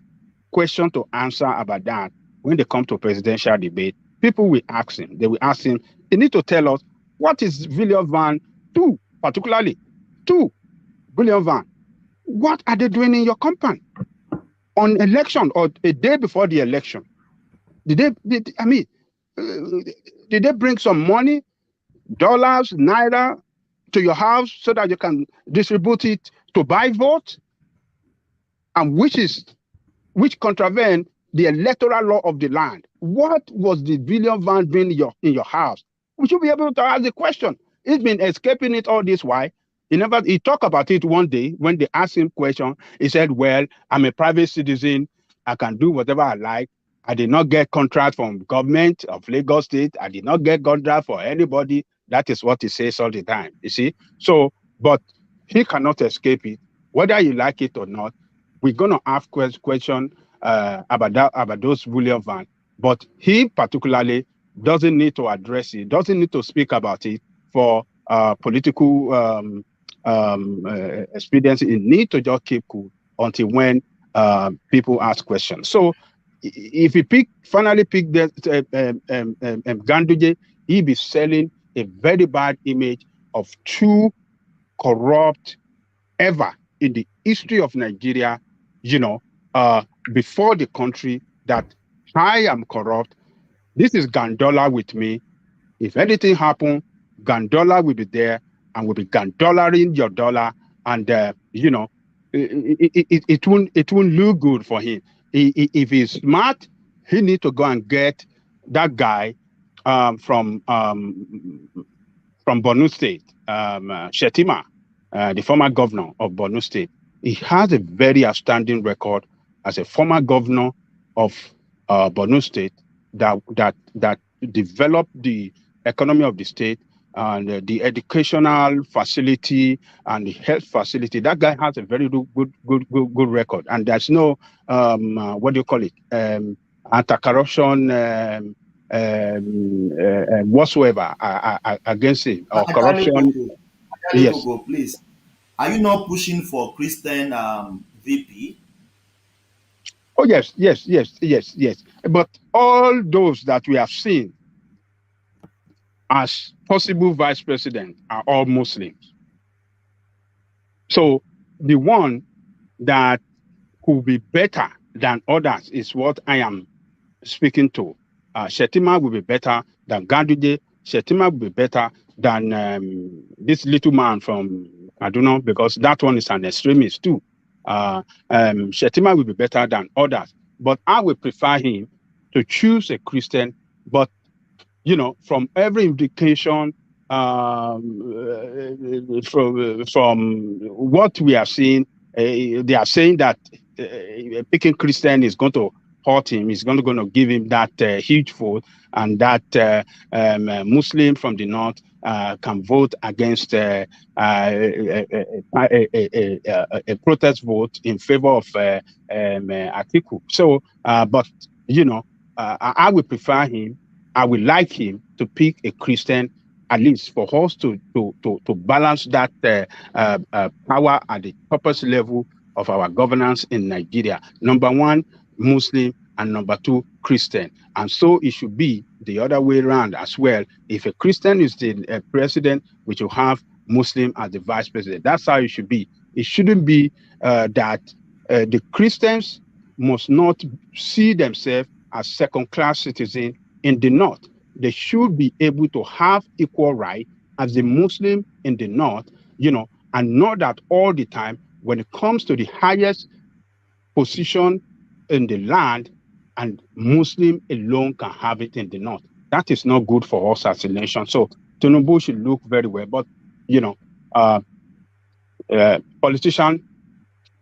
questions to answer about that when they come to presidential debate. People will ask him. They will ask him, you need to tell us, what is William Van do, particularly to William Van? What are they doing in your company on election or a day before the election? Did they bring some money, dollars, naira, to your house so that you can distribute it to buy votes? And which contravene the electoral law of the land? What was the William Van doing in your house? We should be able to ask the question. He's been escaping it all this while. He talked about it one day when they asked him question. He said, well, I'm a private citizen. I can do whatever I like. I did not get contract from government of Lagos State. I did not get contract for anybody. That is what he says all the time, you see? So, but he cannot escape it. Whether you like it or not, we're going to ask question about those William Van. But he particularly doesn't need to address it, doesn't need to speak about it for political experience. He needs to just keep cool until when people ask questions. So if he finally pick Ganduje, he'll be selling a very bad image of two corrupt ever in the history of Nigeria, before the country, that I am corrupt. This is Gandola with me. If anything happens, Gandola will be there and will be Gandollaring your dollar. And, it won't look good for him. If he's smart, he needs to go and get that guy from Borno State, Shetima, the former governor of Borno State. He has a very outstanding record as a former governor of Borno State that developed the economy of the state and the educational facility and the health facility. That guy has a very good record, and there's no what do you call it, anti-corruption whatsoever against it or corruption. Yes, please. Are you not pushing for Christian VP? Oh yes. But all those that we have seen as possible vice president are all Muslims. So the one that could be better than others is what I am speaking to. Shetima will be better than Ganduje. Shetima will be better than this little man from Kaduna, because that one is an extremist too. Shetima will be better than others, but I would prefer him to choose a Christian. But from every indication, from what we are seeing, they are saying that picking Christian is going to hurt him. Is going to give him that huge vote, and that Muslim from the north can vote against a protest vote in favor of Atiku. So, but I would prefer him. I would like him to pick a Christian, at least for us to balance that power at the purpose level of our governance in Nigeria. Number one, Muslim, and number two, Christian. And so it should be the other way around as well. If a Christian is the president, we should have Muslim as the vice president. That's how it should be. It shouldn't be that the Christians must not see themselves as second-class citizens in the north. They should be able to have equal right as the Muslim in the north, and not that all the time when it comes to the highest position in the land, they are the Muslim. They should be able to have equal right as the Muslim in the north, and not that all the time when it comes to the highest position in the land, they are the Muslim. So and Muslim alone can have it in the north. That is not good for us as a nation. So Tinubu should look very well. But, politicians,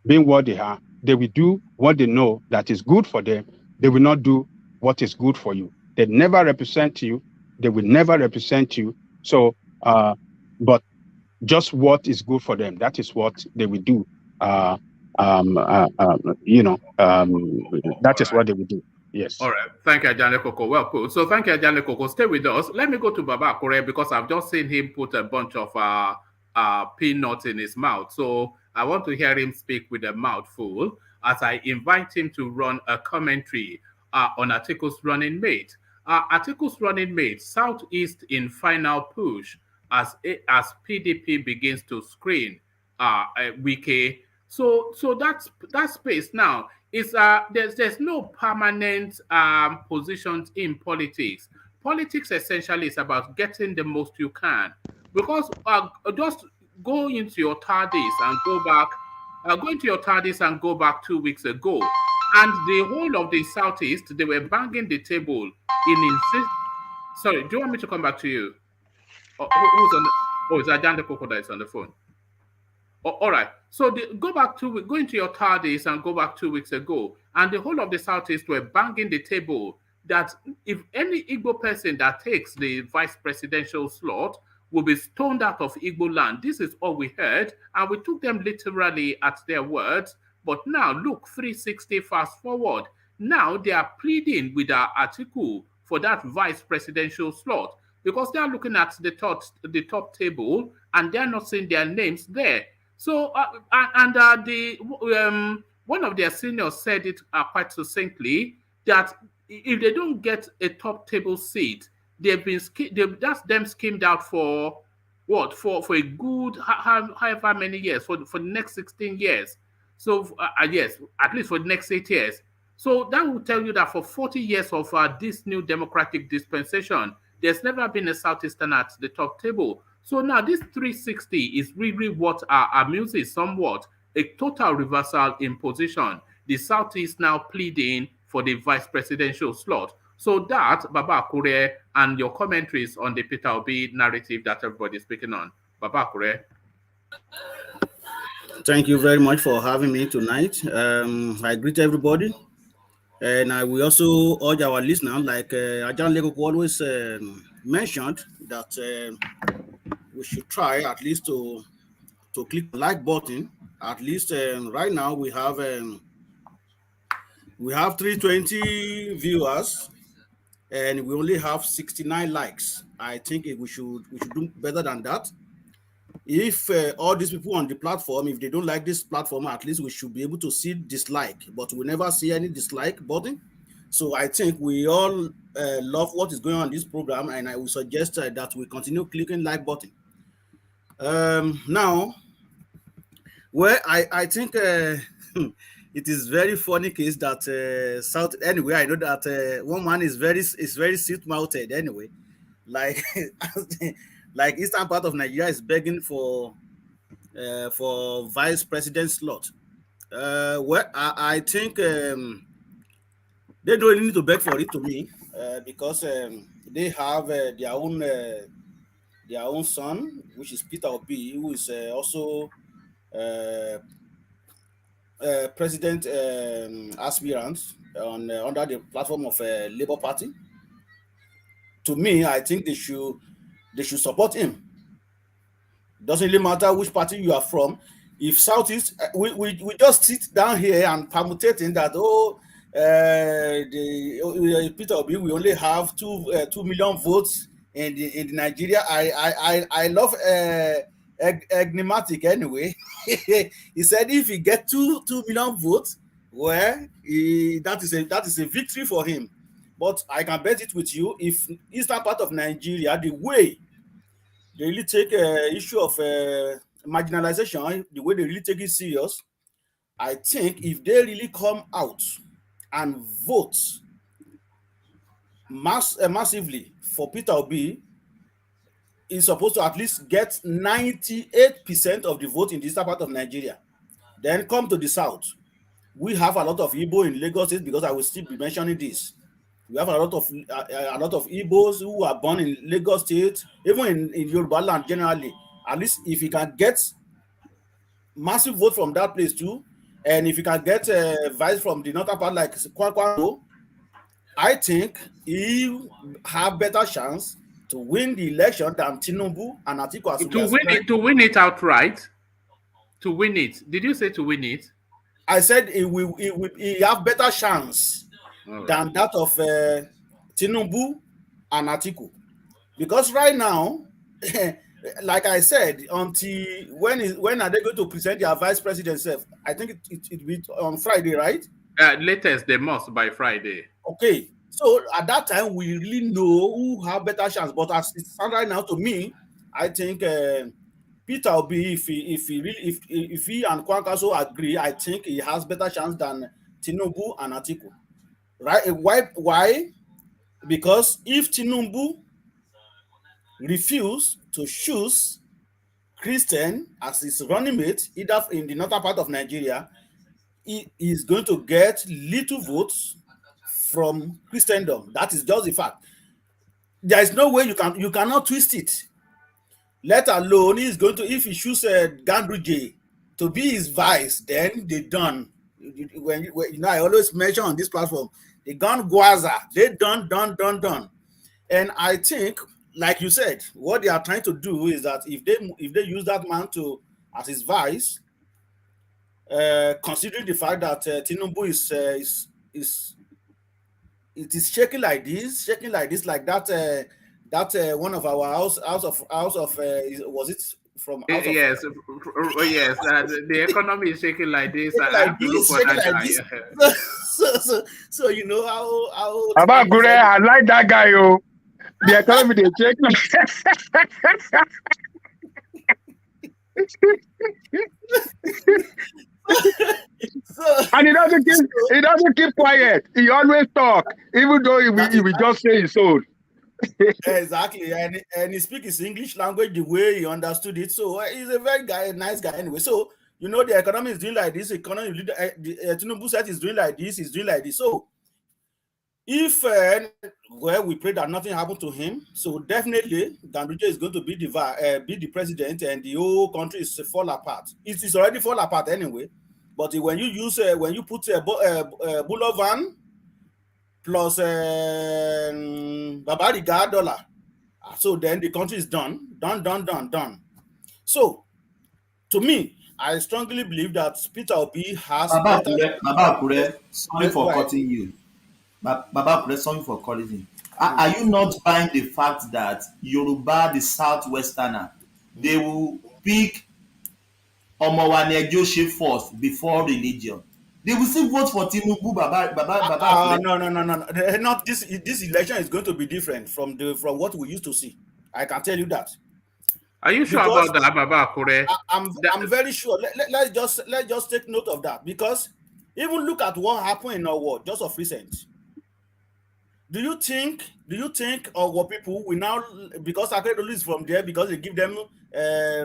being what they are, they will do what they know that is good for them. They will not do what is good for you. They never represent you. They will never represent you. So, but just what is good for them, that is what they will do. That is what they will do. Yes. All right. Thank you, Ajane Koko. Well put. So thank you, Ajane Koko. Stay with us. Let me go to Baba Akure because I've just seen him put a bunch of peanuts in his mouth. So I want to hear him speak with a mouth full as I invite him to run a commentary on Atiku's running mate. Atiku's running mate, Southeast in final push as PDP begins to screen WIKE. So that space now is there's no permanent positions in politics. Politics essentially is about getting the most you can, because just go into your TARDIS and go back. Go into your TARDIS and go back 2 weeks ago, and the whole of the Southeast, they were banging the table in Sorry, do you want me to come back to you? Who's on? It's Ajande Koko that is on the phone. All right. So go into your TARDIS and go back 2 weeks ago, and the whole of the Southeast were banging the table that if any Igbo person that takes the vice presidential slot will be stoned out of Igbo land. This is all we heard, and we took them literally at their words. But now, look, 360 fast forward. Now they are pleading with our Atiku for that vice presidential slot because they are looking at the top table and they are not seeing their names there. So, one of their seniors said it quite succinctly that if they don't get a top table seat, that's them schemed out for what? For a good however many years, for the next 16 years. So, yes, at least for the next 8 years. So that will tell you that for 40 years of this new democratic dispensation, there's never been a Southeastern at the top table. So now this 360 is really what amuses somewhat, a total reversal in position. The Southeast now pleading for the vice presidential slot. So that, Baba Akure, and your commentaries on the Peter Obi narrative that everybody's speaking on. Baba Akure. Thank you very much for having me tonight. I greet everybody. And I will also urge our listeners, like Ajan Legoko always mentioned, that we should try at least to click the like button. At least right now we have 320 viewers, and we only have 69 likes. I think we should do better than that. If all these people on the platform, if they don't like this platform, at least we should be able to see dislike, but we never see any dislike button. So I think we all love what is going on in this program, and I will suggest that we continue clicking like button. Now, well, I think it is very funny case that South. Anyway, I know that one man is very sweet-mouthed. Anyway, like like eastern part of Nigeria is begging for vice president slot. Well, I think they don't really need to beg for it to me because they have their own son, which is Peter Obi, who is also president aspirant under the platform of Labour Party. To me, I think they should support him. Doesn't really matter which party you are from. If Southeast, we just sit down here and permutating that Peter Obi, we only have 2 million votes in the Nigeria. I love enigmatic anyway. He said if he get 2 million votes, well, that is a victory for him. But I can bet it with you, if eastern part of Nigeria, the way they really take issue of marginalization, the way they really take it serious, I think if they really come out and vote massively for Peter Obi, is supposed to at least get 98% of the vote in the eastern part of Nigeria. Then come to the south. we have a lot of Igbo in Lagos State, because I will still be mentioning this. We have a lot of Igbos who are born in Lagos State, even in Yoruba land generally. At least if he can get massive vote from that place too, and if you can get vice from the northern part like Kwakwaro, I think he have better chance to win the election than Tinubu and Atiku. To win it outright. To win it. Did you say to win it? I said he have better chance than that of Tinubu and Atiku, because right now, like I said, until when are they going to present their vice president self? I think it will be on Friday, right? Latest they must by Friday. Okay, so at that time we really know who have better chance. But as it stands right now, to me, I think Peter Obi, if he and Kwankwaso agree, I think he has better chance than Tinubu and Atiku. Right? Why? Because if Tinubu refuse to choose Christian as his running mate, either in the northern part of Nigeria, he is going to get little votes from Christendom. That is just the fact. There is no way you cannot twist it. Let alone he is going to, if he chooses Ganduje to be his vice, then they done. When I always mention on this platform, they gone Gwaza, they done. And I think, like you said, what they are trying to do is that if they use that man as his vice, considering the fact that Tinubu is shaking like this, like that one of our house of was it from house yes, yes, the economy is shaking like this. I have to look for that guy. So you know how Abakure, I like that guy, yo. The economy they check. And he doesn't keep quiet. He always talk, even though he will just say his own. Exactly, and he speaks his English language the way he understood it. So he's a very nice guy anyway. So you know the economy is doing like this. Tinubu said is doing like this. He's doing like this. So if we pray that nothing happened to him, so definitely Ganduje is going to be the president, and the whole country is fall apart. It's already fall apart anyway. But when you put Bulovan plus Babariga dollar, so then the country is done. So to me, I strongly believe that Peter Obi has Babakure, sorry for cutting you. Babakure, sorry for calling him. Are you not buying the fact that Yoruba, the Southwesterner, they will pick Omowane Joshi first before religion? They will still vote for Tinubu, Baba. No. Not this election is going to be different from what we used to see. I can tell you that. Are you sure about that, Babakure? I'm very sure. Let's just take note of that, because even look at what happened in our world just of recent. Do you think our people will now, because Akeredolu is from there, because they give them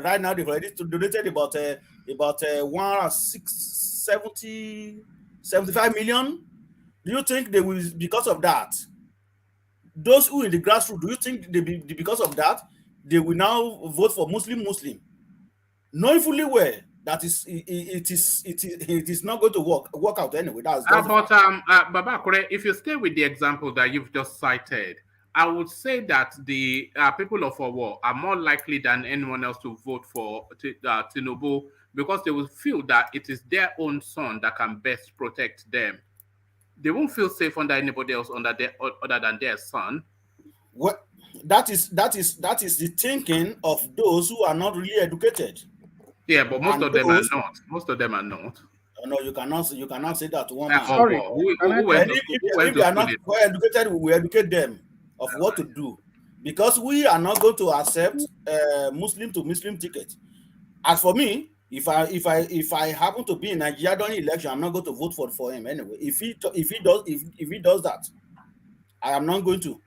right now they've already donated about 75 million? Do you think they will, because of that, those who in the grassroots, do you think because of that they will now vote for Muslim, knowing fully well that it is not going to work out anyway? Babakure, if you stay with the example that you've just cited, I would say that the people of Owo are more likely than anyone else to vote for Tinubu, because they will feel that it is their own son that can best protect them. They won't feel safe under anybody else other than their son. What that is the thinking of those who are not really educated. Yeah, but most of them are not. Most of them are not. No, you cannot say that to one man. Sorry. If they are not well educated, we will educate them of what to do, because we are not going to accept Muslim to Muslim ticket. As for me, if I happen to be in Nigeria during election, I'm not going to vote for him anyway. If he does that, I am not going to,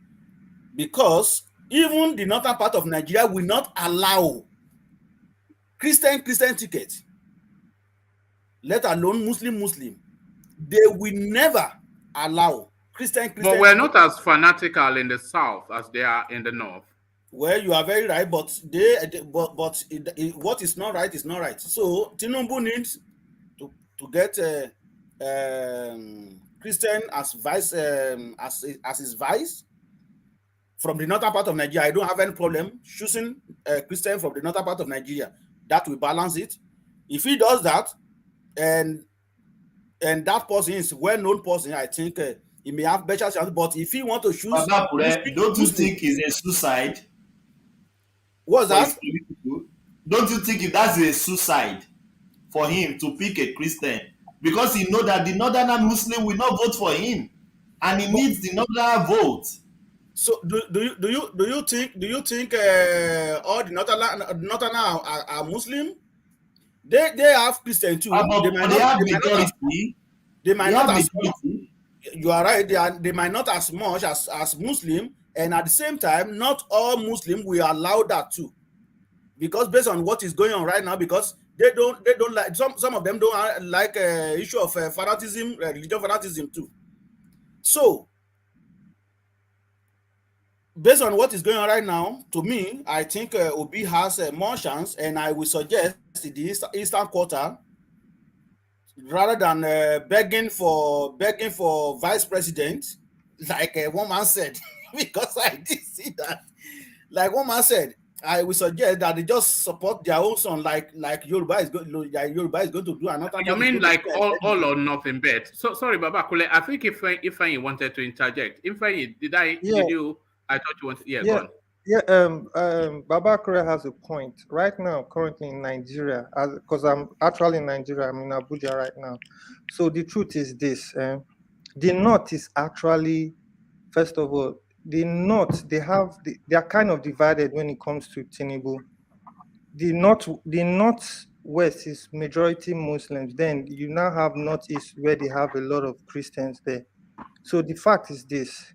because even the northern part of Nigeria will not allow Christian ticket, let alone Muslim. they will never allow Christian. But we're not as fanatical in the south as they are in the north. Well, you are very right, but what is not right is not right. So Tinubu needs to get Christian as vice as his vice from the northern part of Nigeria. I don't have any problem choosing Christian from the northern part of Nigeria. That will balance it. If he does that, and that person is well-known person, I think he may have better chance. But if he want to choose, don't you think it's a suicide? What's that? Don't you think that's a suicide for him to pick a Christian? Because he know that the northern Muslim will not vote for him, and he needs the northern vote. So do you think all the northern are Muslim? They have Christian too. They might not as much. You are right. They might not as much as Muslim, and at the same time, not all Muslim will allow that too, because based on what is going on right now, because they don't like some of them don't like issue of fanaticism, religious fanaticism too. So based on what is going on right now, to me, I think Obi has more chance, and I will suggest the Eastern Quarter, rather than begging for vice president, like one man said, because I did see that. Like one man said, I will suggest that they just support their own son, like Yoruba is going to do another. You mean like all or nothing bet? So sorry, Baba Kule. I think if I wanted to interject, did you? I thought you wanted. Yeah, go on. Babakure has a point. Right now, currently in Nigeria, because I'm actually in Nigeria, I'm in Abuja right now. So the truth is this: the North is actually, first of all, the North they are kind of divided when it comes to Tinubu. The Northwest is majority Muslims. Then you now have Northeast where they have a lot of Christians there. So the fact is this.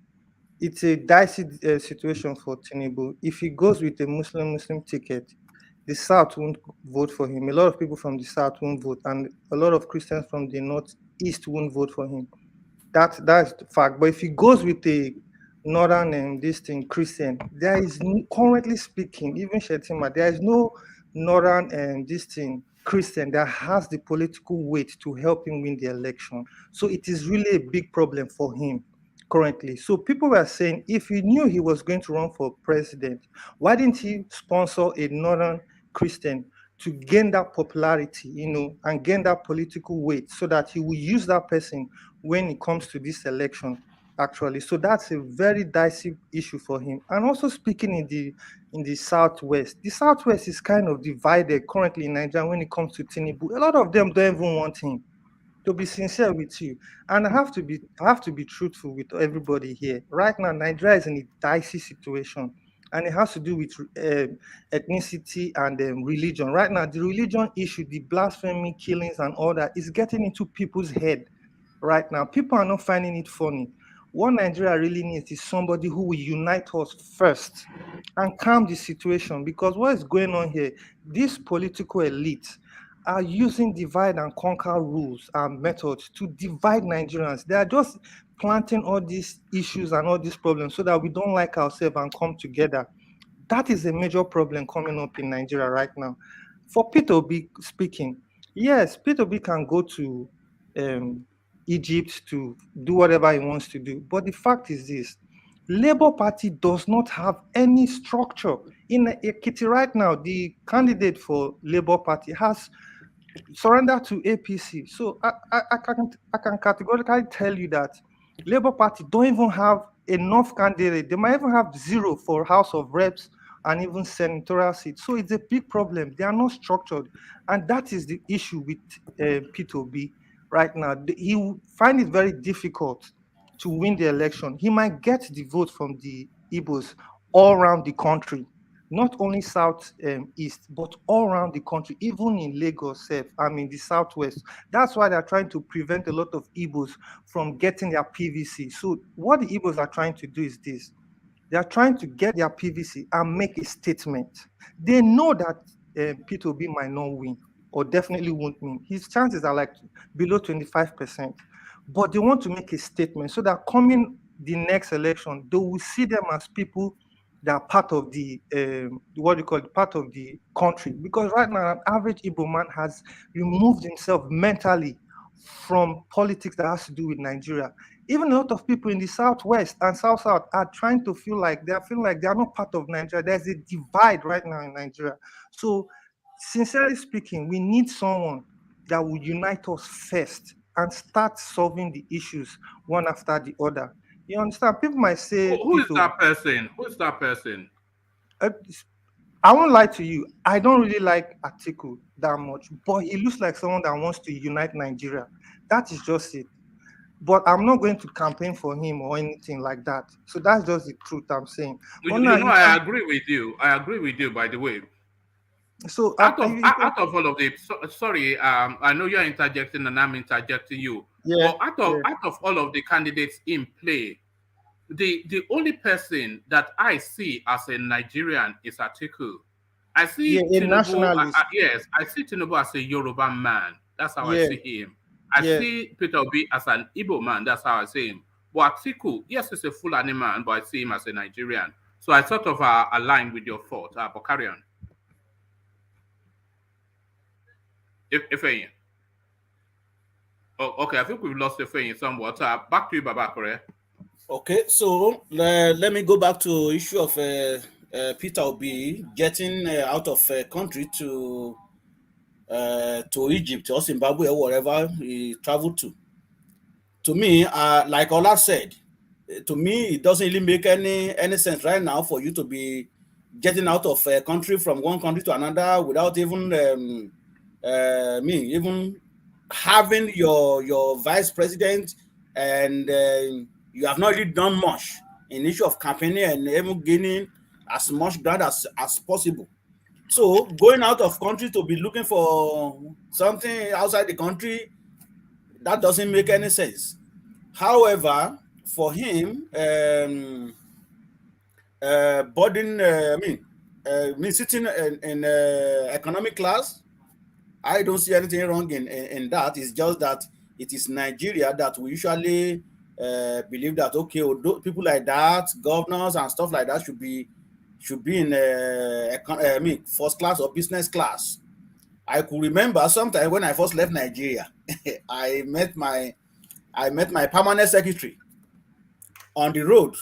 It's a dicey situation for Tinubu. If he goes with a Muslim ticket, the South won't vote for him. A lot of people from the South won't vote, and a lot of Christians from the Northeast won't vote for him. That's the fact. But if he goes with a Northern and Christian, there is currently speaking, even Shetima, there is no Northern and Christian that has the political weight to help him win the election. So it is really a big problem for him currently. So people were saying, if he knew he was going to run for president, why didn't he sponsor a Northern Christian to gain that popularity, and gain that political weight, so that he will use that person when it comes to this election, actually. So that's a very dicey issue for him. And also speaking in the Southwest, the Southwest is kind of divided currently in Nigeria when it comes to Tinubu. A lot of them don't even want him. To be sincere with you, and I have to be truthful with everybody here. Right now, Nigeria is in a dicey situation, and it has to do with ethnicity and religion. Right now, the religion issue, the blasphemy, killings, and all that is getting into people's head. Right now, people are not finding it funny. What Nigeria really needs is somebody who will unite us first and calm the situation, because what is going on here, this political elite are using divide and conquer rules and methods to divide Nigerians. They are just planting all these issues and all these problems so that we don't like ourselves and come together. That is a major problem coming up in Nigeria right now. For Peter Obi speaking, yes, Peter Obi can go to Egypt to do whatever he wants to do. But the fact is this: Labour Party does not have any structure. In Ekiti right now, the candidate for Labour Party has surrender to APC. So I can categorically tell you that Labour Party don't even have enough candidates. They might even have 0 for House of Reps and even senatorial seats. So it's a big problem. They are not structured. And that is the issue with Peter Obi right now. He will find it very difficult to win the election. He might get the vote from the Igbos all around the country. Not only South East, but all around the country, even in Lagos, the Southwest. That's why they're trying to prevent a lot of Igbos from getting their PVC. So what the Igbos are trying to do is this: they are trying to get their PVC and make a statement. They know that Peter Obi might not win, or definitely won't win. His chances are like below 25%. but they want to make a statement so that coming the next election, they will see them as people that are part of the part of the country. Because right now, an average Igbo man has removed himself mentally from politics that has to do with Nigeria. Even a lot of people in the Southwest and South are trying to feel like they are not part of Nigeria. There's a divide right now in Nigeria. So, sincerely speaking, we need someone that will unite us first and start solving the issues one after the other. You understand? People might say, Who is that person? Who is that person? I won't lie to you. I don't really like Atiku that much, but he looks like someone that wants to unite Nigeria. That is just it. But I'm not going to campaign for him or anything like that. So that's just the truth I'm saying. I agree with you. I agree with you, by the way. So out of all of the sorry, I know you're interjecting and I'm interjecting you. Yeah. But out of all of the candidates in play, the only person that I see as a Nigerian is Atiku. I see Tinubu. Yes, I see Tinubu as a Yoruba man. That's how I see him. I see Peter Obi as an Igbo man. That's how I see him. But Atiku, yes, he's a Fulani man, but I see him as a Nigerian. So I sort of align with your thought. But carry on. If oh, okay, I think we've lost Ifeanyi somewhat. Back to you, Babakure. Okay, so let me go back to issue of Peter Obi getting out of country to Egypt or Zimbabwe or wherever he traveled to. To me, like Ola said, to me it doesn't really make any sense right now for you to be getting out of a country from one country to another without even even having your vice president, and you have not really done much in issue of campaigning and even gaining as much ground as possible. So going out of country to be looking for something outside the country, that doesn't make any sense. However, for him, sitting in economic class, I don't see anything wrong in that. It's just that it is Nigeria that we usually believe that, okay, people like that, governors and stuff like that should be in first class or business class. I could remember sometime when I first left Nigeria, I met my permanent secretary on the road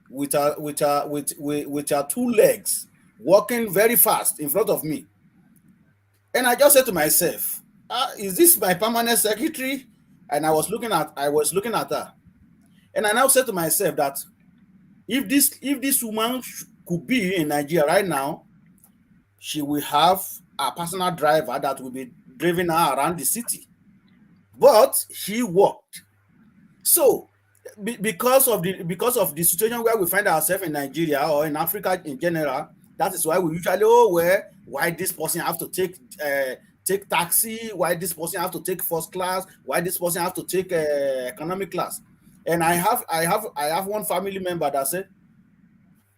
with her two legs, walking very fast in front of me. And I just said to myself, is this my permanent secretary? And I was looking at her. And I now said to myself that if this woman could be in Nigeria right now, she will have a personal driver that will be driving her around the city. But she walked. So because of the situation where we find ourselves in Nigeria or in Africa in general, that is why we usually why this person have to take taxi, why this person have to take first class, why this person have to take economic class. And I have one family member that said,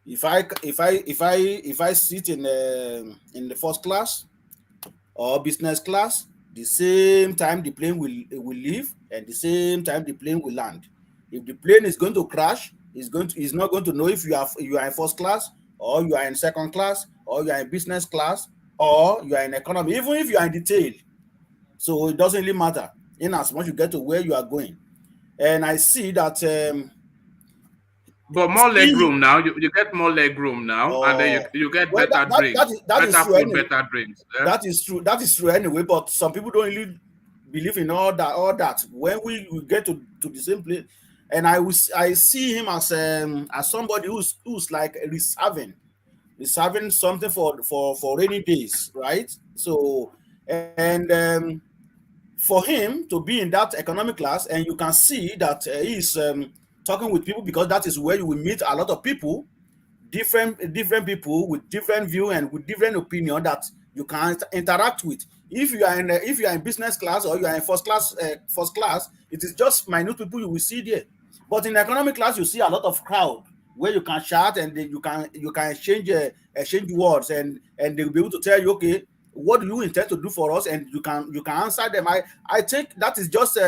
if I sit in the first class or business class, the same time the plane will leave and the same time the plane will land. If the plane is going to crash, he's not going to know if you are in first class or you are in second class or you are in business class or you are in economy, even if you are in detail. So it doesn't really matter in as much you get to where you are going. And I see that but more leg room now. You get more leg room now, and then you get better drinks, better food, anyway. Better drinks. Yeah? That is true. That is true anyway. But some people don't really believe in all that. When we get to the same place, and I see him as somebody who's like reserving something for rainy days, right? So and for him to be in that economic class, and you can see that he's talking with people, because that is where you will meet a lot of people, different people with different view and with different opinion that you can interact with. If you are in business class or you are in first class, it is just minute people you will see there. But in economic class, you see a lot of crowd where you can chat and you can exchange words, and they will be able to tell you, okay, what do you intend to do for us, and you can answer them. I think that is just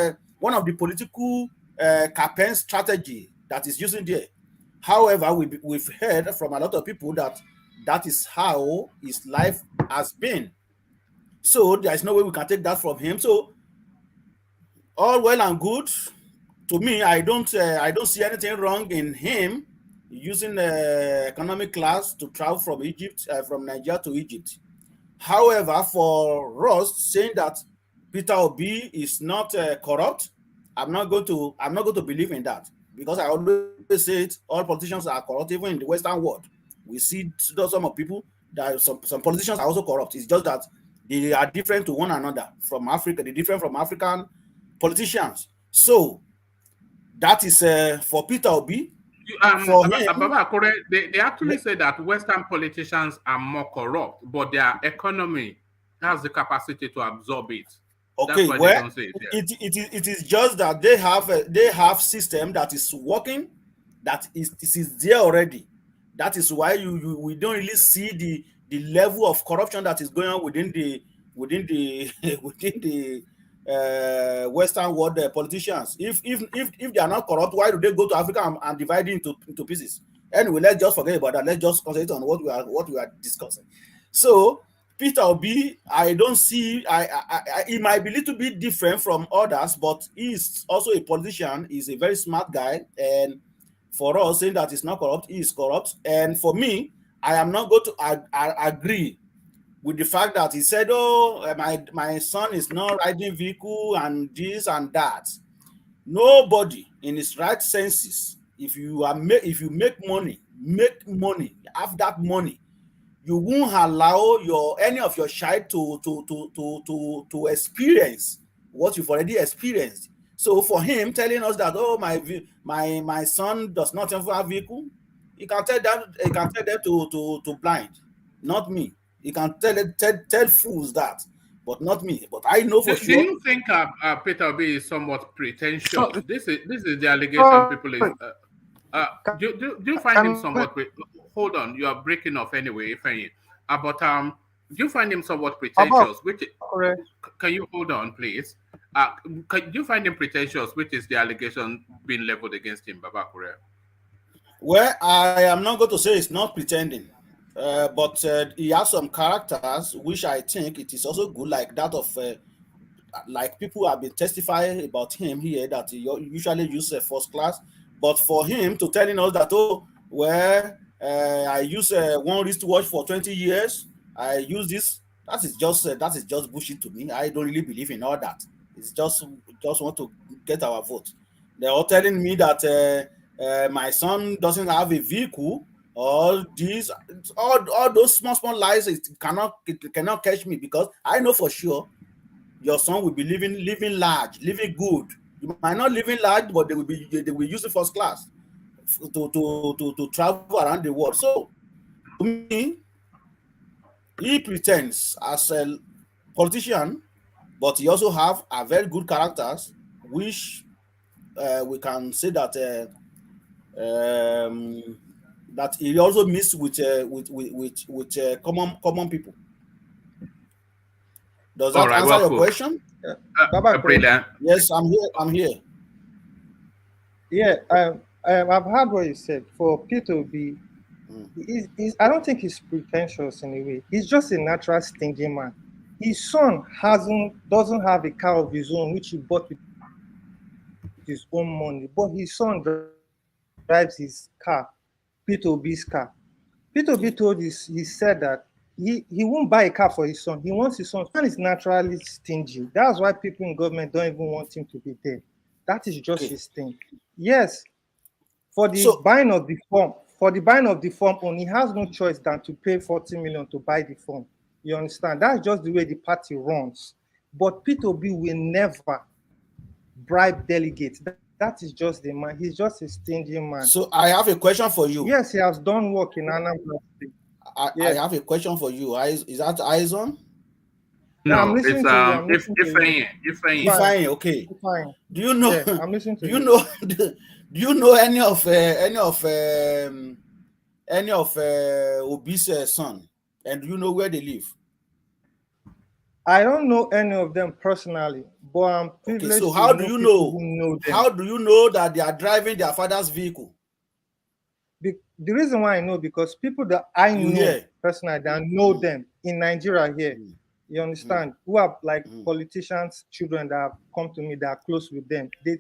one of the political campaign strategy that is using there. However, we've heard from a lot of people that that is how his life has been. So there is no way we can take that from him. So all well and good. To me, I don't see anything wrong in him using economic class to travel from Egypt, from Nigeria to Egypt. However, for us saying that Peter Obi is not corrupt, I'm not going to believe in that, because I always say it, all politicians are corrupt, even in the Western world. We see some of people that some politicians are also corrupt. It's just that they are different to one another from Africa. They're different from African politicians. So that is for Peter Obi. For him, they actually say that Western politicians are more corrupt, but their economy has the capacity to absorb it. Okay, that's why well, they don't say it. It is just that they have system that is working, that is there already. That is why we don't really see the level of corruption that is going on within the within the Western world politicians. If they are not corrupt, why do they go to Africa and divide it into pieces? Anyway, let's just forget about that. Let's just concentrate on what we are discussing. So Peter Obi, I don't see. He might be a little bit different from others, but he's also a politician. He's a very smart guy, and for us saying that he's not corrupt, he is corrupt. And for me, I am not going to agree with the fact that he said, "Oh, my son is not riding vehicle and this and that." Nobody in his right senses, if you make money, have that money, you won't allow any of your child to experience what you've already experienced. So for him telling us that, oh, my son does not have a vehicle, he can tell them to blind, not me. He can tell fools that, but not me. But I know for sure. Do you think Peter Obi is somewhat pretentious? This is the allegation people is. Do you find him somewhat? Hold on, you are breaking off anyway. But do you find him somewhat pretentious? Can you hold on, please? Can you find him pretentious? Which is the allegation being leveled against him, Baba Korea? Well, I am not going to say it's not pretending, but he has some characters which I think it is also good, like that of like people have been testifying about him here that he usually uses first class. But for him to telling us that, oh, well, I use one wristwatch for 20 years, I use this, that is just bullshit to me. I don't really believe in all that. It's just want to get our vote. They are telling me that my son doesn't have a vehicle, all these, all those small lies. It cannot catch me, because I know for sure your son will be living large, living good. You might not live in large, but they will use it first class to travel around the world. So to me, he pretends as a politician, but he also have a very good characters, which we can say that that he also mixed with common people. Does that answer your question? Yes, I'm here. Yeah, I've heard what you said. For Peter Obi, I don't think he's pretentious in a way. He's just a natural stingy man. His son doesn't have a car of his own, which he bought with his own money, but his son drives his car, Peter Obi's car. Peter Obi he said that he won't buy a car for his son. He wants his son. His son is naturally stingy. That's why people in government don't even want him to be there. That is just his thing. Yes, for the buying of the form, he has no choice than to pay 40 million to buy the form. You understand? That's just the way the party runs. But Peter Obi will never bribe delegates. That is just the man. He's just a stingy man. So I have a question for you. Yes, he has done work in Anambra State. I have a question for you. Is that Aizon? No, I'm listening to you. Ifeanyi, okay. Ifeanyi. Do you know? Yeah, I'm listening to you. Do you know any of Obi's son, and do you know where they live? I don't know any of them personally, but I'm privileged so how to do know you people know? who know them. How do you know that they are driving their father's vehicle? The reason why I know, because people that I know personally that know them in Nigeria here, you understand, who are like politicians' children that have come to me that are close with them. They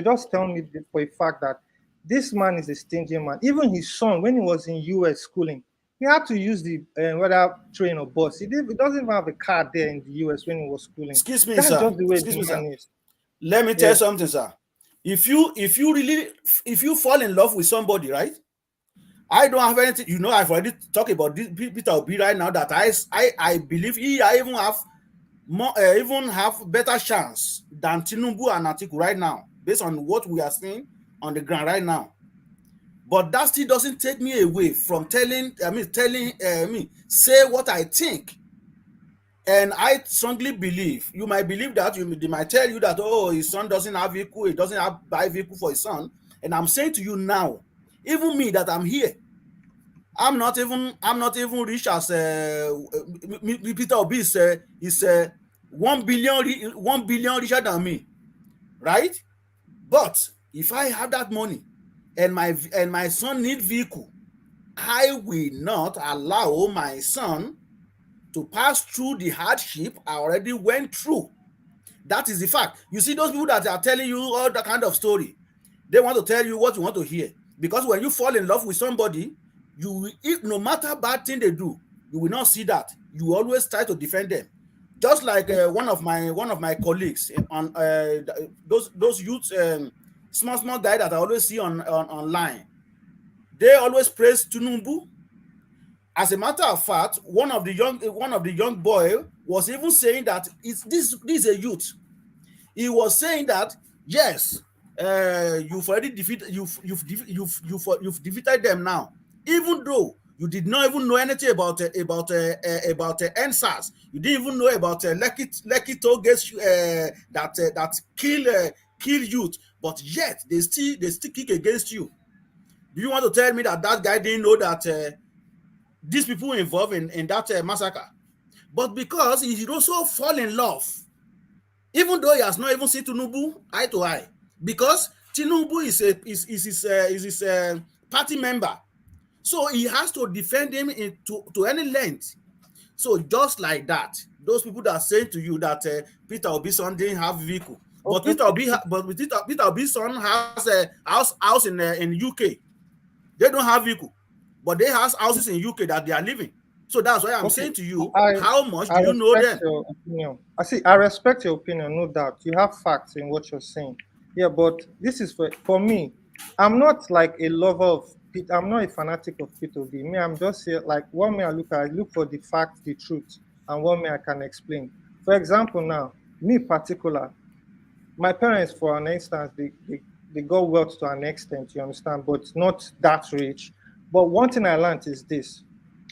just tell me for a fact that this man is a stingy man. Even his son, when he was in US schooling, he had to use the whether train or bus. He doesn't even have a car there in the US when he was schooling. Excuse me, That's sir. just the way Excuse the me, man sir. is. Let me tell you something, sir. If you fall in love with somebody, right? I don't have anything. You know, I've already talked about this Peter Obi right now. That I believe I even have more, even have better chance than Tinubu and Atiku right now, based on what we are seeing on the ground right now. But that still doesn't take me away from say what I think. And I strongly believe, you might believe that, they might tell you that, oh, his son doesn't have vehicle, he doesn't have buy vehicle for his son. And I'm saying to you now, even me that I'm here, I'm not even rich as Peter Obi is 1 billion richer than me, right? But if I have that money and my son need vehicle, I will not allow my son to pass through the hardship I already went through. That is the fact. You see, those people that are telling you all that kind of story, they want to tell you what you want to hear. Because when you fall in love with somebody, no matter bad thing they do, you will not see that. You always try to defend them. Just like one of my colleagues on those youths, small guy that I always see online. They always praise Tinubu. As a matter of fact, one of the young boy was even saying that this is a youth. He was saying that yes, you've already defeated you've defeated them now, even though you did not even know anything about NSAS. You didn't even know about Lekki toll gates that kill youth, but yet they still kick against you. Do you want to tell me that guy didn't know that these people involved in that massacre? But because he also fall in love, even though he has not even seen Tinubu eye to eye, because Tinubu is his party member, so he has to defend him to any length. So just like that, those people that say to you that Peter Obi's son didn't have vehicle, but Peter Obi's son has a house in UK. They don't have vehicle, but they have houses in UK that they are living. So that's why I'm saying to you, how much do you know them? Your opinion. I respect your opinion, no doubt. You have facts in what you're saying. Yeah, but this is for me. I'm not like a lover of Pete. I'm not a fanatic of Peter Obi. Me, I'm just here like what me I look for the fact, the truth, and what me I can explain. For example, now, me particular, my parents, for an instance, they got wealth to an extent, you understand, but not that rich. But one thing I learned is this.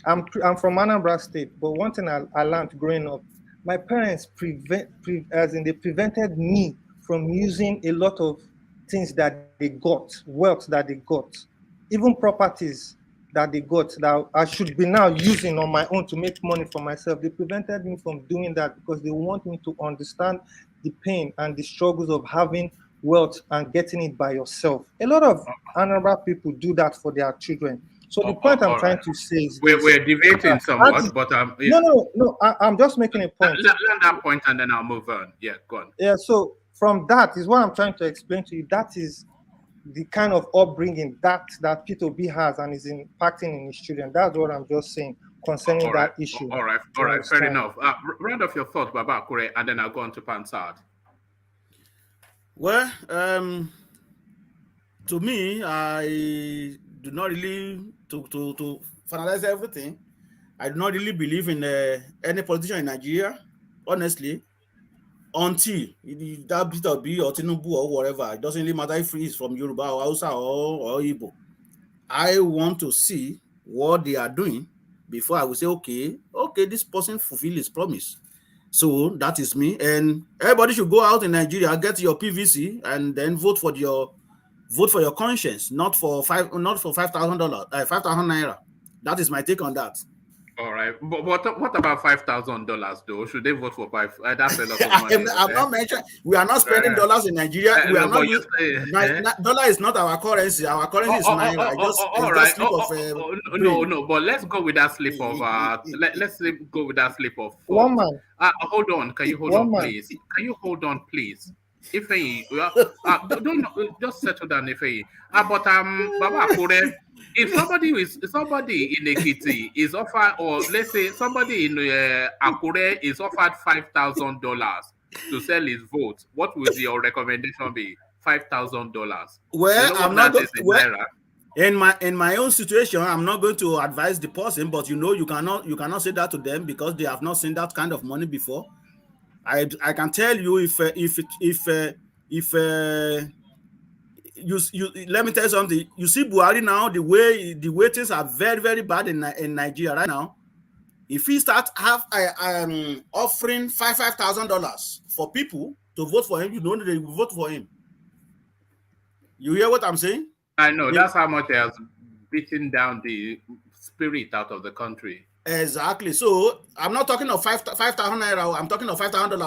I'm from Anambra State, but one thing I learned growing up, my parents they prevented me from using a lot of things that they got, wealth that they got, even properties that they got that I should be now using on my own to make money for myself. They prevented me from doing that because they want me to understand the pain and the struggles of having wealth and getting it by yourself. A lot of Anambra people do that for their children. So the point I'm trying to say is we're debating somewhat, but no, I'm just making a point. Land that point and then I'll move on. Yeah, go on. Yeah, so from that is what I'm trying to explain to you. That is the kind of upbringing that Peter Obi has and is impacting in his children. That's what I'm just saying concerning that issue. All right, fair enough. Round off your thoughts, Baba Kure, and then I'll go on to Pansard. Well, to me, I do not really to finalize everything. I do not really believe in any politician in Nigeria, honestly, until that Peter Obi or Tinubu or whatever. It doesn't really matter if he's from Yoruba or Hausa or Igbo. I want to see what they are doing before I will say, okay, this person fulfill his promise. So that is me, and everybody should go out in Nigeria, get your PVC, and then vote for your conscience, not for $5,000, 5,000 naira. That is my take on that. All right, but what about $5,000 though? Should they vote for five? That's a lot of money. I'm not mentioning. We are not spending dollars in Nigeria. We are No, not but you using. say, Dollar is not our currency. Our currency is naira. all It's right. just slip of No, but let's go with that slip of let's go with that slip of One thought. man. Hold on. Can you hold One on, man. please? Can you hold on, please? If don't just settle down, if but Baba Akure, if somebody in Ekiti is offered, or let's say somebody in Akure is offered $5,000 to sell his vote, what would your recommendation be? $5,000. Well, You know I'm what not that going. is in Well, naira? in my own situation, I'm not going to advise the person, but you cannot say that to them because they have not seen that kind of money before. I can tell you if you let me tell you something. You see Buhari now, the way things are very, very bad in Nigeria right now. If he start offering $5,000 for people to vote for him, you know they will vote for him. You hear what I'm saying? I know that's how much he has beaten down the spirit out of the country. Exactly. So I'm not talking of 5,000 naira. I'm talking of $5,000,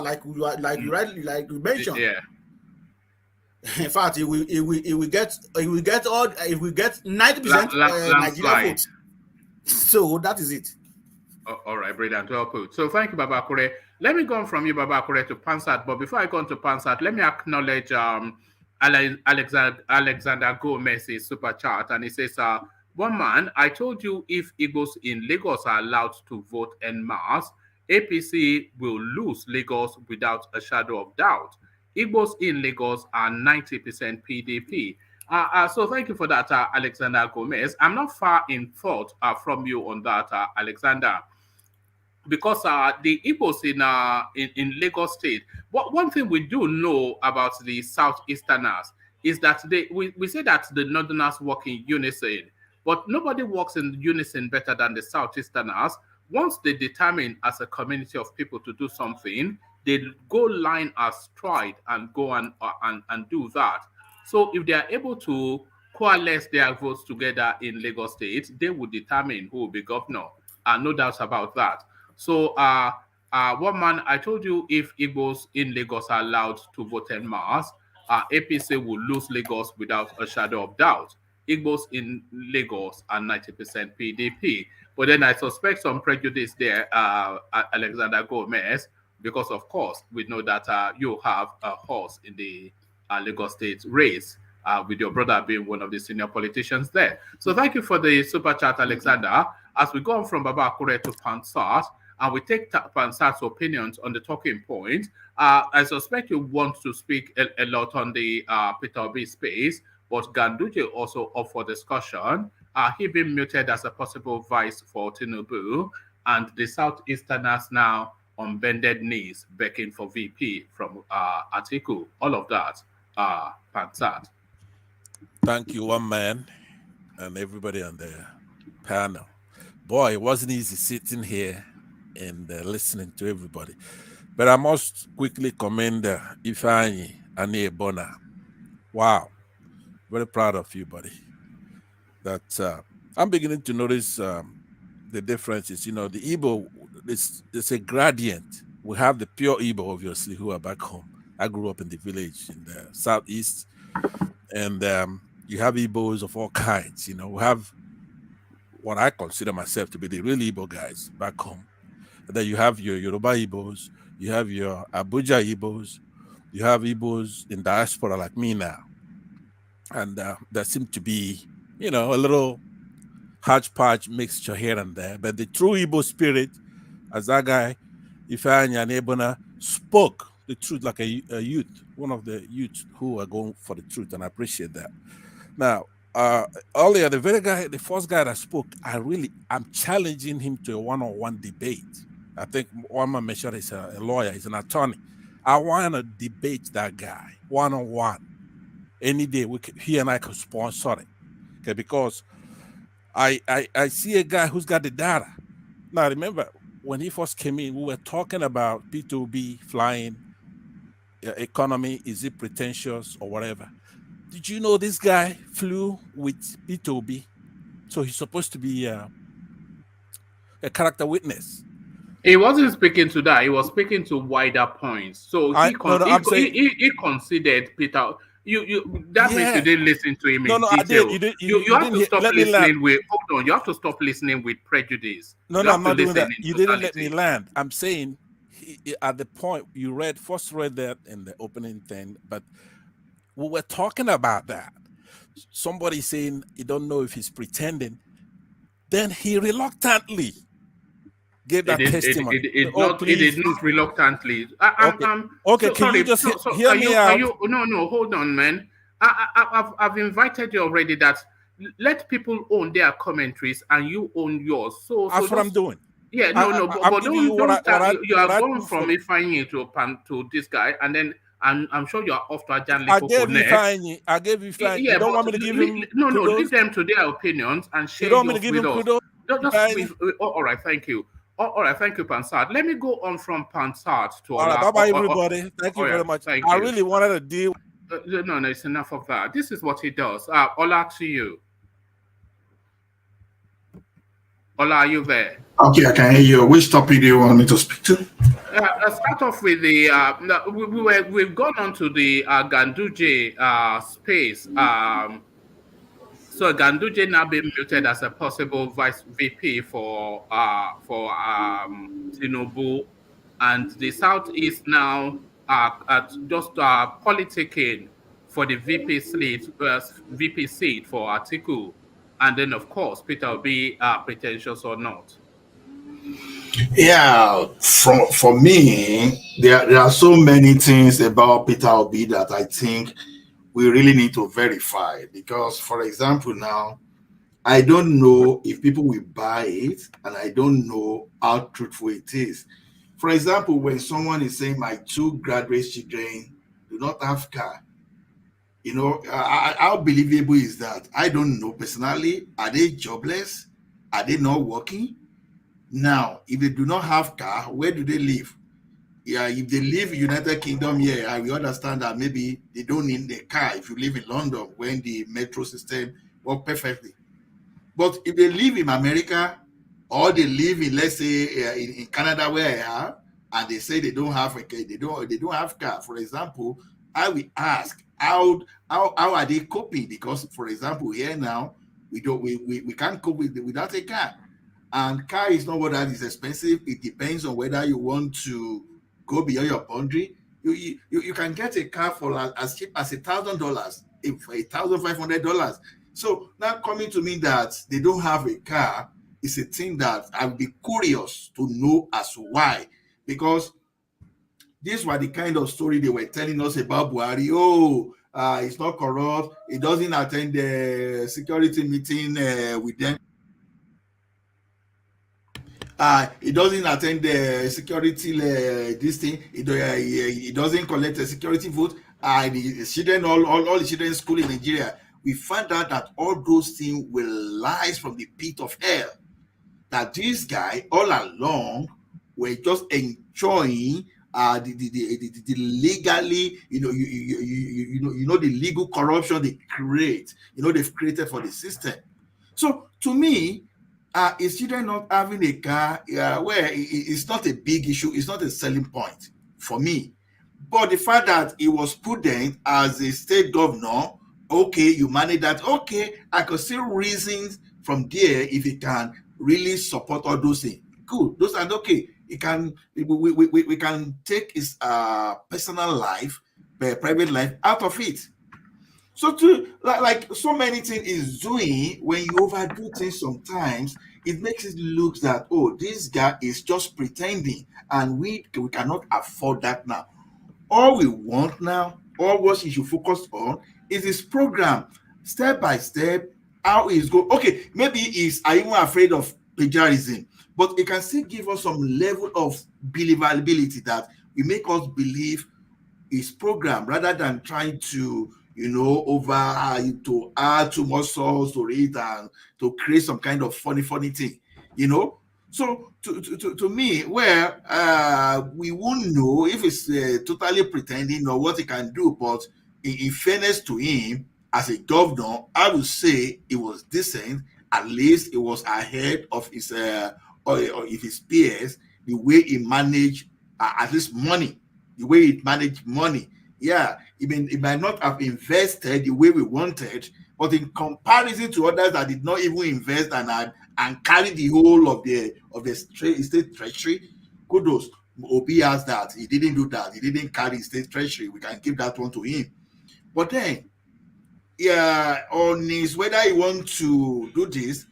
like you mentioned. Yeah. In fact, if we get 90% Nigeria votes. So that is it. All right, brilliant. Well put. So thank you, Baba Akure. Let me go on from you, Baba Akure, to Pansat. But before I go on to Pansat, let me acknowledge Alexander Gomez's super chat, and he says, one man, I told you if Igbos in Lagos are allowed to vote en masse, APC will lose Lagos without a shadow of doubt. Igbos in Lagos are 90% PDP. So thank you for that, Alexander Gomez. I'm not far in thought from you on that, Alexander, because the Igbos in Lagos State, one thing we do know about the Southeasterners is that we say that the Northerners work in unison, but nobody works in unison better than the Southeasterners. Once they determine as a community of people to do something, they go line as stride and go and do that. So if they are able to coalesce their votes together in Lagos State, they will determine who will be governor. No doubts about that. So, one man, I told you if Igbos in Lagos are allowed to vote en masse, APC will lose Lagos without a shadow of doubt. Igbos in Lagos are 90% PDP. But then I suspect some prejudice there, Alexander Gomez, because of course we know that you have a horse in the Lagos State race, with your brother being one of the senior politicians there. So thank you for the super chat, Alexander. As we go on from Baba Akure to Pansat, and we take Pansat's opinions on the talking point, I suspect you want to speak a lot on the Peter Obi space, but Ganduje also up for discussion. He been muted as a possible vice for Tinubu, and the Southeasterners now on bended knees begging for VP from Atiku. All of that, Pansat. Thank you, one man, and everybody on the panel. Boy, it wasn't easy sitting here and listening to everybody. But I must quickly commend Ifeanyi and Ebona. Wow. Very proud of you, buddy. That I'm beginning to notice the differences. You know, the Igbo, it's a gradient. We have the pure Igbo, obviously, who are back home. I grew up in the village in the southeast. And you have Igbos of all kinds. You know, we have what I consider myself to be the real Igbo guys back home. And then you have your Yoruba Igbos, you have your Abuja Igbos, you have Igbos in diaspora like me now. And there seemed to be, you know, a little hodgepodge mixture here and there. But the true Igbo spirit, as that guy, Ifeanyi and Ebona, spoke the truth like a youth, one of the youth who are going for the truth, and I appreciate that. Now, earlier, the first guy that spoke, I'm challenging him to a one-on-one debate. I think one man mentioned he's a lawyer, he's an attorney. I want to debate that guy one-on-one. Any day, he and I can sponsor it. Okay, because I see a guy who's got the data. Now, remember, when he first came in, we were talking about P2B flying, economy, is it pretentious or whatever. Did you know this guy flew with P2B? So he's supposed to be a a character witness. He wasn't speaking to that. He was speaking to wider points. So he considered Peter. That means you didn't listen to him in I detail. did. You have to stop listening with. Hold on. You have to stop listening with prejudice. No, I'm not doing that. You didn't let me land. I'm saying at the point you first read that in the opening thing, but we were talking about that. Somebody saying you don't know if he's pretending. Then he reluctantly gave that testimony. It is not reluctantly. Okay, can you just hear me out? No, hold on, man. I've invited you already. That let people own their commentaries and you own yours. So that's what I'm doing. Yeah, but don't start. You are going from Ifeanyi to this guy, and then I'm sure you are off to Ajanle. I gave you Ifeanyi. Yeah, you don't want me to give him kudos? Leave them to their opinions and share. You don't want me to give him kudos? All right, thank you. All right, thank you, Pansat. Let me go on from Pansat to all right. Bye-bye, everybody. Thank you very much. I really wanted to deal. No, it's enough of that. This is what he does. Ola, to you. Ola, are you there? Okay, I can hear you. Which topic do you want me to speak to? Start off with the we've gone on to the Ganduje space. So Ganduje now being muted as a possible vice VP for Tinubu, and the Southeast now just politicking for the VP seat for Atiku, and then of course Peter will be pretentious or not. Yeah, for me, there are so many things about Peter Obi that I think we really need to verify, because, for example, now I don't know if people will buy it, and I don't know how truthful it is. For example, when someone is saying my 2 graduate children do not have car, how believable is that? I don't know personally. Are they jobless? Are they not working? Now, if they do not have car, where do they live? Yeah, if they live in United Kingdom, yeah, I will understand that maybe they don't need a car if you live in London when the metro system works perfectly. But if they live in America, or they live in, let's say, in Canada where I am, and they say they don't have a car, they don't have car, for example, I will ask how are they coping? Because, for example, here now we can't cope without a car. And car is not what that is expensive. It depends on whether you want to go beyond your boundary. You can get a car for as cheap as $1,000, $1,500. So now coming to me that they don't have a car is a thing that I would be curious to know as to why. Because these were the kind of story they were telling us about Buhari. It's not corrupt. He doesn't attend the security meeting with them. He doesn't attend the security this thing. He doesn't collect a security vote. The children, all the children in school in Nigeria, we found out that all those things were lies from the pit of hell. That this guy all along were just enjoying the legally, the legal corruption they create. They've created for the system. So to me, is children not having a car where it's not a big issue, it's not a selling point for me. But the fact that he was prudent as a state governor, okay, you manage that, okay, I could see reasons from there if he can really support all those things. Good, those are okay. We can take his personal life, private life out of it. So like so many things is doing, when you overdo things sometimes, it makes it look that, this guy is just pretending, and we cannot afford that now. All we want now, all what he should focus on is his program, step by step, how he's going. Okay, maybe are even afraid of plagiarism, but it can still give us some level of believability that will make us believe his program, rather than trying to to add too much sauce to it and to create some kind of funny thing, So to me, where we won't know if it's totally pretending or what he can do, but in fairness to him as a governor, I would say it was decent. At least it was ahead of his or if his peers, the way he managed at least money, the way he managed money. Yeah, it might not have invested the way we wanted, but in comparison to others that did not even invest and carry the whole of the state treasury, kudos. Obi has that. He didn't do that. He didn't carry state treasury. We can give that one to him. But then, yeah, on his whether he wants to do this,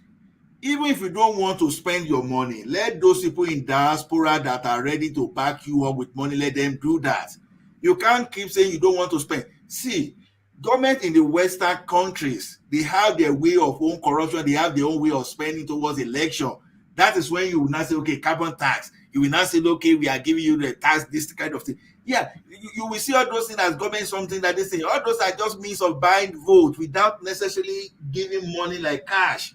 even if you don't want to spend your money, let those people in diaspora that are ready to back you up with money, let them do that. You can't keep saying you don't want to spend. See, government in the Western countries, they have their way of own corruption. They have their own way of spending towards election. That is when you will not say, okay, carbon tax. You will not say, okay, we are giving you the tax, this kind of thing. Yeah, you will see all those things as government something that they say. All those are just means of buying vote without necessarily giving money like cash.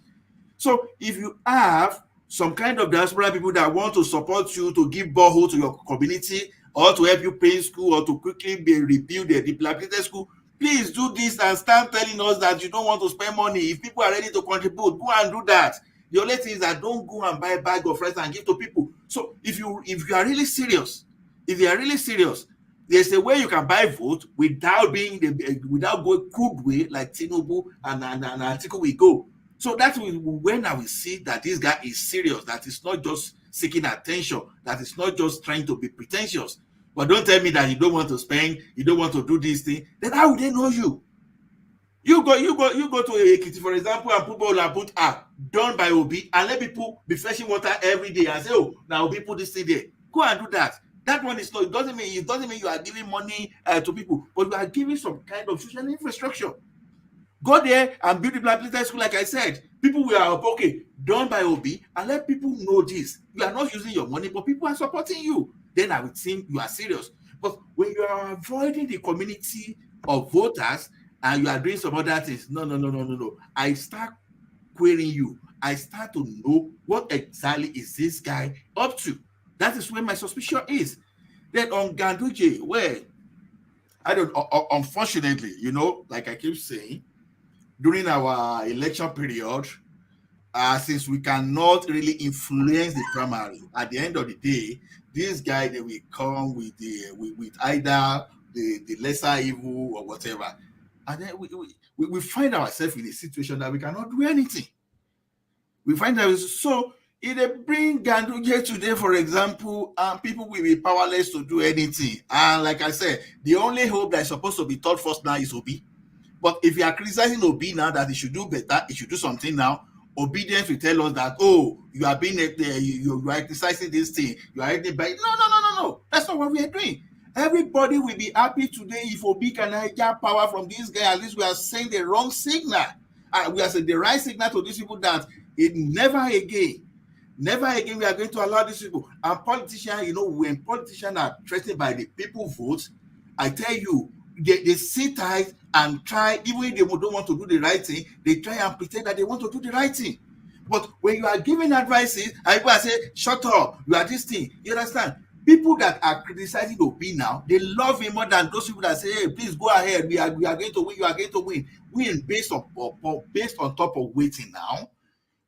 So if you have some kind of diaspora people that want to support you to give borehole to your community or to help you pay school or to quickly rebuild the dilapidated school, please do this and start telling us that you don't want to spend money. If people are ready to contribute, go and do that. The only thing is that don't go and buy a bag of rice and give to people. So if you are really serious, there's a way you can buy vote without without going crude way like Tinubu and Atiku will go. So that's when I will see that this guy is serious, that is not just seeking attention, that is not just trying to be pretentious. But don't tell me that you don't want to spend, you don't want to do this thing. Then how would they know you? You go to Ekiti, for example, and put done by Obi, and let people be fetching water every day and say, oh, now Obi put this thing there. Go and do that. That one is not. It doesn't mean you are giving money to people, but you are giving some kind of social infrastructure. Go there and build the dilapidated school, like I said. People will have, okay, done by Obi, and let people know this. You are not using your money, but people are supporting you. Then I would think you are serious. But when you are avoiding the community of voters and you are doing some other things, no. I start querying you. I start to know what exactly is this guy up to. That is where my suspicion is. Then on Ganduje, where I don't, unfortunately, like I keep saying, during our election period, since we cannot really influence the primary, at the end of the day, this guy they will come with either the lesser evil or whatever, and then we find ourselves in a situation that we cannot do anything. We find that so if they bring Ganduje today, for example, and people will be powerless to do anything. And like I said, the only hope that is supposed to be taught first now is Obi. But if you are criticizing Obi now that he should do better, he should do something now, obedience will tell us that, oh, you are being you are criticizing this thing, you are acting by. No. That's not what we are doing. Everybody will be happy today if Obi can get power from this guy. At least we are saying the wrong signal. We are saying the right signal to these people that it never again we are going to allow these people. And politicians, when politicians are threatened by the people vote, I tell you, they sit tight and try, even if they don't want to do the right thing, they try and pretend that they want to do the right thing. But when you are giving advices, and people are saying, shut up, you are this thing, you understand? People that are criticizing Obi now, they love him more than those people that say, hey, please go ahead, we are going to win, you are going to win. Win based on top of waiting now.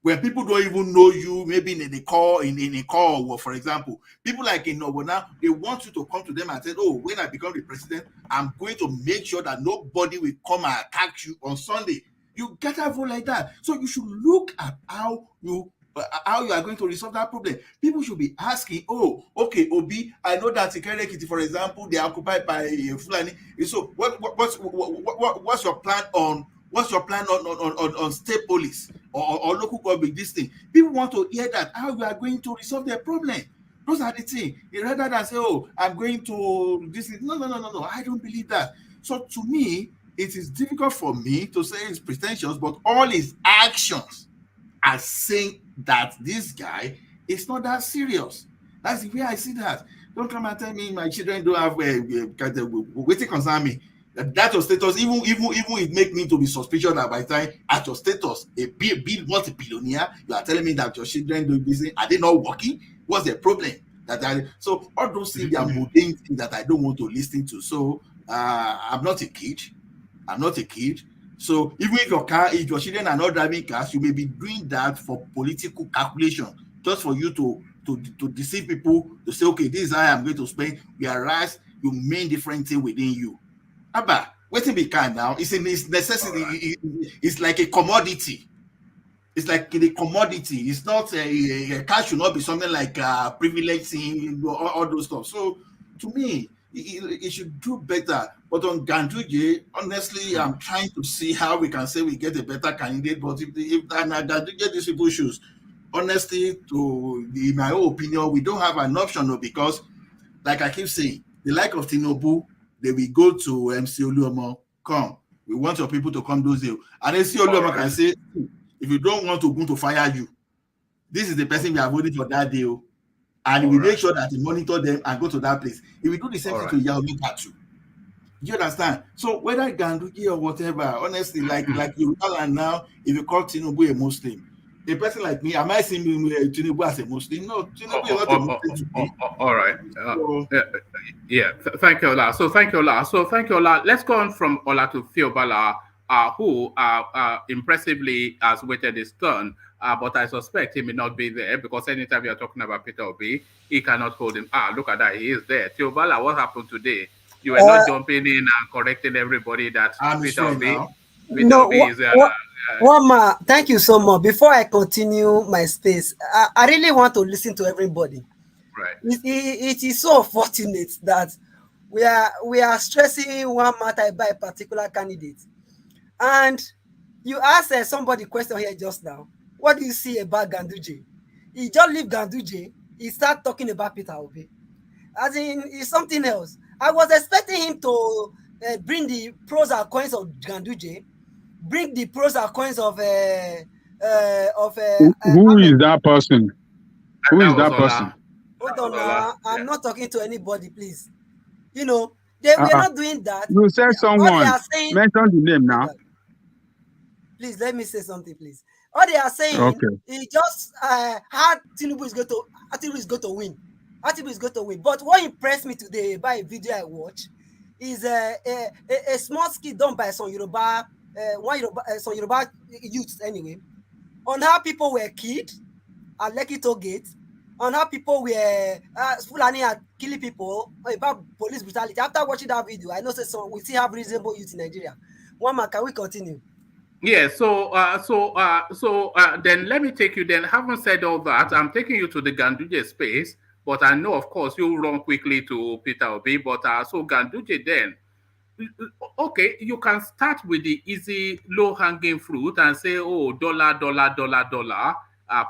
When people don't even know you, maybe in a call, for example, people like in now, they want you to come to them and say, oh, when I become the president, I'm going to make sure that nobody will come and attack you on Sunday. You get a vote like that. So you should look at how you are going to resolve that problem. People should be asking, oh, okay, Obi, I know that Ikere Ekiti, for example, they are occupied by Fulani. So what's your plan on? What's your plan on state police or local government, this thing? People want to hear that, how you are going to resolve their problem. Those are the things. Rather than say, oh, I'm going to this thing. No. I don't believe that. So to me, it is difficult for me to say it's pretentious, but all his actions are saying that this guy is not that serious. That's the way I see that. Don't come and tell me my children don't have waiting concern me. That your status, even it make me to be suspicious that by the time at your status, a big multi-billionaire, you are telling me that your children do business, are they not working? What's the problem? So all those things are mundane things that I don't want to listen to. So I'm not a kid. So even if your children are not driving cars, you may be doing that for political calculation. just for you to deceive people, to say, okay, this is how I'm going to spend, whereas you mean different thing within you. Abba, waiting be kind now. It's in its necessity. Right. It's like a commodity. It's like a commodity. It's not a cash should not be something like privilege thing, all those stuff. So to me, it should do better. But on Ganduje, honestly, I'm trying to see how we can say we get a better candidate. But if Ganduje these people shoes, honestly, in my own opinion, we don't have an option because, like I keep saying, the like of Tinubu, they will go to MC Oluomo, come. We want your people to come those days. And MC Oluomo can say, if you don't want to go to fire you, this is the person we are voting for that day. And we make sure that we monitor them and go to that place. If we do the same thing to Yahaya Bello, you understand? So whether Ganduje or whatever, honestly, like you tell now, if you call Tinubu a Muslim, a person like me, am I seeing Tinubu as a Muslim? No, Tinubu is not a Muslim. All right. Thank you, Ola. So thank you, Ola. Let's go on from Ola to Theobala, who impressively has waited his turn. But I suspect he may not be there because anytime you're talking about Peter Obi, he cannot hold him. Look at that. He is there. Theobala, what happened today? You were not jumping in and correcting everybody that Peter Obi is... Wama, thank you so much. Before I continue my space, I really want to listen to everybody. Right. It is so fortunate that we are stressing one matter by a particular candidate. And you asked somebody question here just now. What do you see about Ganduje? He just leave Ganduje. He start talking about Peter Obi. As in, it's something else. I was expecting him to bring the pros and cons of Ganduje, bring the pros and cons of who is that person? Who is that person? Hold on now. I'm not talking to anybody, please. You know, we're not doing that. You said someone. Mention the name now. Please let me say something, please. All they are saying is just how Tinubu is going to win. Atibu is going to win. But what impressed me today by a video I watched is a small skit done by some Yoruba youths anyway, on how people were killed at Lekki Toll Gate, on how people were Fulani are killing people, about police brutality. After watching that video, I know we still have reasonable youth in Nigeria. One man, can we continue? Yeah, so then let me take you then. Having said all that, I'm taking you to the Ganduje space, but I know, of course, you'll run quickly to Peter Obi, but so Ganduje then, okay, you can start with the easy, low-hanging fruit and say, oh, dollar,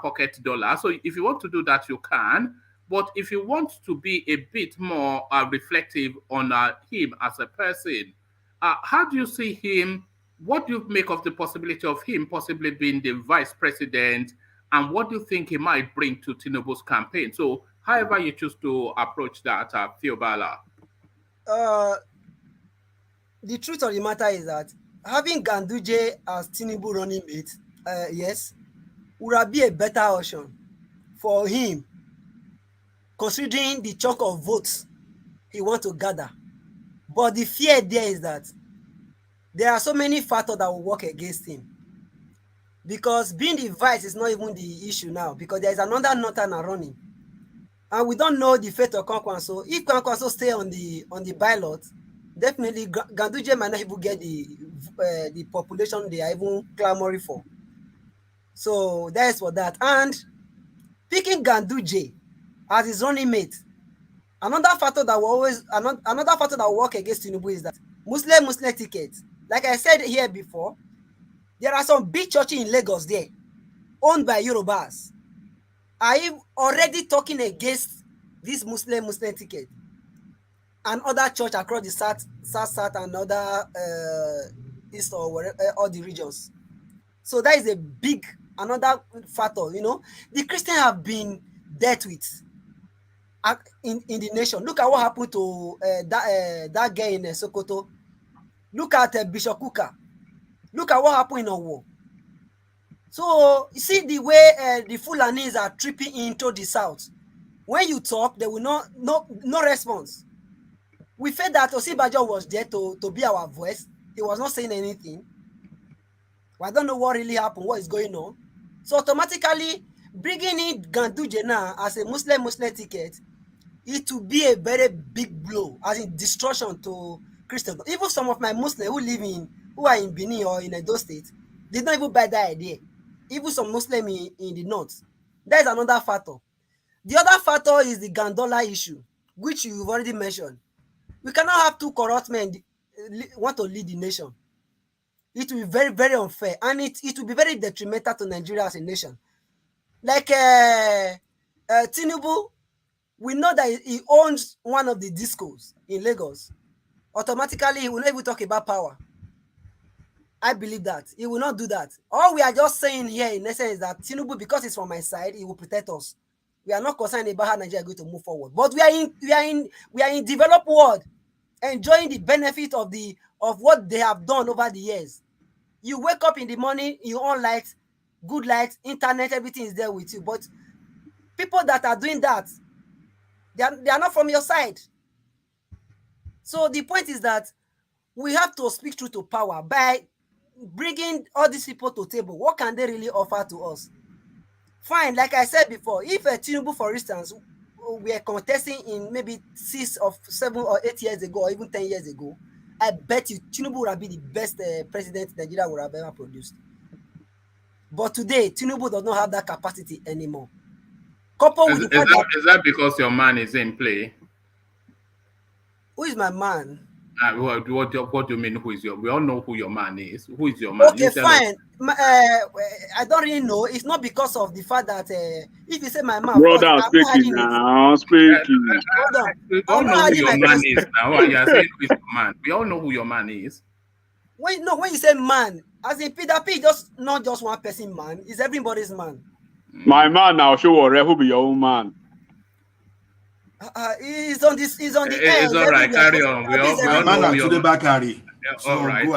pocket dollar. So if you want to do that, you can. But if you want to be a bit more reflective on him as a person, how do you see him? What do you make of the possibility of him possibly being the vice president? And what do you think he might bring to Tinubu's campaign? So however you choose to approach that, Theobala. The truth of the matter is that having Ganduje as Tinubu running mate, yes, would be a better option for him, considering the chunk of votes he wants to gather. But the fear there is that there are so many factors that will work against him. Because being the vice is not even the issue now, because there is another northern running. And we don't know the fate of Kwankwaso. If Kwankwaso stay on the ballot, definitely Ganduje might not even get the population they are even clamoring for. So that is for that. And picking Ganduje as his running mate, another factor that will work against Tinubu is that Muslim tickets. Like I said here before, there are some big churches in Lagos there, owned by Yorubas. Are you already talking against this Muslim ticket and other church across the south and other east or wherever, all the regions? So that is another factor. You know, the Christians have been dealt with in the nation. Look at what happened to that guy in Sokoto. Look at Bishop Kuka. Look at what happened in Owo. So you see the way the Fulanis are tripping into the south. When you talk, there will no response. We felt that Osibajo was there to be our voice. He was not saying anything. I don't know what really happened, what is going on. So automatically, bringing in Ganduje now as a Muslim ticket, it will be a very big blow, as in destruction to Christians. Even some of my Muslims who are in Benin or in Edo State, they don't even buy that idea. Even some Muslims in the north. That is another factor. The other factor is the Gandola issue, which you've already mentioned. We cannot have two corrupt men want to lead the nation. It will be very, very unfair, and it will be very detrimental to Nigeria as a nation. Like Tinubu, we know that he owns one of the discos in Lagos. Automatically, he will not even talk about power. I believe that. He will not do that. All we are just saying here in essence is that Tinubu, because it's from my side, he will protect us. We are not concerned about how Nigeria is going to move forward. But we are in developed world, enjoying the benefit of what they have done over the years. You wake up in the morning, you on lights, good lights, internet, everything is there with you. But people that are doing that, they are not from your side. So the point is that we have to speak truth to power by bringing all these people to table. What can they really offer to us? Fine, like I said before, if Tinubu, for instance, we are contesting in maybe 6 or 7 or 8 years ago, or even 10 years ago, I bet you Tinubu would have been the best president Nigeria would have ever produced. But today, Tinubu does not have that capacity anymore. Is that because your man is in play? Who is my man? What do you mean? Who is your? We all know who your man is. Who is your man? Okay, fine. I don't really know. It's not because of the fact that if you say my man, brother, speaking now, speaking. Hold on. We all know who your man is now. You are saying who is your man. We all know who your man is. When you say man, as in Peter P, just not just one person man. It's everybody's man. My man now, show who be your own man. He's on this. He's on the air. It's all right. Carry on. We all know who your man is. All right.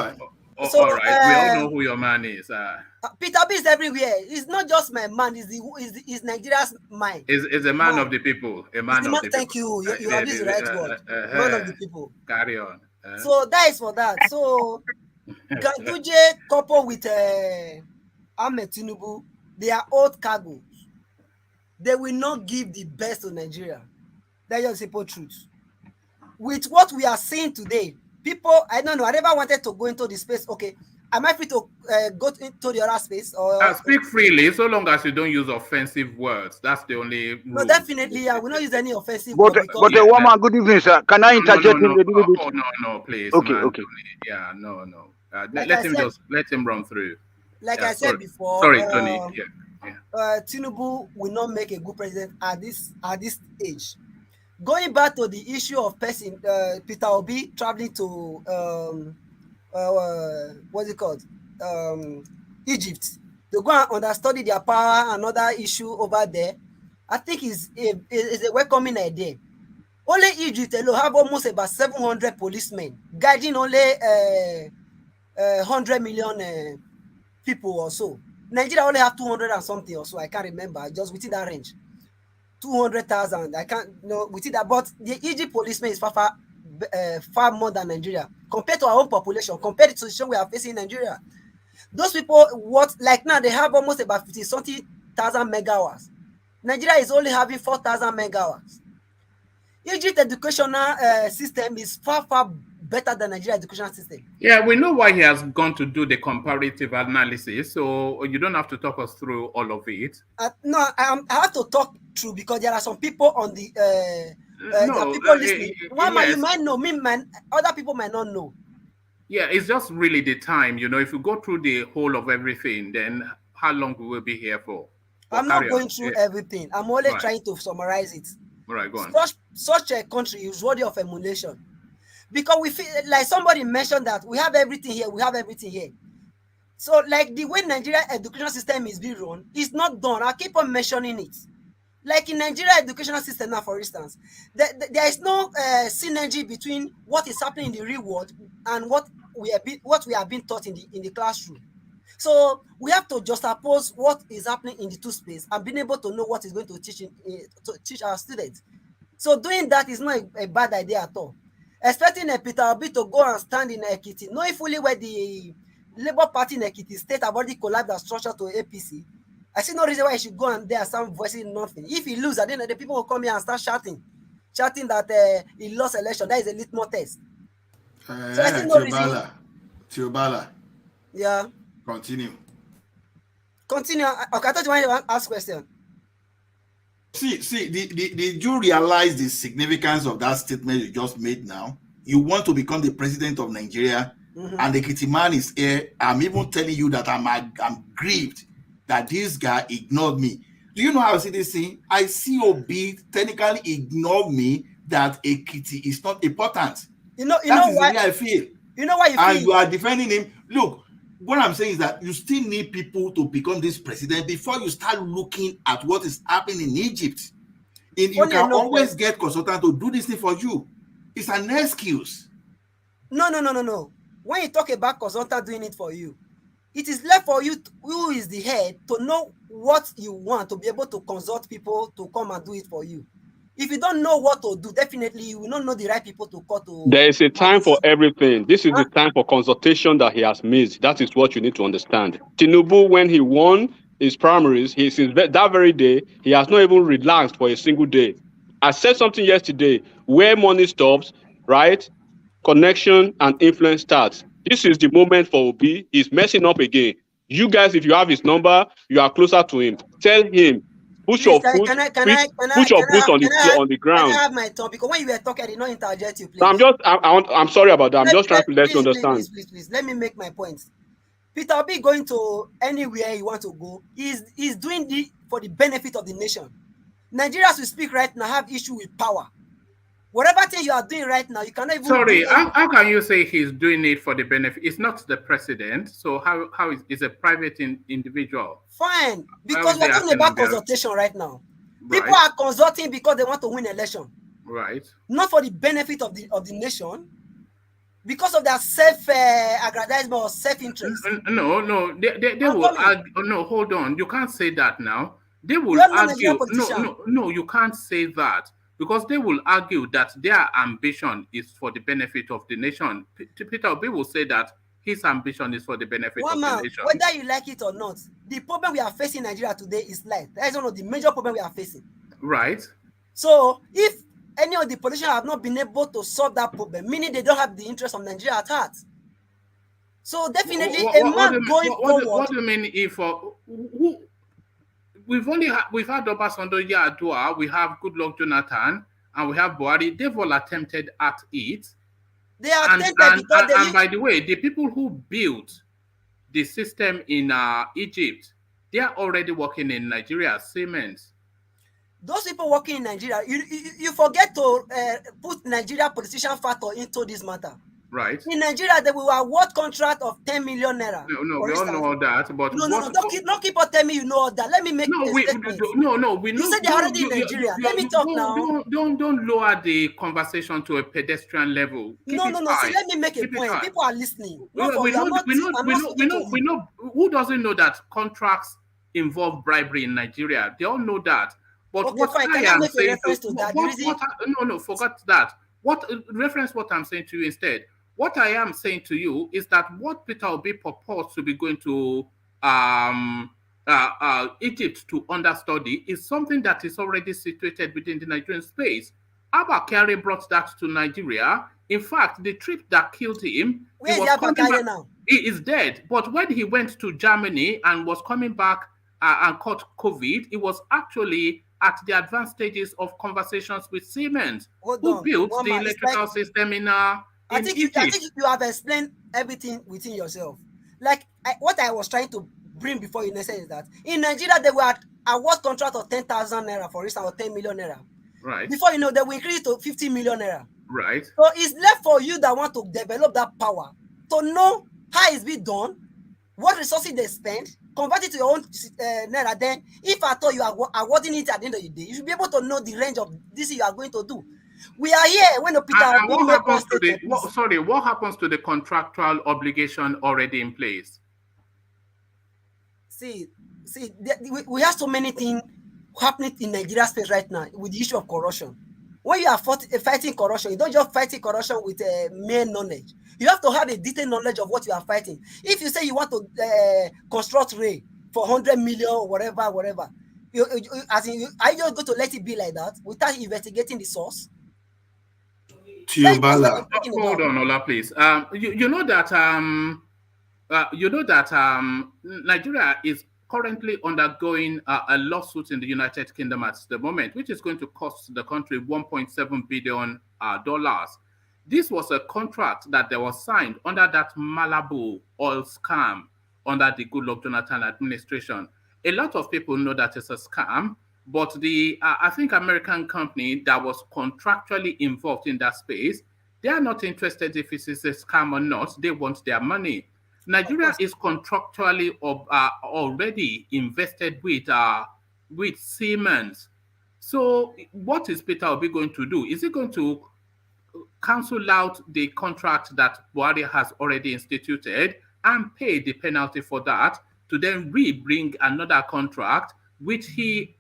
All right. We all know who your man is. Peter B is everywhere. It's not just my man. It's Nigeria's mind. Is a man of the people. A man of the people. Thank you. You have used the right word. Man of the people. Carry on. So that is for that. So Ganduje coupled with Ahmed Tinubu, they are old cargoes. They will not give the best to Nigeria. That's just simple truth. With what we are seeing today, people, I don't know, I never wanted to go into the space. Okay, am I free to go into the other space? Or speak freely, so long as you don't use offensive words. That's the only rule. No, definitely, I will not use any offensive words. But a woman, good evening, sir. Can I interject in a little bit? Oh, no, please. Okay, man, okay. Yeah, no. Like let him run through. Like I said before. Sorry, Tony. Tinubu will not make a good president at this age. Going back to the issue of person, Peter Obi traveling to what's it called? Egypt to go and understudy their power, another issue over there. I think is a welcoming idea. Only Egypt alone have almost about 700 policemen guiding only 100 million people or so. Nigeria only have 200 and something or so. I can't remember, just within that range. 200,000. I can't know within that, but the Egypt policemen is far more than Nigeria compared to our own population, compared to the situation we are facing in Nigeria. Those people, like now, they have almost about 50-something thousand megawatts. Nigeria is only having 4,000 megawatts. Egypt educational system is far better than Nigeria educational system. Yeah, we know why he has gone to do the comparative analysis, so you don't have to talk us through all of it. No, I have to talk through because there are some people on the people listening. Yes. You might know, other people might not know. Yeah, it's just really the time, if you go through the whole of everything, then how long we will be here for? I'm not going through everything. I'm only trying to summarize it. All right, go on. Such a country is worthy of emulation. Because we feel like somebody mentioned that we have everything here. So, like the way Nigeria educational system is being run, it's not done. I keep on mentioning it. Like in Nigeria educational system now, for instance, there is no synergy between what is happening in the real world and what we are being taught in the classroom. So we have to just oppose what is happening in the two space and being able to know what is going to teach our students. So doing that is not a bad idea at all. Expecting a Peter Obi to go and stand in Ekiti, knowing fully where the Labour Party in Ekiti state have already collapsed their structure to APC, I see no reason why he should go and there and start voicing nothing. If he loses, then the people will come here and start shouting that he lost election. That is a litmus test. So I see no reason. Tiobala. Yeah. Continue. Okay, I thought you wanted to ask question. See, did you realize the significance of that statement you just made now? You want to become the president of Nigeria, and the Ekiti man is here. I'm even telling you that I'm grieved that this guy ignored me. Do you know how I see this thing? I see Obi technically ignore me that Ekiti is not important. You know that is why the way I feel. You know why you and feel? You are defending him. Look, what I'm saying is that you still need people to become this president before you start looking at what is happening in Egypt. You can always get consultant to do this thing for you. It's an excuse. No. When you talk about consultant doing it for you, it is left for you, who is the head, to know what you want, to be able to consult people to come and do it for you. If you don't know what to do, definitely you will not know the right people to call to. There is a time for everything. This is the time for consultation that he has missed. That is what you need to understand. Tinubu, when he won his primaries, since that very day, he has not even relaxed for a single day. I said something yesterday, where money stops, right? Connection and influence starts. This is the moment for Obi. He's messing up again. You guys, if you have his number, you are closer to him. Tell him, push your foot on the ground. Can I have my turn? Because when you were talking, I did not interject you, please. So I'm sorry about that. I'm just trying to let you understand. Please. Let me make my point. Peter Obi going to anywhere he wants to go, he's doing it for the benefit of the nation. Nigeria, as we speak right now, have issue with power. Whatever thing you are doing right now, you cannot even. Sorry, how can you say he's doing it for the benefit? It's not the president, so how is a private individual? Fine, because we're talking about consultation right now. Right. People are consulting because they want to win election. Right. Not for the benefit of the nation, because of their self-aggrandizement or self-interest. No, they will argue. No, hold on. You can't say that now. They will argue. No, you can't say that. Because they will argue that their ambition is for the benefit of the nation. Peter Obi will say that his ambition is for the benefit of the nation. Whether you like it or not, the problem we are facing in Nigeria today is life. That is one of the major problems we are facing. Right. So if any of the politicians have not been able to solve that problem, meaning they don't have the interest of Nigeria at heart. So definitely What do you mean if we've had Obasanjo Yar'Adua, we have Goodluck Jonathan, and we have Buhari. They've all attempted at it. They attempted and by the way, the people who built the system in Egypt, they are already working in Nigeria, Siemens. Those people working in Nigeria, you forget to put Nigeria politician factor into this matter. Right. In Nigeria, they will award contract of 10 million naira. No, we all know all that. But don't keep on telling me you know all that. Let me make a statement. We know. You said they're already in Nigeria. Let me talk now. Don't lower the conversation to a pedestrian level. No. See, let me make a point. People are listening. We know. Who doesn't know that contracts involve bribery in Nigeria? They all know that. But okay, fine. Can I make a reference to that? Forget that. What I'm saying to you instead. What I am saying to you is that what Peter Obi proposed to be going to Egypt to understudy is something that is already situated within the Nigerian space. Abba Kyari brought that to Nigeria. In fact, the trip that killed him, where is Abba Kyari now? He is dead. But when he went to Germany and was coming back and caught COVID, it was actually at the advanced stages of conversations with Siemens, who built the electrical system in I think you have explained everything within yourself. What I was trying to bring before you is that in Nigeria they were award contract of 10,000 naira, for instance, or 10 million naira. Right. Before you know, they will increase it to 50 million naira. Right. So it's left for you that want to develop that power to know how it's been done, what resources they spend, convert it to your own naira. Then, if at all you are awarding it at the end of the day, you should be able to know the range of this you are going to do. We are here when the Peter. What happens to the contractual obligation already in place? See, we have so many things happening in Nigeria space right now with the issue of corruption. When you are fighting corruption, you don't just fight corruption with mere knowledge. You have to have a detailed knowledge of what you are fighting. If you say you want to construct rail for 100 million or whatever. As in, are you just going to let it be like that without investigating the source? Tiobala. Hold on, Ola, please. You know that Nigeria is currently undergoing a lawsuit in the United Kingdom at the moment, which is going to cost the country $1.7 billion. This was a contract that was signed under that Malibu oil scam under the Goodluck Jonathan administration. A lot of people know that it's a scam, but the I think American company that was contractually involved in that space, they are not interested if it is a scam or not. They want their money. Nigeria is contractually already invested with Siemens. So what is Peter Obi going to do? Is he going to cancel out the contract that Buhari has already instituted and pay the penalty for that to then bring another contract which he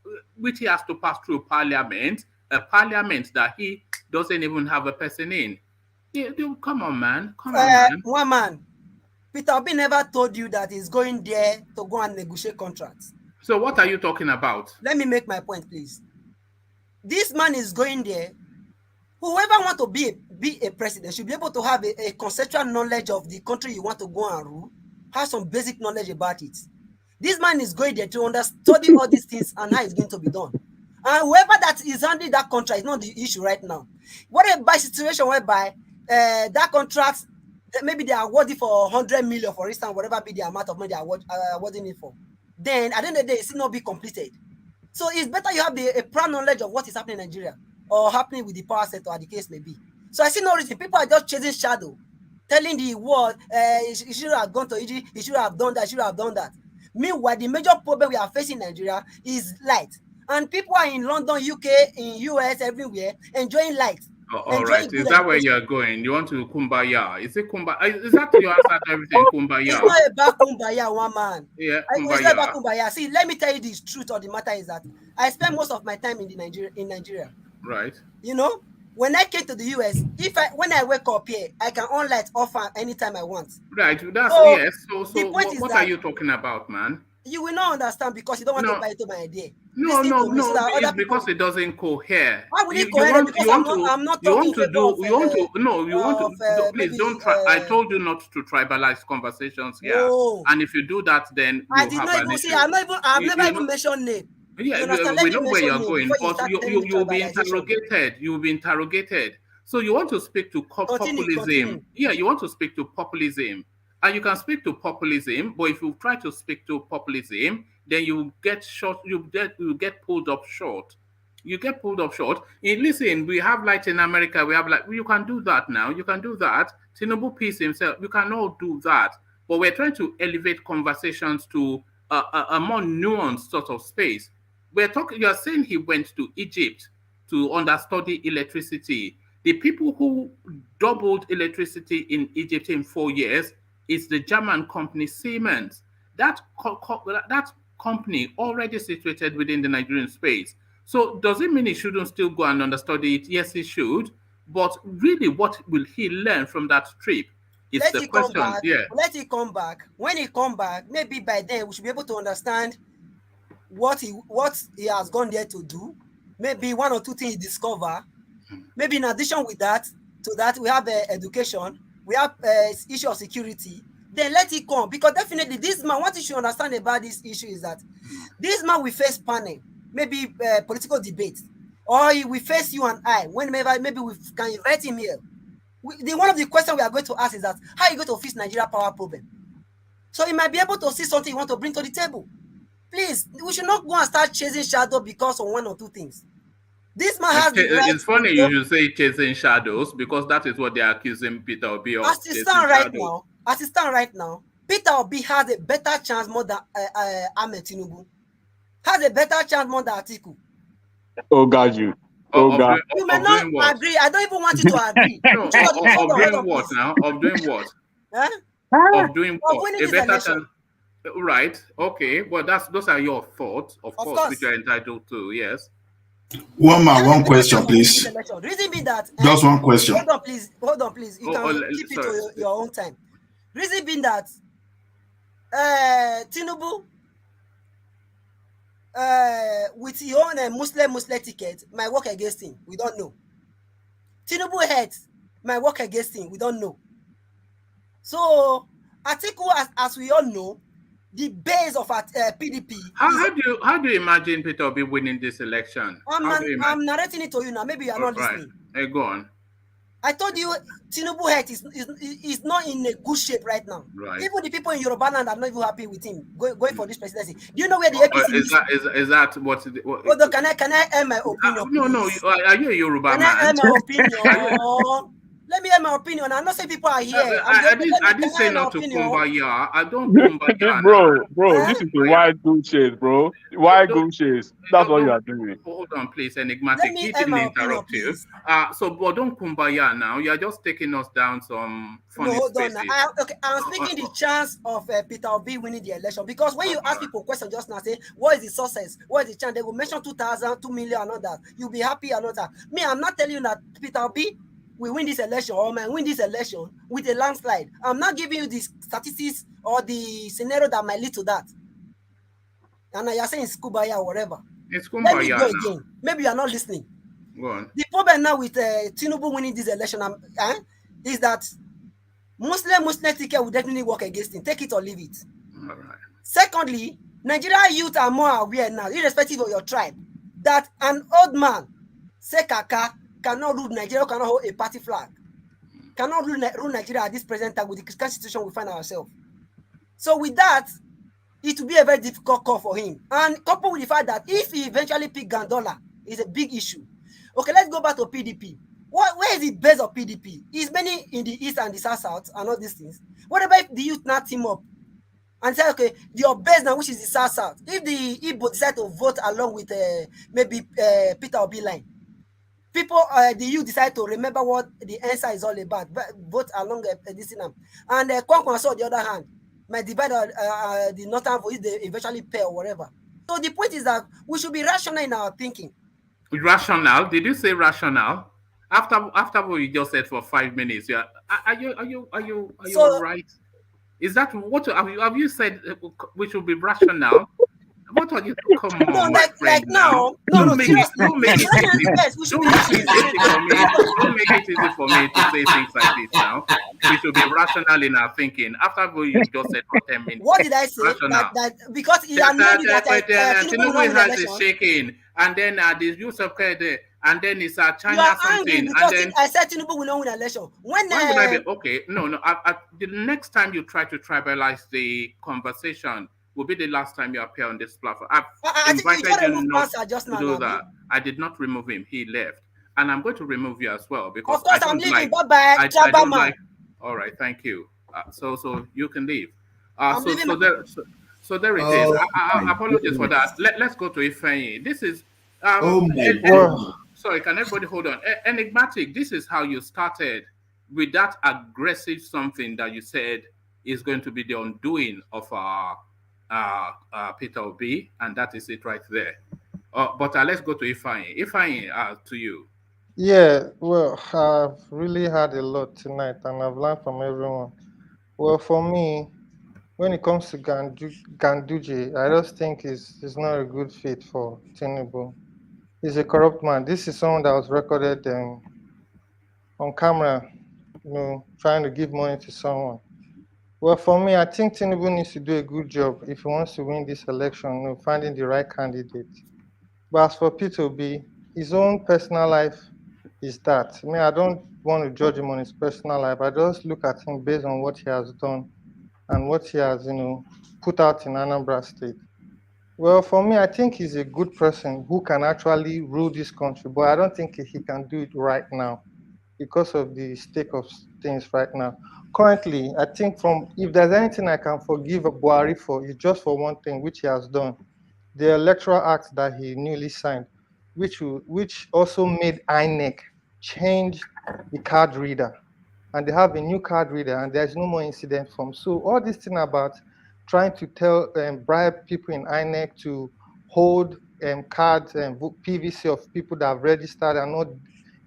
has to pass through parliament, a parliament that he doesn't even have a person in? Come on, man. One man. Peter Obi never told you that he's going there to go and negotiate contracts. So what are you talking about? Let me make my point, please. This man is going there. Whoever wants to be a president should be able to have a conceptual knowledge of the country you want to go and rule, have some basic knowledge about it. This man is going there to study all these things and how it's going to be done. And whoever that is handling that contract is not the issue right now. What about situation whereby that contract, maybe they are awarding for 100 million, for instance, whatever be the amount of money they are awarding it for. Then at the end of the day, it still not be completed. So it's better you have a prior knowledge of what is happening in Nigeria or happening with the power sector, or the case may be. So I see no reason. People are just chasing shadow, telling the world, you should have gone to Egypt, you should have done that, you should have done that. Meanwhile, the major problem we are facing in Nigeria is light. And people are in London, UK, in US, everywhere, enjoying light. All right. Is that where you're going? You want to Kumbaya? Is it Kumbaya? Is that your answer to everything? Kumbaya? It's not about Kumbaya, one man. Yeah, It's not about Kumbaya. See, let me tell you the truth of the matter is that I spend most of my time in Nigeria. Right. You know, when I came to the US, when I wake up here, I can on light off anytime I want. Right. That's so, yes. So what are you talking about, man? You will not understand because you don't want to buy into my idea. No. It's because it doesn't cohere. Why would it cohere? Because I'm not talking please don't try. I told you not to tribalize conversations here. No. And if you do that, then I did not even see. I've never even mentioned name. Yeah, we know where you're going, but you'll be interrogated. You'll be interrogated. So you want to speak to populism. Continue. Yeah, you want to speak to populism. And you can speak to populism, but if you try to speak to populism, then you get short, you get pulled up short. You get pulled up short. And listen, we have light in America, we have like, you can do that now. You can do that. Tinubu peace himself, you can all do that. But we're trying to elevate conversations to a more nuanced sort of space. You're saying he went to Egypt to understudy electricity. The people who doubled electricity in Egypt in 4 years is the German company Siemens. That company already situated within the Nigerian space. So does it mean he shouldn't still go and understudy it? Yes, he should. But really, what will he learn from that trip? Is the question. Let it come back. When he come back, maybe by then we should be able to understand what he has gone there to do. Maybe one or two things he discover. Maybe in addition to that, we have education. We have issue of security. Then let it come, because definitely this man, what you should understand about this issue is that this man will face panel, maybe political debate, or he will face you and I. Whenever maybe we can invite him here. One of the questions we are going to ask is that how are you going to fix Nigeria power problem? So he might be able to see something you want to bring to the table. Please, we should not go and start chasing shadow because of one or two things. This man has the right. It's funny you should say chasing shadows, because that is what they are accusing Peter Obi of. As it stands right now, Peter Obi has a better chance more than Ahmed Tinubu. Has a better chance more than Atiku. Oh God, you. Oh God. You may not agree. I don't even want you to agree. Of doing what now? Of doing what? Of doing what? A better chance. Right. Okay. Well, those are your thoughts, of course, which you're entitled to. Yes. One question, please. Reason being that just one question. Hold on, please. You can keep it to your own time. Reason being that Tinubu with his own Muslim ticket might work against him. We don't know. Tinubu head might work against him. We don't know. So Atiku, as we all know, the base of PDP. How do you imagine Peter Obi winning this election? I'm narrating it to you now. Maybe you are not listening. Hey, go on. I told you Tinubu head is not in a good shape right now. Right. Even the people in Yoruba land are not even happy with him going for this presidency. Do you know where the APC is that what? Although can I air my opinion? No. Are you a Yoruba man? Can I air my opinion? Let me air my opinion. I'm not saying people are here. I didn't say not to kumbaya. I don't kumbaya. bro, this is the wild goose chase, bro. Wild goose chase. That's what you are doing. Hold on, please, enigmatic. He didn't interrupt you. But don't kumbaya now. You are just taking us down some funny spaces. I'm speaking the chance of Peter Obi winning the election, because when you ask people questions just now, say what is the success, what is the chance, they will mention 2,000, 2 million, and all that. You'll be happy and all that. Me, I'm not telling you that Peter Obi we win this election or man win this election with a landslide. I'm not giving you the statistics or the scenario that might lead to that. And you're saying it's Kubaya or whatever. It's Kumbaya. Let me go again. Maybe you're not listening. Go on. The problem now with Tinubu winning this election is that Muslim ticket will definitely work against him. Take it or leave it. All right. Secondly, Nigerian youth are more aware now, irrespective of your tribe, that an old man, say Kaka, cannot rule Nigeria, cannot hold a party flag, cannot rule Nigeria at this present time with the constitution we find ourselves. So with that, it will be a very difficult call for him. And coupled with the fact that if he eventually pick Gandola, it's a big issue. Okay, let's go back to PDP. Where is the base of PDP? Is many in the east and the south and all these things. What about if the youth now team up and say, okay, your base now, which is the south? If the Igbo decide to vote along with maybe Peter Obi line, people, the youth decide to remember what the answer is all about, vote along this thing. And Kwankwaso, on the other hand, might divide the northern vote if they eventually pay or whatever. So the point is that we should be rational in our thinking. Rational? Did you say rational? After what you just said for 5 minutes, yeah. Are you all right? Is that what have you said? We should be rational. What are you? Come on, my friend. Don't make it easy for me. Don't make it easy for me to say things like this now. We should be rational in our thinking. After what you just said for 10 minutes. What did I say? That because he announced that Tinubu has is shaking, and then the use of credit, and then it's China you are something, angry because and then I said Tinubu will not win election. When would I be okay? No. The next time you try to tribalize the conversation will be the last time you appear on this platform. I've invited you not to do that. I did not remove him. He left. And I'm going to remove you as well because of course I don't I'm leaving. like, Bye-bye. I don't like. All right, thank you. So you can leave. So there it is. I apologize for that. Let's go to Ifeanyi. This is sorry, can everybody hold on? Enigmatic, this is how you started with that aggressive something that you said is going to be the undoing of Peter Obi, and that is it right there. But let's go to Ifeanyi. Ifeanyi, to you. Yeah, well, I've really had a lot tonight, and I've learned from everyone. Well, for me, when it comes to Ganduje, I just think he's not a good fit for Tinubu. He's a corrupt man. This is someone that was recorded on camera, trying to give money to someone. Well, for me, I think Tinubu needs to do a good job if he wants to win this election, finding the right candidate. But as for Peter Obi, his own personal life is that. I mean, I don't want to judge him on his personal life. I just look at him based on what he has done and what he has, put out in Anambra State. Well, for me, I think he's a good person who can actually rule this country, but I don't think he can do it right now because of the state of things right now. Currently, I think if there's anything I can forgive Buhari for, it's just for one thing, which he has done. The Electoral Act that he newly signed, which also made INEC change the card reader. And they have a new card reader, and there's no more incident form. So all this thing about trying to bribe people in INEC to hold cards and PVC of people that have registered and not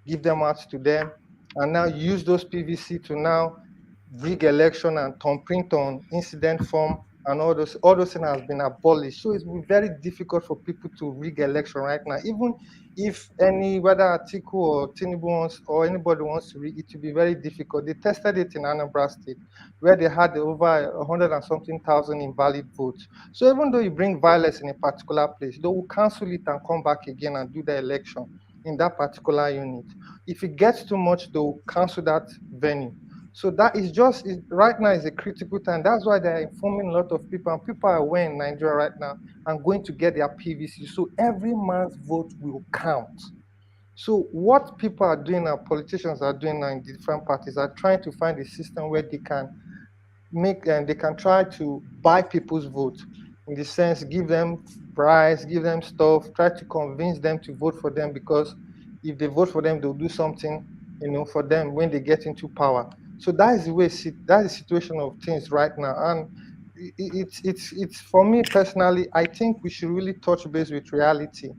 give them out to them, and now use those PVC to now rig election and print on incident form and all those things has been abolished. So it's been very difficult for people to rig election right now. Even if whether Atiku or Tinubu wants or anybody wants to rig, it will be very difficult. They tested it in Anambra State, where they had over 100 and something thousand invalid votes. So even though you bring violence in a particular place, they will cancel it and come back again and do the election in that particular unit. If it gets too much, they'll cancel that venue. So that is right now is a critical time. That's why they're informing a lot of people, and people are aware in Nigeria right now and going to get their PVC. So every man's vote will count. So what people are doing, our politicians are doing now in different parties, are trying to find a system where they can they can try to buy people's vote, in the sense, give them prize, give them stuff, try to convince them to vote for them, because if they vote for them, they'll do something, for them when they get into power. So that is the way, that's the situation of things right now. And it's for me personally, I think we should really touch base with reality,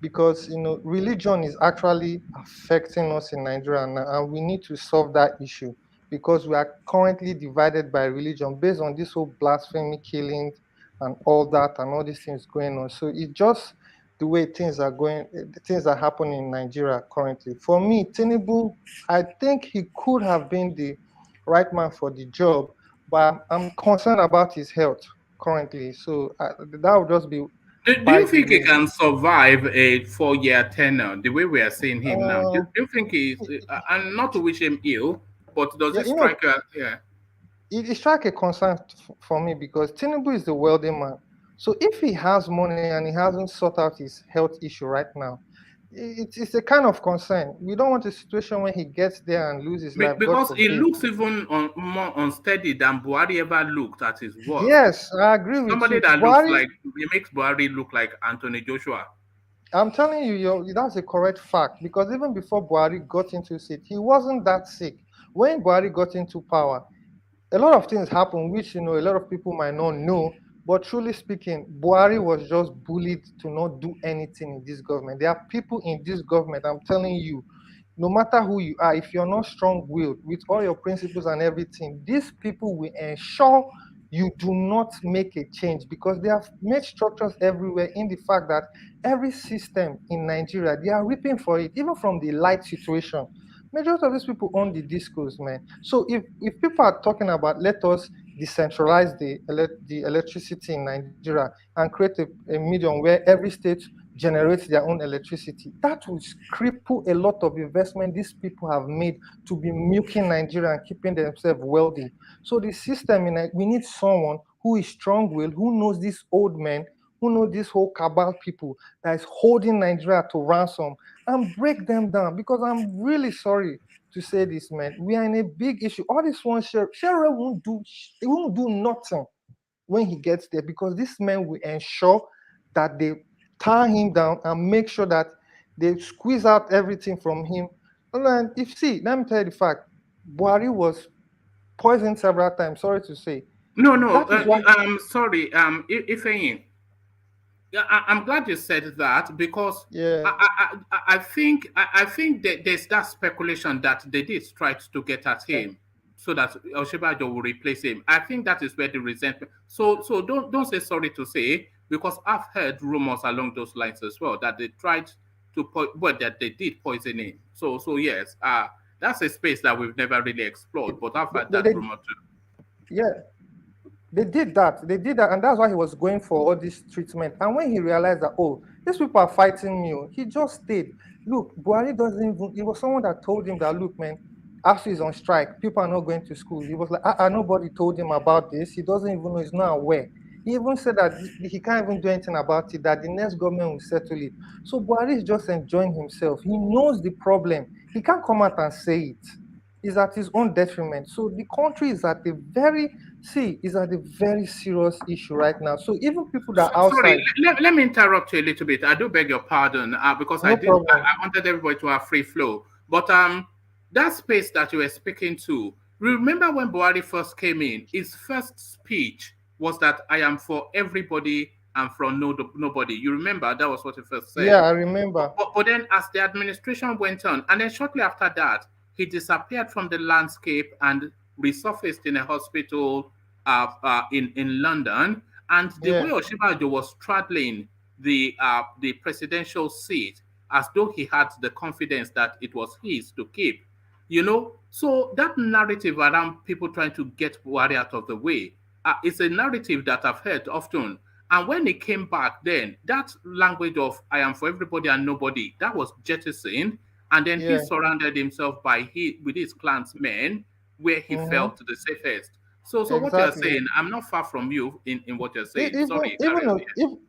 because religion is actually affecting us in Nigeria now, and we need to solve that issue, because we are currently divided by religion based on this whole blasphemy killings and all that, and all these things going on. So it's just the way things are going, things are happening in Nigeria currently. For me, Tinubu, I think he could have been the right man for the job, but I'm concerned about his health currently. So that would just be Do by you the think he way. can survive a 4-year tenure the way we are seeing him now? Do Uh, you think he's, and not to wish him ill, but does yeah, it strike a, yeah? it strike a concern for me, because Tinubu is the wealthy man. So if he has money and he hasn't sorted out his health issue right now, it's a kind of concern. We don't want a situation where he gets there and loses his life, God Because he forbid. looks even more unsteady than Buhari ever looked at his worst. Yes, I agree with Somebody you. that looks Buhari, like, he makes Buhari look like Anthony Joshua. I'm telling you, that's a correct fact, because even before Buhari got into seat, he wasn't that sick. When Buhari got into power, a lot of things happened, which a lot of people might not know. But truly speaking, Buhari was just bullied to not do anything in this government. There are people in this government, I'm telling you, no matter who you are, if you're not strong-willed with all your principles and everything, these people will ensure you do not make a change, because they have made structures everywhere, in the fact that every system in Nigeria, they are reaping for it, even from the light situation. Majority of these people own the discos, man. So if people are talking about, let us decentralize the electricity in Nigeria and create a medium where every state generates their own electricity, that will cripple a lot of investment these people have made to be milking Nigeria and keeping themselves wealthy. So the system, we need someone who is strong-willed, who knows these old men, who know this whole cabal people that is holding Nigeria to ransom, and break them down. Because I'm really sorry to say this, man, we are in a big issue. All this one, Sherry won't do nothing when he gets there, because this man will ensure that they tie him down and make sure that they squeeze out everything from him. And then, let me tell you the fact, Buhari was poisoned several times. Sorry to say. No, no. That is why. Sorry. Ifeanyi, yeah, I'm glad you said that, because Yeah. I think that there's that speculation that they did try to get at him so that Oshibajo will replace him. I think that is where the resentment. So don't say sorry to say, because I've heard rumors along those lines as well, that they tried that they did poison him. So yes, that's a space that we've never really explored, but I've heard that rumor too. Yeah. They did that, and that's why he was going for all this treatment. And when he realized that, oh, these people are fighting me, he just stayed. Look, Buhari doesn't even, it was someone that told him that, look, man, after he's on strike, people are not going to school. He was like, nobody told him about this. He doesn't even know, he's not aware. He even said that he can't even do anything about it, that the next government will settle it. So Buhari is just enjoying himself. He knows the problem. He can't come out and say it. It's at his own detriment. So the country is at a very serious issue right now. So even people that are outside. Sorry, let me interrupt you a little bit. I do beg your pardon, because No problem. I wanted everybody to have free flow. But that space that you were speaking to, remember when Buhari first came in, his first speech was that I am for everybody and from nobody. You remember that was what he first said. Yeah, I remember. But then as the administration went on, and then shortly after that, he disappeared from the landscape and resurfaced in a hospital in London, and the Yeah. way Osinbajo was straddling the presidential seat as though he had the confidence that it was his to keep. So that narrative around people trying to get Buhari out of the way is a narrative that I've heard often. And when he came back, then that language of "I am for everybody and nobody" that was jettisoned, and then he Yeah. surrounded himself with his clansmen, where he felt the safest. So what you're Exactly. saying, I'm not far from you in what you're saying. Even Sorry, even carry on.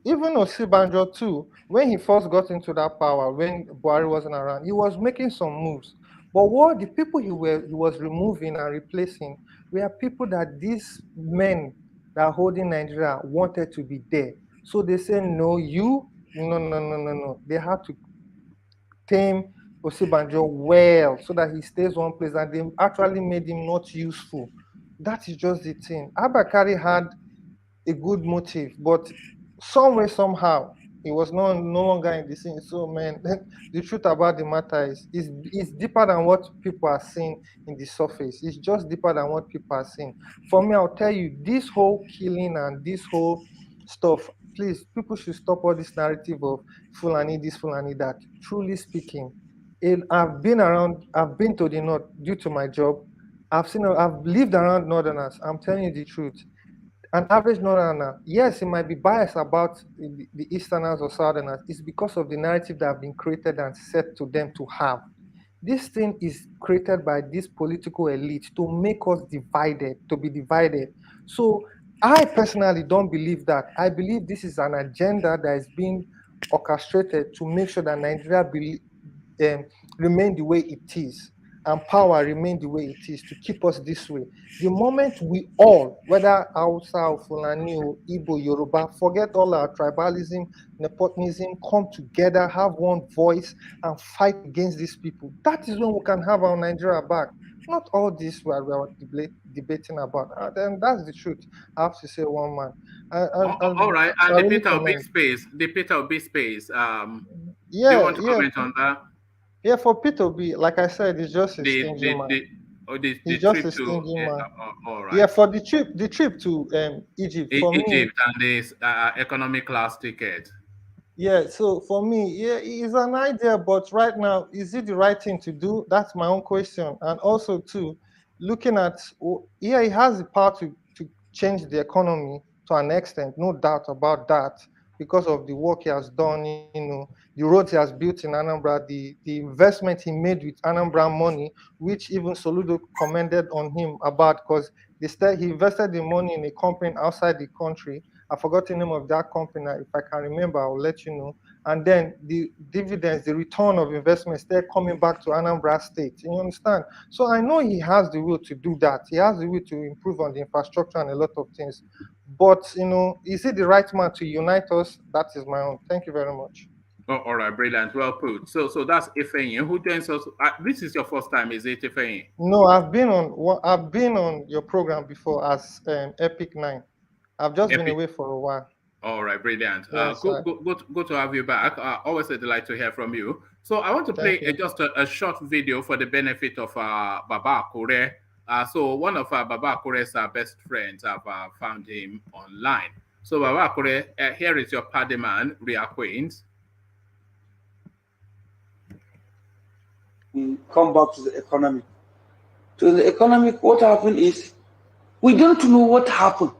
even Osinbajo too, when he first got into that power, when Buhari wasn't around, he was making some moves. But what the people he was removing and replacing were people that these men that are holding Nigeria wanted to be there. So they said, no, no. They had to tame Osinbajo well so that he stays one place, and they actually made him not useful. That is just the thing. Abakari had a good motive, but somewhere, somehow, he was no longer in the scene. So, man, the truth about the matter is it's deeper than what people are seeing in the surface. It's just deeper than what people are seeing. For me, I'll tell you, this whole killing and this whole stuff, please, people should stop all this narrative of Fulani this, Fulani that. Truly speaking, I've been to the north due to my job. I've lived around northerners. I'm telling you the truth. An average northerner, yes, he might be biased about the easterners or southerners. It's because of the narrative that have been created and set to them to have. This thing is created by this political elite to make us divided, to be divided. So I personally don't believe that. I believe this is an agenda that is being orchestrated to make sure that Nigeria remain the way it is, and power remain the way it is, to keep us this way. The moment we all, whether Hausa or Fulani or Igbo, Yoruba, forget all our tribalism, nepotism, come together, have one voice, and fight against these people, that is when we can have our Nigeria back. Not all this we are debating about. Then that's the truth. I have to say, one man. All right, and I the really Peter Obi commend. space, the Peter Obi space. Do you Yeah, want to yeah. comment on that? Yeah, for Peter B, like I said, he's just a The stingy the man. the or the He's just trip a to stingy man. all Yeah, right, for the trip to Egypt, for me, Egypt and this economy class ticket. yeah. So for me, yeah, it's an idea, but right now, is it the right thing to do? That's my own question. And also, too, looking at, yeah, he has the power to change the economy to an extent, no doubt about that, because of the work he has done, the roads he has built in Anambra, the investment he made with Anambra money, which even Soludo commended on him about, because he invested the money in a company outside the country. I forgot the name of that company. If I can remember, I'll let you know. And then the dividends, the return of investments, they're coming back to Anambra State. You understand? So I know he has the will to do that. He has the will to improve on the infrastructure and a lot of things. But, is it the right man to unite us? That is my own. Thank you very much. Oh, all right, brilliant, well put. So that's Ifeanyi. Who joins us? This is your first time, is it, Ifeanyi? No, I've been on your program before as Epic 9. I've just been Epic. away for a while. All right, brilliant. Yes, Good to have you back. Always a delight to hear from you. So I want to play just a short video for the benefit of Baba Akure. So one of Baba Akure's best friends have found him online. So Baba Akure, here is your paddy man, reacquaint. We come back to the economy. To the economic, what happened is we don't know what happened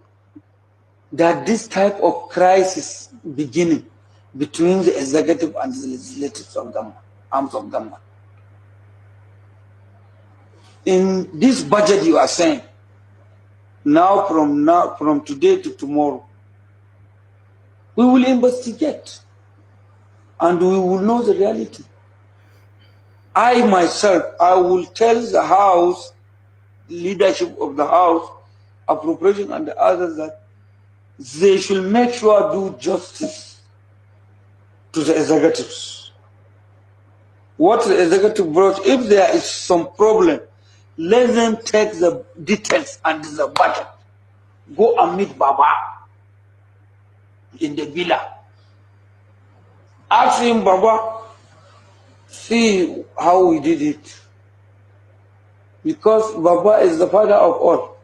that this type of crisis beginning between the executive and the legislative of government, arms of government. In this budget you are saying, from today to tomorrow, we will investigate and we will know the reality. I myself, I will tell the House, leadership of the House, appropriation and the others that they should make sure do justice to the executives. What the executive brought, if there is some problem, let them take the details and the budget. Go and meet Baba in the villa. Ask him, Baba, see how we did it. Because Baba is the father of all.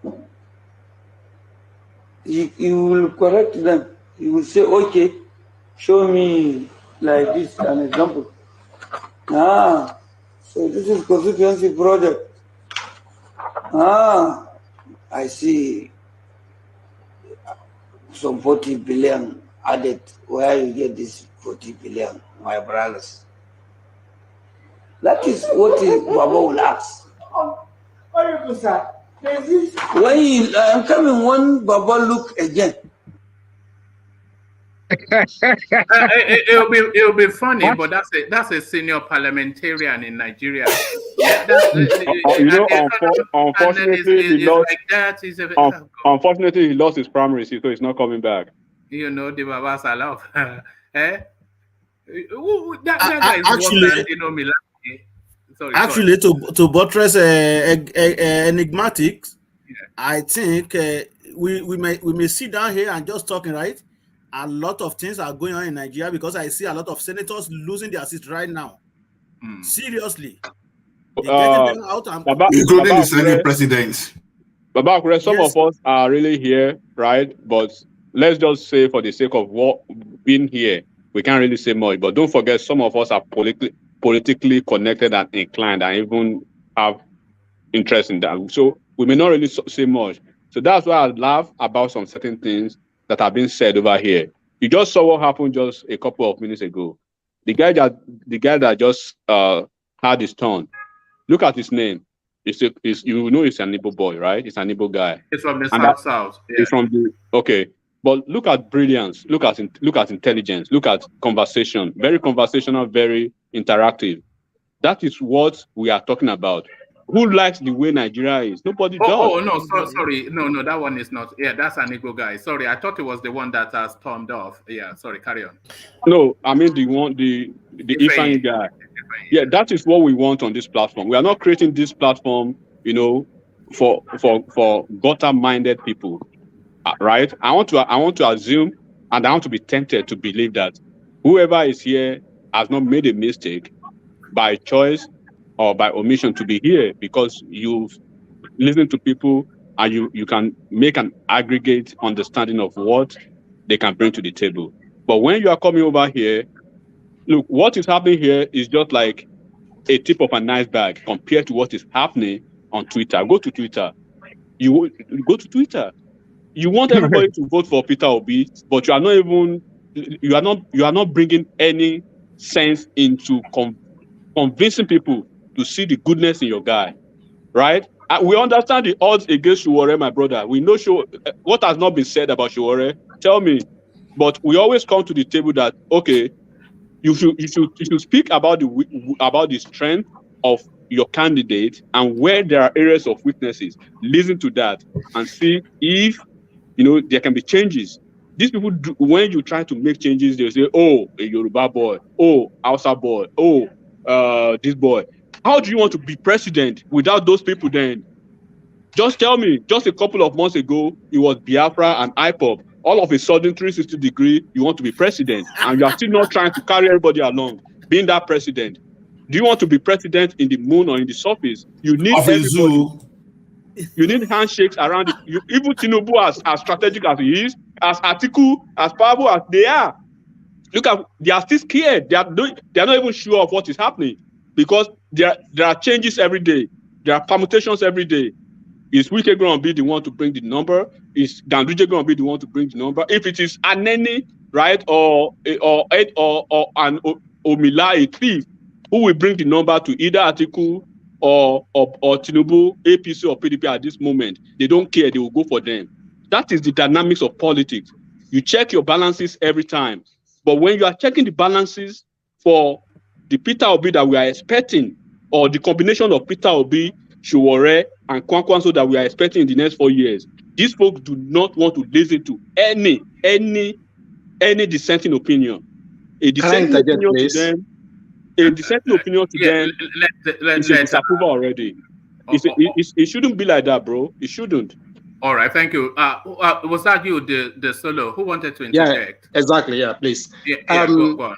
he will correct them. He will say, okay, show me like this, an example. So this is constituency project. I see some 40 billion added. Where you get this 40 billion, my brothers? That is what Baba will ask. When I'm coming, one Baba look again. It'll be funny, but that's a senior parliamentarian in Nigeria. Unfortunately, he lost. Like that. Unfortunately, he lost his primary seat, so he's not coming back. You know the Babas I love. That guy is actually, worse than Milani. Actually, to buttress enigmatic, I think we may sit down here and just talking, right? A lot of things are going on in Nigeria because I see a lot of senators losing their seats right now. Seriously. Including the Senate presidents. Baba, some of us are really here, right? But let's just say, for the sake of what being here, we can't really say much. But don't forget, some of us are politically connected and inclined and even have interest in that. So we may not really say much. So that's why I laugh about some certain things that have been said over here. You just saw what happened just a couple of minutes ago. The guy that just had his turn. Look at his name. You know it's an Igbo boy, right? It's an Igbo guy. It's from the South. Yeah. It's from the But look at brilliance. Look at intelligence. Look at conversation. Very conversational. Very interactive. That is what we are talking about. Who likes the way Nigeria is? Nobody does. Oh no, sorry. No, that one is not. Yeah, that's an Igbo guy. Sorry, I thought it was the one that has stormed off. Yeah, sorry, carry on. No, I mean the Ifeanyi guy. Yeah, that is what we want on this platform. We are not creating this platform, for gutter-minded people, right? I want to assume, and I want to be tempted to believe that whoever is here has not made a mistake by choice or by omission to be here, because you've listened to people and you can make an aggregate understanding of what they can bring to the table. But when you are coming over here, look, what is happening here is just like a tip of an iceberg compared to what is happening on Twitter. Go to Twitter. You go to Twitter. You want everybody to vote for Peter Obi, but you are not bringing any sense into convincing people to see the goodness in your guy, right? We understand the odds against Shuwore, my brother. We know what has not been said about Shuwore. Tell me, but we always come to the table that okay, you should speak about the strength of your candidate and where there are areas of weaknesses. Listen to that and see if there can be changes. These people, when you try to make changes, they say, "Oh, a Yoruba boy. Oh, Hausa boy. Oh, this boy." How do you want to be president without those people? Then, just tell me. Just a couple of months ago, it was Biafra and IPOB. All of a sudden, 360-degree, you want to be president, and you are still not trying to carry everybody along, being that president. Do you want to be president in the moon or in the surface? You need everybody. You need handshakes around it. Even Tinubu, as strategic as he is, as Atiku, as powerful as they are, look at, they are still scared. They are not even sure of what is happening because there are changes every day. There are permutations every day. Is WIKE going to be the one to bring the number? Is Ganduje going to be the one to bring the number? If it is Aneni, right, or an Omila, a thief, who will bring the number to either Atiku or Tinubu, APC or PDP at this moment? They don't care. They will go for them. That is the dynamics of politics. You check your balances every time. But when you are checking the balances for the Peter Obi that we are expecting, or the combination of Peter Obi, Shuwore, and Kwankwanso that we are expecting in the next 4 years, these folks do not want to listen to any dissenting opinion. A dissenting opinion to them. A dissenting opinion to them is a disapproval already. It shouldn't be like that, bro. It shouldn't. All right, thank you. Was that you, the solo, who wanted to interject? Yeah, exactly. Yeah, please. Go on.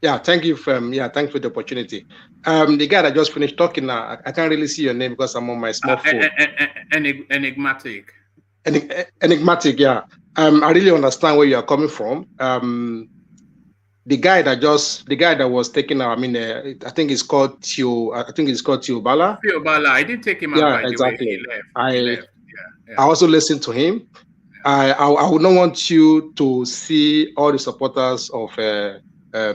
Yeah, thank you thanks for the opportunity. The guy that just finished talking now, I can't really see your name because I'm on my small phone. Enigmatic. Enigmatic, yeah. I really understand where you are coming from. The guy that was taken out, I mean, I think it's called Tio Bala. Tio Bala, I didn't take him out, Yeah, by the way. exactly. He left. He left. Yeah. I also listened to him. I would not want you to see all the supporters of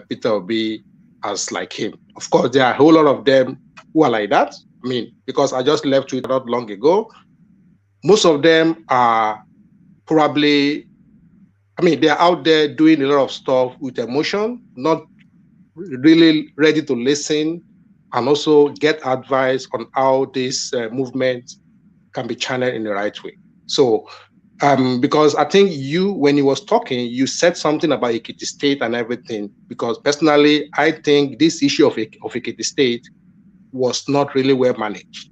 Peter Obi as like him. Of course, there are a whole lot of them who are like that. I mean, because I just left Twitter not long ago. Most of them are probably, I mean, they're out there doing a lot of stuff with emotion, not really ready to listen and also get advice on how this movement can be channeled in the right way. So, because I think when he was talking, you said something about Ekiti State and everything, because personally, I think this issue of Ekiti State was not really well managed.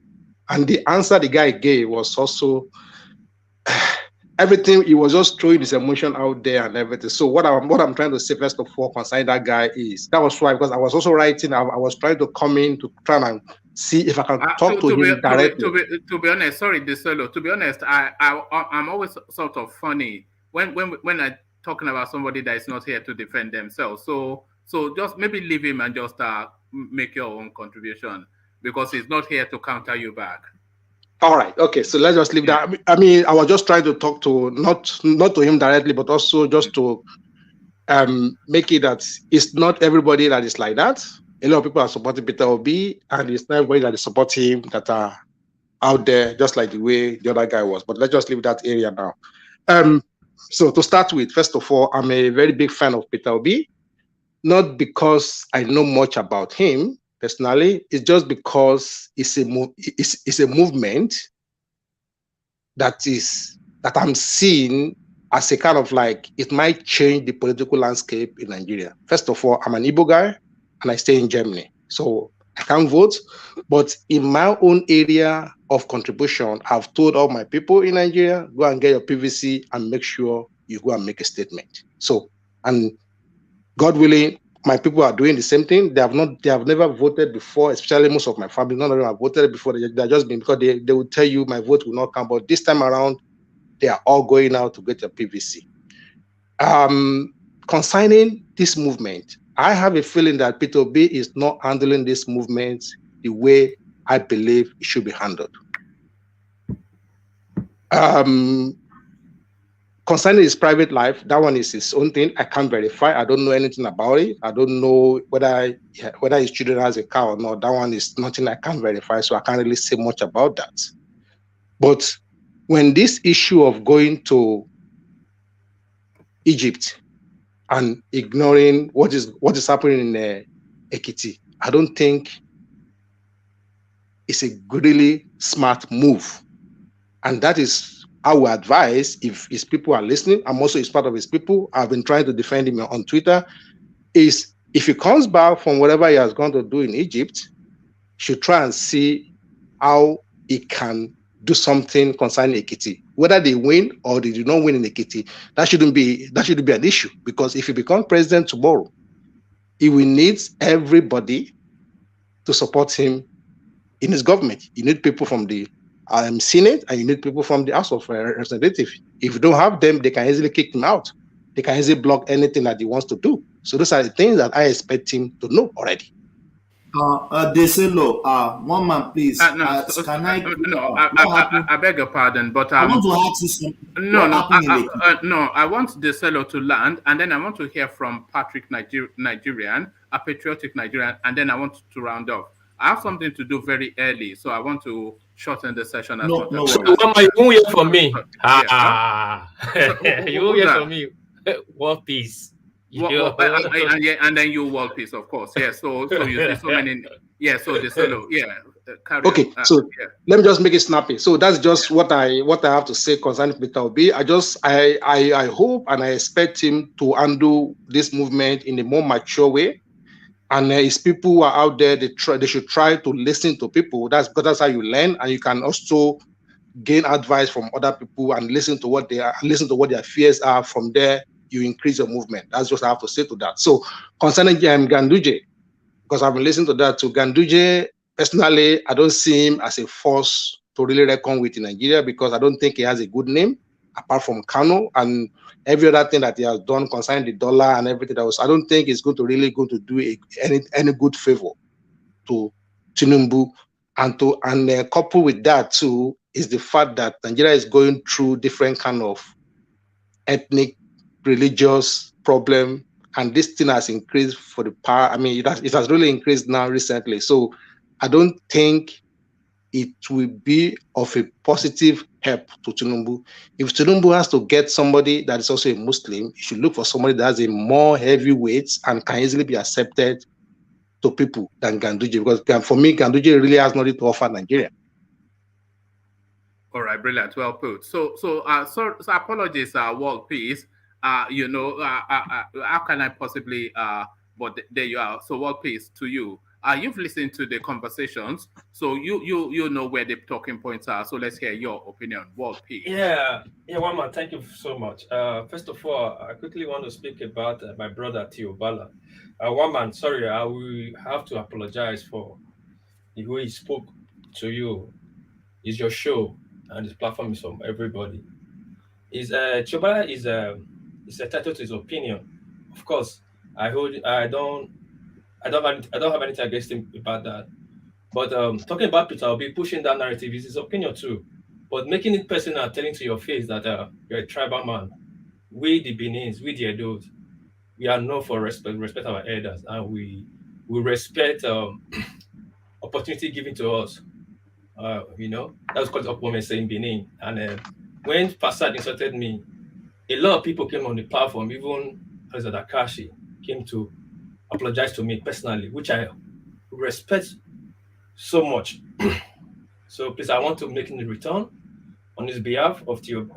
And the answer the guy gave was also everything. He was just throwing his emotion out there and everything. So what I'm trying to say first of all concerning that guy is, that was why, because I was also writing, I was trying to come in to try and see if I can talk to him directly. To be honest, sorry, Desolo. To be honest, I'm always sort of funny when I'm talking about somebody that is not here to defend themselves. So just maybe leave him and just make your own contribution, because he's not here to counter you back. All right. Okay. So let's just leave that. I mean, I was just trying to talk to not to him directly, but also just to make it that it's not everybody that is like that. A lot of people are supporting Peter Obi, and it's not everybody that is supporting him that are out there, just like the way the other guy was. But let's just leave that area now. So to start with, first of all, I'm a very big fan of Peter Obi, not because I know much about him personally. It's just because it's a movement that I'm seeing as a kind of like, it might change the political landscape in Nigeria. First of all, I'm an Igbo guy and I stay in Germany, so I can't vote. But in my own area of contribution, I've told all my people in Nigeria, go and get your PVC and make sure you go and make a statement. So, and God willing, my people are doing the same thing. They have never voted before, especially most of my family. None of them have voted before. They're just been, because they will tell you my vote will not come. But this time around, they are all going out to get a PVC. Concerning this movement, I have a feeling that Peter Obi is not handling this movement the way I believe it should be handled. Concerning his private life, that one is his own thing. I can't verify. I don't know anything about it. I don't know whether his children has a car or not. That one is nothing I can't verify, so I can't really say much about that. But when this issue of going to Egypt and ignoring what is happening in Ekiti, I don't think it's a really smart move. And that is I would advise, if his people are listening, I'm also his part of his people, I've been trying to defend him on Twitter, is if he comes back from whatever he has gone to do in Egypt, should try and see how he can do something concerning Ekiti. Whether they win or they do not win in Ekiti, that shouldn't be an issue, because if he becomes president tomorrow, he will need everybody to support him in his government. You need people from the Senate, and you need people from the House of Representatives. If you don't have them, they can easily kick him out. They can easily block anything that he wants to do. So those are the things that I expect him to know already. Deselo, one man, please. I beg your pardon, but I want to ask you something. I want Deselo to land, and then I want to hear from Patrick Nigerian, a patriotic Nigerian, and then I want to round off. I have something to do very early, so I want to shorten the session as much as possible. You won't hear from me. You won't hear from me. World peace. And then you world peace, of course. Yeah. So you see so many. Yeah. So the solo. Yeah. Okay. So let me just make it snappy. So that's just what I have to say concerning Peter Obi. I hope and I expect him to undo this movement in a more mature way. And his people who are out there, they should try to listen to people. That's how you learn, and you can also gain advice from other people and listen to what their fears are. From there, you increase your movement. That's just what I have to say to that. So concerning Ganduje, because I've been listening to that too, Ganduje, personally, I don't see him as a force to really reckon with in Nigeria, because I don't think he has a good name. apart from Kano and every other thing that he has done concerning the dollar and everything else. I don't think it's going to really do any good favor to Tinubu. And couple with that too is the fact that Nigeria is going through different kind of ethnic, religious problem, and this thing has increased for the power. I mean, it has really increased now recently. So I don't think it will be of a positive help to Tinubu. If Tinubu has to get somebody that is also a Muslim, he should look for somebody that has a more heavyweight and can easily be accepted to people than Ganduje, because for me, Ganduje really has nothing to offer Nigeria. All right, brilliant, well put. So apologies, world peace. How can I possibly? But there you are. So world peace to you. You've listened to the conversations, so you know where the talking points are. So let's hear your opinion. World peace. Yeah, one man. Thank you so much. First of all, I quickly want to speak about my brother Theo Bala. One man, sorry, I will have to apologize for the way he spoke to you. It's your show, and this platform is from everybody. Chobala is entitled to his opinion. Of course, I don't have anything against him about that. But talking about Peter Obi pushing that narrative is his opinion too. But making it personal, telling to your face that you're a tribal man, we the Benins, we the Edos, we are known for respect our elders, and we respect opportunity given to us. That was called up women saying Benin. And when Passad insulted me, a lot of people came on the platform, even President Akashi came to apologize to me personally, which I respect so much. So please, I want to make a return on his behalf of Theo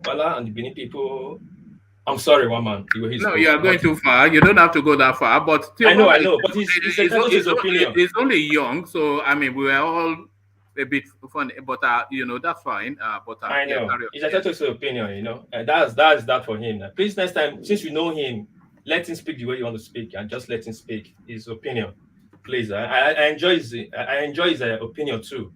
Bala and the Benin people. I'm sorry, one man. No, you are going too far. You don't have to go that far. But I know. But his opinion. He's only young, so I mean, we were all a bit funny, but that's fine. I know. He's entitled to his opinion, and that's that for him. Please, next time, since you know him, let him speak the way you want to speak, and just let him speak his opinion. Please, I enjoy his opinion too.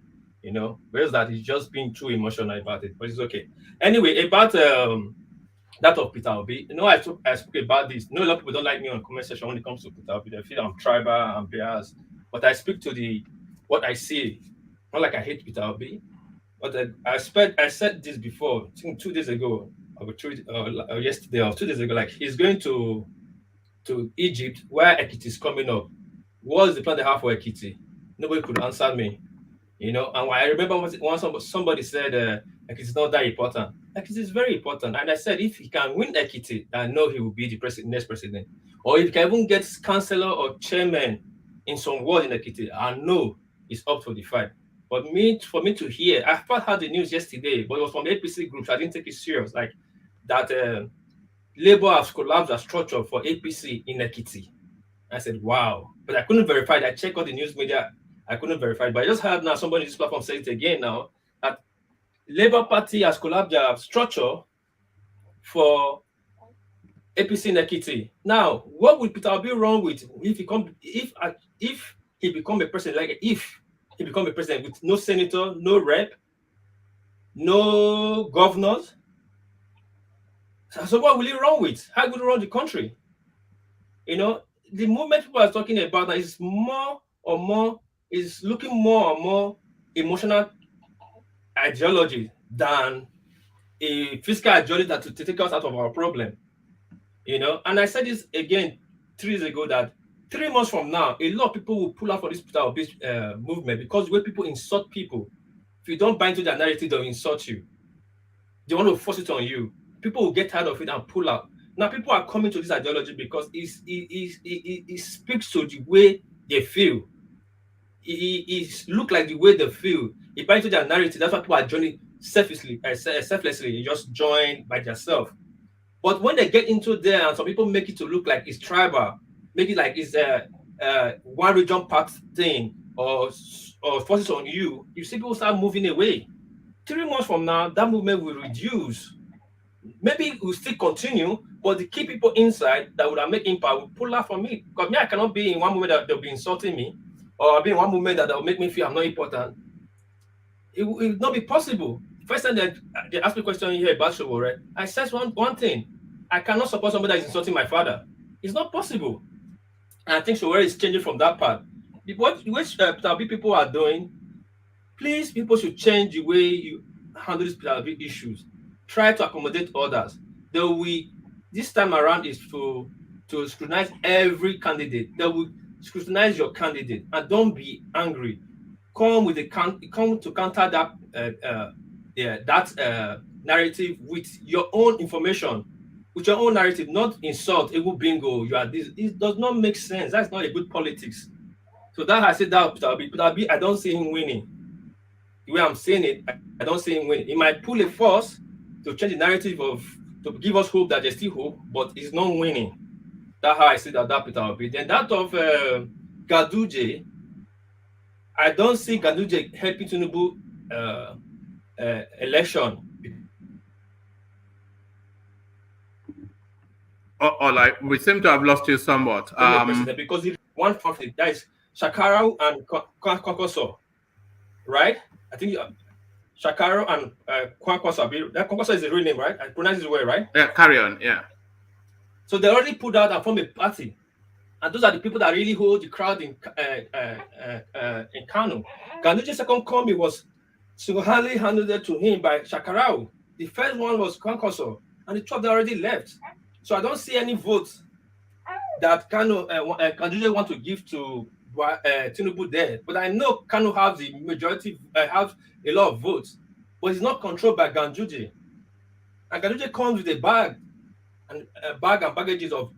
Whereas that he's just being too emotional about it, but it's okay. Anyway, about that of Peter Obi, I spoke about this. A lot of people don't like me on comment section when it comes to Peter Obi. They feel I'm tribal, I'm biased, but I speak to what I see. Not like I hate Peter Obi, but I said this before. I think 2 days ago, yesterday or 2 days ago. Like, he's going to Egypt, where Ekiti is coming up. What is the plan they have for Ekiti? Nobody could answer me. And I remember once somebody said Ekiti is not that important. Ekiti is very important. And I said, if he can win Ekiti, I know he will be the next president. Or if he can even get councillor or chairman in some ward in Ekiti, I know it's up for the fight. But for me to hear, I first heard the news yesterday, but it was from the APC group, so I didn't take it serious. Like that Labour has collapsed the structure for APC in Ekiti. I said, wow. But I couldn't verify it. I checked all the news media. I couldn't verify it. But I just heard now somebody on this platform say it again now, that Labour Party has collapsed their structure for APC in Ekiti. Now, what would Peter be wrong with if he become a president, if he become a president with no senator, no rep, no governors? So what will he run with? How will he run the country? The movement people are talking about now is looking more and more emotional ideology than a fiscal ideology that will take us out of our problem. And I said this again 3 days ago, that 3 months from now, a lot of people will pull out for this movement, because the way people insult people, if you don't buy into their narrative, they'll insult you. They want to force it on you. People will get tired of it and pull out. Now, people are coming to this ideology because it speaks to the way they feel. It looks like the way they feel. It buy into their narrative. That's why people are joining selflessly. You just join by yourself. But when they get into there, and some people make it to look like it's tribal, make it like it's a one region part thing, or forces on you, you see people start moving away. 3 months from now, that movement will reduce. Maybe it will still continue, but the key people inside that would have made impact will pull out from me. Because I cannot be in one movement that they'll be insulting me, or I'll be in one movement that will make me feel I'm not important. It will not be possible. If first time they asked me a question here about Showo, right? I said one thing. I cannot support somebody that is insulting my father. It's not possible. And I think Showo is changing from that part. Which people are doing, please, people should change the way you handle these issues. Try to accommodate others. This time around is to scrutinize every candidate. They will scrutinize your candidate, and don't be angry. Come to counter that narrative with your own information, with your own narrative, not insult. It will bingo. You are this. It does not make sense. That's not a good politics. So that I said that Peter Obi, I don't see him winning. The way I'm saying it, I don't see him winning. He might pull a force to change the narrative to give us hope that there's still hope, but he's not winning. That's how I see that Peter Obi. Then that of Ganduje, I don't see Ganduje helping Tinubu election. Like we seem to have lost you somewhat. Because if one conflict, that is Shakarau and Kwankwaso, right? I think Shakarau and Kwankwaso. That Kwankwaso is the real name, right? I pronounce it well, right? Yeah, carry on. Yeah. So they already put out and form a party, and those are the people that really hold the crowd in Kano. Ganduje's second coming was single-handedly handed to him by Shakarau. The first one was Kwankwaso, and the two of them already left. So I don't see any votes that Ganduje want to give to Tinubu there. But I know Kano have the majority, have a lot of votes, but it's not controlled by Ganduje. And Ganduje comes with a bag and baggages of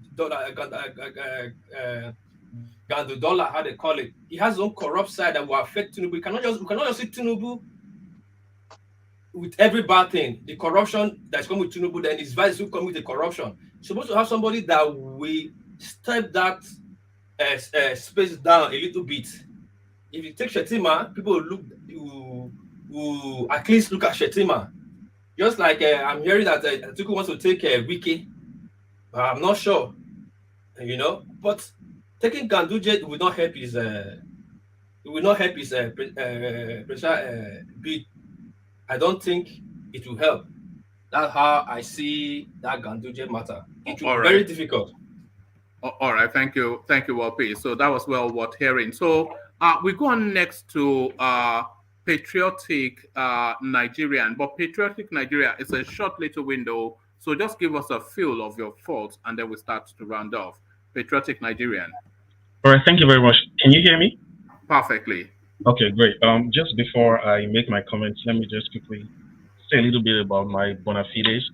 Gandu dollar, how they call it. He has his own corrupt side that will affect Tinubu. We cannot just see Tinubu with every bad thing. The corruption that's coming with Tinubu, then his vice will come with the corruption. You're supposed to have somebody that will step that space down a little bit. If you take Shetima, people will at least look at Shetima. Just like I'm hearing that Atiku wants to take WIKE, but I'm not sure, But taking Ganduje will not help his presidential bid. I don't think it will help. That's how I see that Ganduje matter. It will be very difficult. All right, thank you, Walpi. So that was well worth hearing. So we go on next to patriotic Nigerian, but patriotic Nigeria is a short little window. So just give us a feel of your thoughts, and then we start to round off. Patriotic Nigerian. All right, thank you very much. Can you hear me? Perfectly. Okay, great. Just before I make my comments, let me just quickly say a little bit about my bona fides.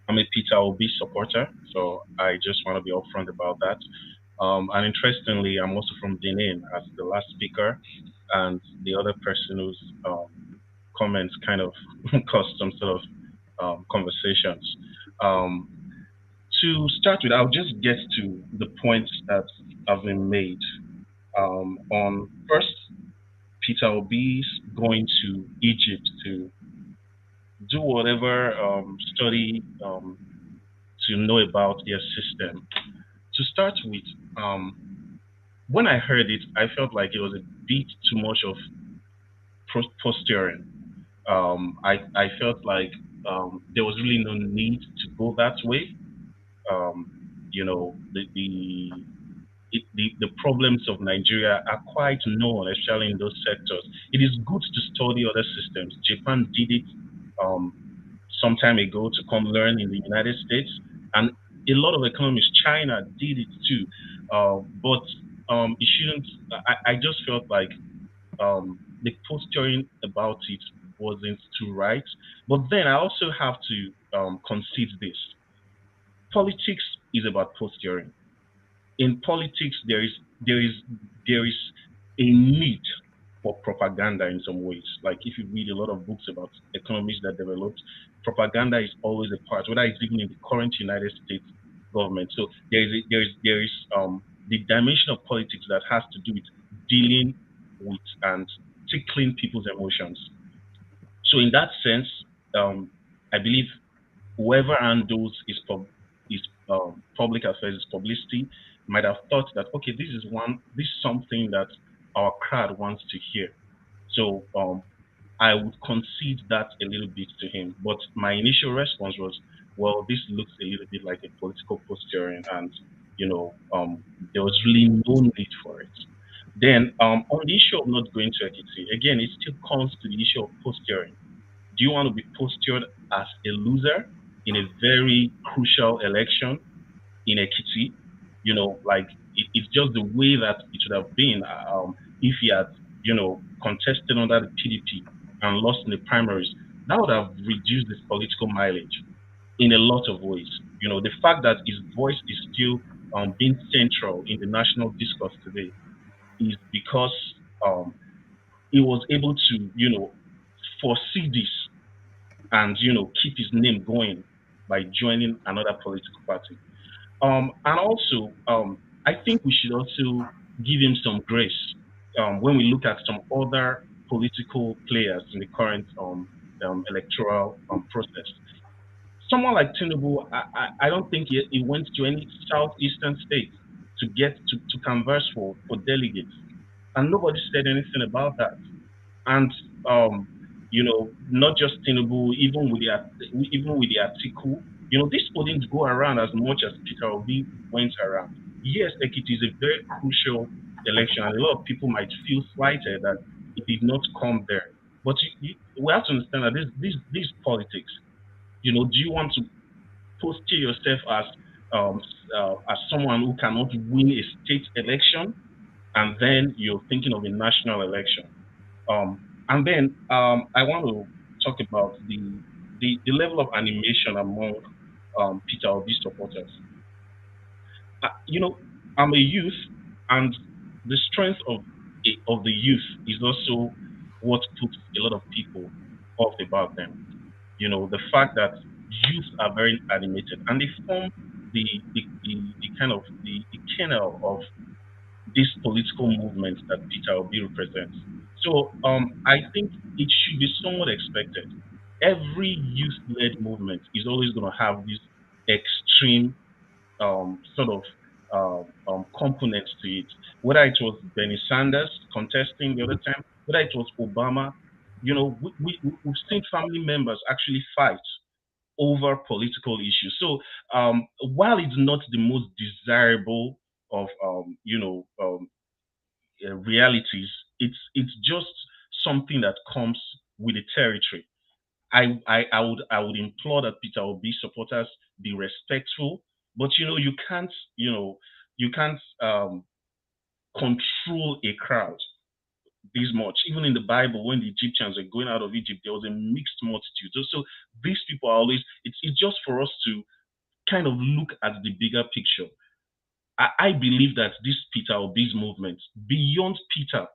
I'm a Peter Obi supporter, so I just want to be upfront about that. And interestingly, I'm also from Benin, as the last speaker, and the other person whose comments kind of caused some sort of conversations. To start with, I'll just get to the points that have been made. On first, Peter Obi's going to Egypt to do whatever study to know about their system. To start with, when I heard it, I felt like it was a bit too much of posturing. I felt like there was really no need to go that way. The problems of Nigeria are quite known, especially in those sectors. It is good to study other systems. Japan did it some time ago to come learn in the United States, and a lot of economies, China did it too. But it shouldn't. I just felt like the posturing about it wasn't too right. But then I also have to concede this. Politics is about posturing. In politics, there is a need for propaganda in some ways. Like if you read a lot of books about economies that developed, propaganda is always a part, whether it's even in the current United States government. So there is the dimension of politics that has to do with dealing with and tickling people's emotions. So in that sense, I believe whoever handles is public affairs, is publicity, might have thought that, okay, this is something that our crowd wants to hear. So I would concede that a little bit to him. But my initial response was, well, this looks a little bit like a political posturing, and there was really no need for it. Then on the issue of not going to Ekiti, again, it still comes to the issue of posturing. Do you want to be postured as a loser in a very crucial election in Ekiti? Like it's just the way that it should have been if he had, contested under the PDP and lost in the primaries. That would have reduced his political mileage in a lot of ways. The fact that his voice is still being central in the national discourse today is because he was able to, foresee this and keep his name going by joining another political party. And also, I think we should also give him some grace when we look at some other political players in the current electoral process. Someone like Tinubu, I don't think he went to any southeastern state to get to converse for delegates, and nobody said anything about that. And not just Tinubu, even with the article, this didn't go around as much as Peter Obi went around. Yes, Ekiti is a very crucial election, and a lot of people might feel slighted that it did not come there. But we have to understand that this politics. Do you want to posture yourself as someone who cannot win a state election, and then you're thinking of a national election? And then I want to talk about the level of animation among Peter Obi supporters. I'm a youth, and the strength of the youth is also what puts a lot of people off about them. The fact that youth are very animated, and they form the kind of the kernel of this political movement that Peter Obi represents. So I think it should be somewhat expected. Every youth-led movement is always going to have this extreme sort of components to it. Whether it was Bernie Sanders contesting the other time, whether it was Obama, we've seen family members actually fight over political issues. So while it's not the most desirable of realities, it's just something that comes with the territory. I would implore that Peter Obi supporters be respectful, but you can't control a crowd this much. Even in the Bible, when the Egyptians were going out of Egypt, there was a mixed multitude. So these people are always, it's just for us to kind of look at the bigger picture. I believe that this Peter Obi's movement, beyond Peter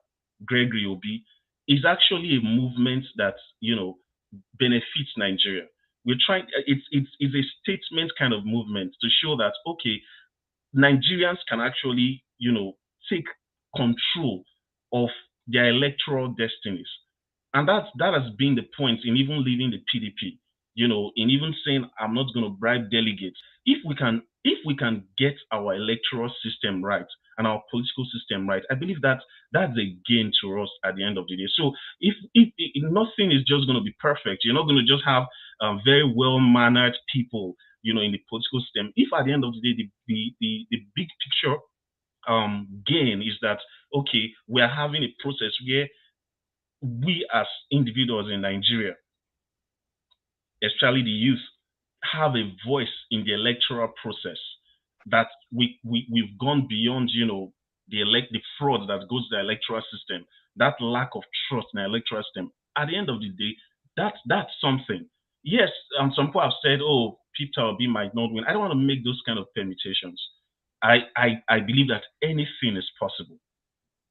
Gregory Obi, is actually a movement that benefits Nigeria. We're trying. It's a statement kind of movement to show that okay, Nigerians can actually take control of their electoral destinies, and that has been the point in even leaving the PDP. In even saying I'm not going to bribe delegates. If we can get our electoral system right and our political system right, I believe that that's a gain to us at the end of the day. So if nothing is just going to be perfect, you're not going to just have very well-mannered people, in the political system. If at the end of the day, the big picture gain is that, okay, we are having a process where we as individuals in Nigeria, especially the youth, have a voice in the electoral process, that we've gone beyond, the fraud that goes to the electoral system, that lack of trust in the electoral system. At the end of the day, that's something. Yes, some people have said, oh, Peter Obi might not win. I don't want to make those kind of permutations. I believe that anything is possible.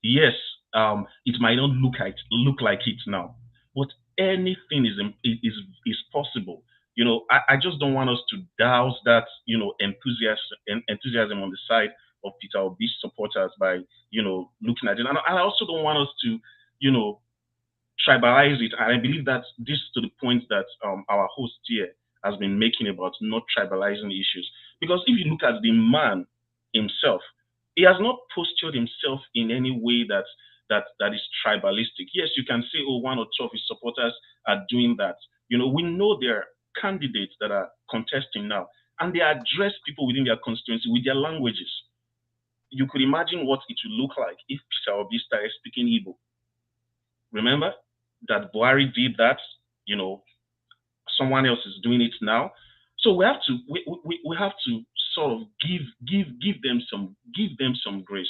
Yes, it might not look like it now, but anything is possible. I just don't want us to douse that enthusiasm on the side of Peter Obi's supporters by looking at it, and I also don't want us to tribalize it. And I believe that this to the point that our host here has been making about not tribalizing issues, because if you look at the man himself, he has not postured himself in any way that that is tribalistic. Yes, you can say, oh, one or two of his supporters are doing that. You know, we know there are candidates that are contesting now, and they address people within their constituency with their languages. You could imagine what it would look like if Peter Obi started speaking Igbo. Remember that Buhari did that, you know, someone else is doing it now. So we have to sort of give them some grace.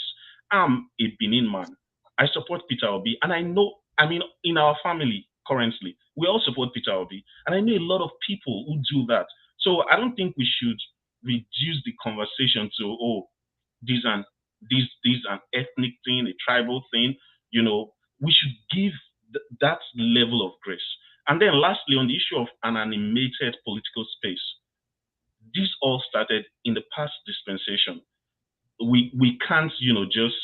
I'm a Benin man. I support Peter Obi, and I know, I mean, in our family currently, we all support Peter Obi, and I know a lot of people who do that. So I don't think we should reduce the conversation to, oh, this an ethnic thing, a tribal thing. You know, we should give that level of grace. And then lastly, on the issue of an animated political space, this all started in the past dispensation. We can't, you know, just,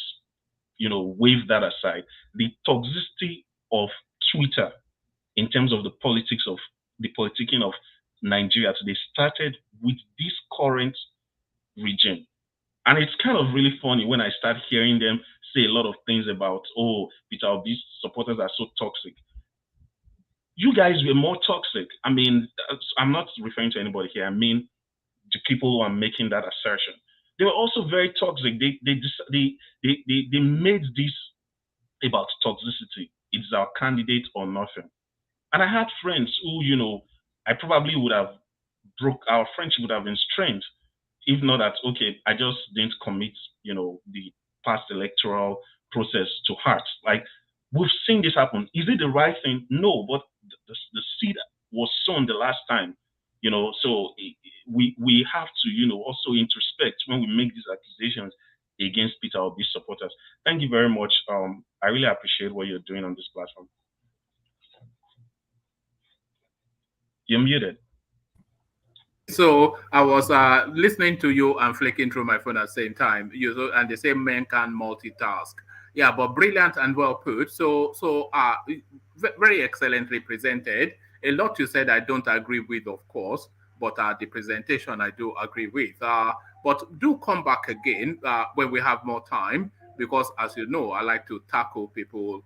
you know, wave that aside. The toxicity of Twitter in terms of the politicking of Nigeria today started with this current regime. And it's kind of really funny when I start hearing them say a lot of things about, oh, Peter Obi's supporters are so toxic. You guys were more toxic. I mean, I'm not referring to anybody here. I mean, the people who are making that assertion. They were also very toxic. They made this about toxicity. It's our candidate or nothing. And I had friends who, you know, I probably would have our friendship would have been strained if not that, okay, I just didn't commit, you know, the past electoral process to heart. Like, we've seen this happen. Is it the right thing? No, but the seed was sown the last time, you know, so we have to, you know, also introspect when we make these accusations against Peter Obi's supporters. Thank you very much. I really appreciate what you're doing on this platform. You're muted. So I was listening to you and flicking through my phone at the same time. And they say men can multitask. Yeah, but brilliant and well put. So very excellently presented. A lot you said I don't agree with, of course, but the presentation I do agree with. But do come back again when we have more time, because as you know, I like to tackle people,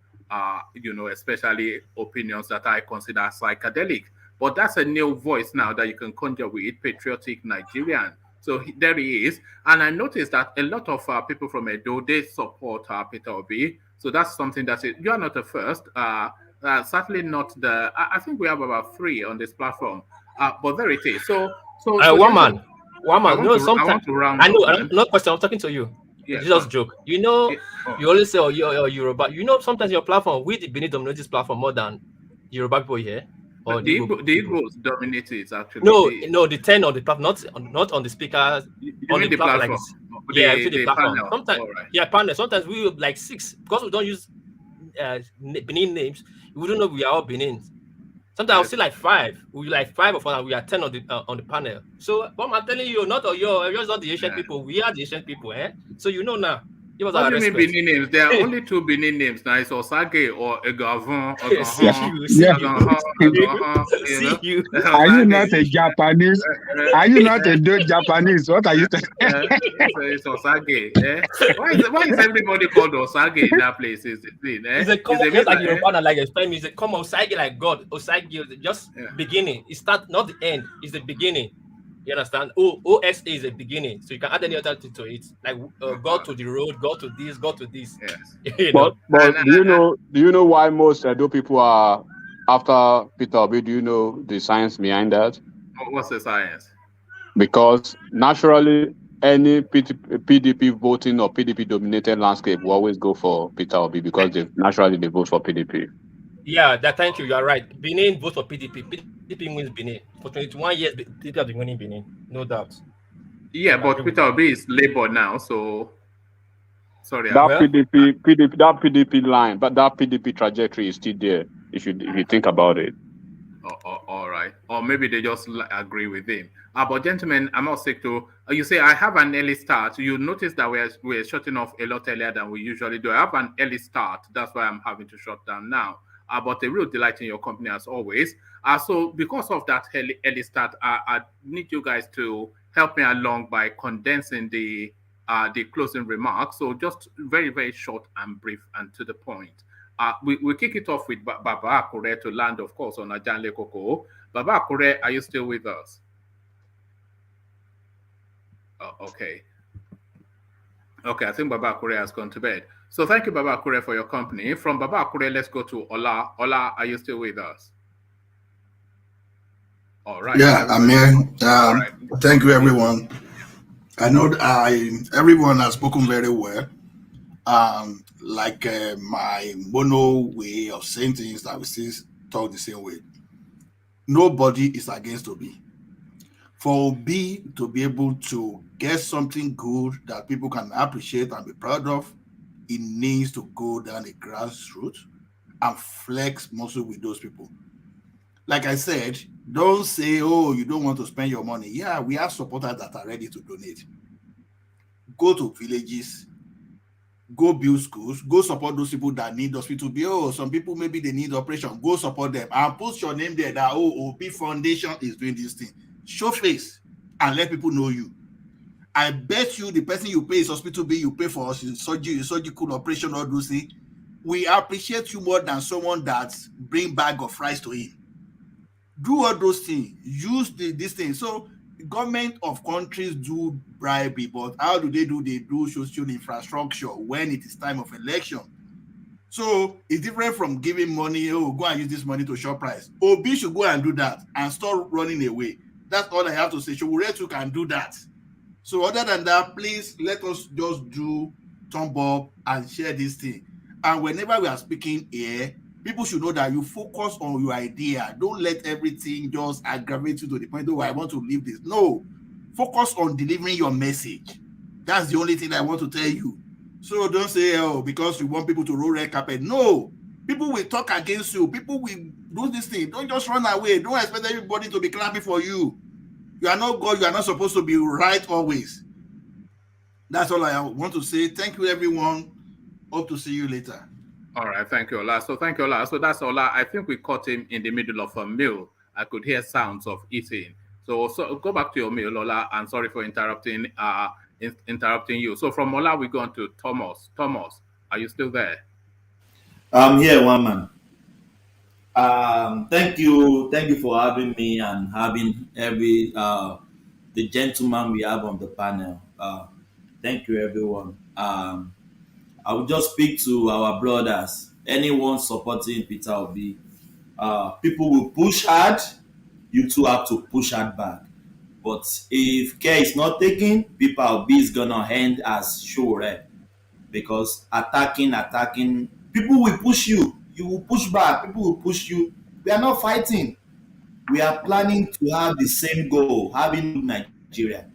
you know, especially opinions that I consider psychedelic. But that's a new voice now that you can conjure with, patriotic Nigerian. So there he is. And I noticed that a lot of people from Edo, they support Peter Obi. So that's something that's it. You are not the first. Certainly not the, I think we have about 3 on this platform. But there it is. So one man. No, sometimes I know. Up, no question. I'm talking to you. Yeah, it's just joke. You know, you always say, "Oh, you're Yoruba." You know, sometimes your platform, we the Benin dominate this platform more than Yoruba people here. Or the Igbos dominate it actually. No, the 10 on the platform, not on the speakers, on the platform. Like this. Yeah, the platform. Panel. Sometimes, panel. Sometimes we like 6 because we don't use Benin names. We don't know we are all Benin. Sometimes I'll see like 5. We like 5 of us, and we are 10 on the panel. So what I'm telling you, not not the Asian people. We are the Asian people, eh? So you know now. What do you mean Benin names? There are only 2 Benin names now. It's Osage or Egavon. Are you not a Japanese? Are you not a Japanese? What are you saying? It's Osage. Why is everybody called Osage in that place? It's a common, just like Yoruba, like explain me. It's a common Osage, like God. Osage is just beginning. It starts not the end. It's the beginning. You understand? OSA is a beginning, so you can add any other thing to it, like go to the road, go to this, go to this. Yes. But do you know why most Edo people are after Peter Obi? Do you know the science behind that? What's the science? Because naturally, any PDP voting or PDP dominated landscape will always go for Peter Obi because they vote for PDP. Yeah, thank you. You are right. Benin votes for PDP. PDP wins Benin. For 21 years, PDP have been winning Benin, no doubt. Yeah, but Peter Obi is Labour now, so sorry. That PDP line, but that PDP trajectory is still there. If you think about it. All right. Or maybe they just agree with him. But gentlemen, I must say to you say I have an early start. You notice that we're shutting off a lot earlier than we usually do. I have an early start. That's why I'm having to shut down now. But a real delight in your company as always. So because of that early start, I need you guys to help me along by condensing the the closing remarks. So just very, very short and brief and to the point. We kick it off with Baba Akure to land, of course, on Ajanle Koko. Baba Akure, are you still with us? Okay. Okay, I think Baba Akure has gone to bed. So thank you, Baba Akure, for your company. From Baba Akure, let's go to Ola. Ola, are you still with us? All right. Yeah, I'm here. Right. Thank you, everyone. I know everyone has spoken very well. Like my mono way of saying things that we still talk the same way. Nobody is against Obi. For Obi to be able to get something good that people can appreciate and be proud of, it needs to go down the grassroots and flex muscle with those people. Like I said, don't say, oh, you don't want to spend your money. Yeah, we have supporters that are ready to donate. Go to villages, go build schools, go support those people that need hospital bill. Oh, some people maybe they need operation. Go support them and put your name there that OP Foundation is doing this thing. Show face and let people know you. I bet you the person you pay is hospital bill, you pay for surgical operation or those things. We appreciate you more than someone that bring bag of rice to him. Do all those things. Use this thing. So government of countries do bribe, but how do? They do social infrastructure when it is time of election. So it's different from giving money. Oh, go and use this money to shop price. Obi should go and do that and start running away. That's all I have to say. Showuretu can do that. So other than that, please let us just do thumb up and share this thing. And whenever we are speaking here, people should know that you focus on your idea. Don't let everything just aggravate you to the point, oh, I want to leave this. No, focus on delivering your message. That's the only thing I want to tell you. So don't say, oh, because you want people to roll red carpet. No, people will talk against you. People will do this thing. Don't just run away. Don't expect everybody to be clapping for you. You are not God. You are not supposed to be right always. That's all I want to say. Thank you, everyone. Hope to see you later. All right, thank you, Ola. So thank you, Ola. So that's Ola. I think we caught him in the middle of a meal. I could hear sounds of eating. So go back to your meal, Ola. And sorry for interrupting you. So from Ola, we go on to Thomas. Thomas, are you still there? I'm here, one man. Thank you for having me and having the gentleman we have on the panel. Thank you, everyone. I will just speak to our brothers. Anyone supporting Peter Obi, people will push hard. You too have to push hard back. But if care is not taken, Peter Obi is gonna end as sure, because attacking, people will push you. You will push back. People will push you. We are not fighting. We are planning to have the same goal, having Nigeria.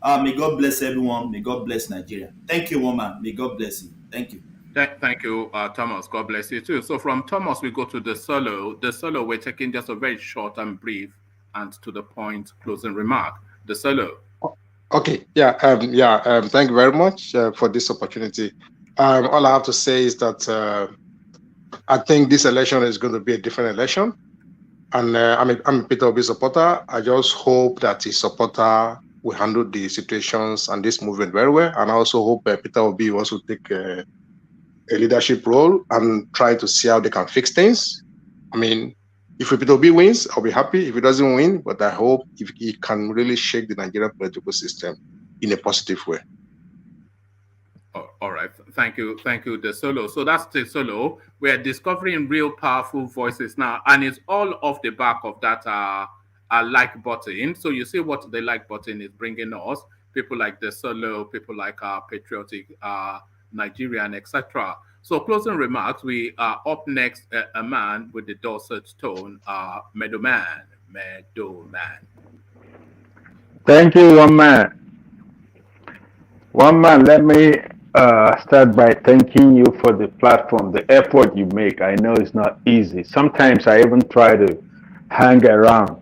May God bless everyone. May God bless Nigeria. Thank you, woman. May God bless you. Thank you. Thank you, Thomas. God bless you too. So from Thomas, we go to the solo. The solo, we're taking just a very short and brief and to the point closing remark. The solo. Okay. Yeah. Thank you very much for this opportunity. All I have to say is that I think this election is going to be a different election. And I'm a Peter Obi supporter. I just hope that his supporter will handle the situations and this movement very well. And I also hope Peter Obi wants to take a leadership role and try to see how they can fix things. I mean, if Peter Obi wins, I'll be happy. If he doesn't win, but I hope if he can really shake the Nigerian political system in a positive way. All right. Thank you, the solo. So that's the solo. We are discovering real powerful voices now, and it's all off the back of that like button. So you see what the like button is bringing us. People like the solo, people like patriotic Nigerian, etc. So closing remarks. We are up next. A man with the Dorset tone, Meadowman. Thank you, one man. One man, let me start by thanking you for the platform, the effort you make. I know it's not easy. Sometimes I even try to hang around.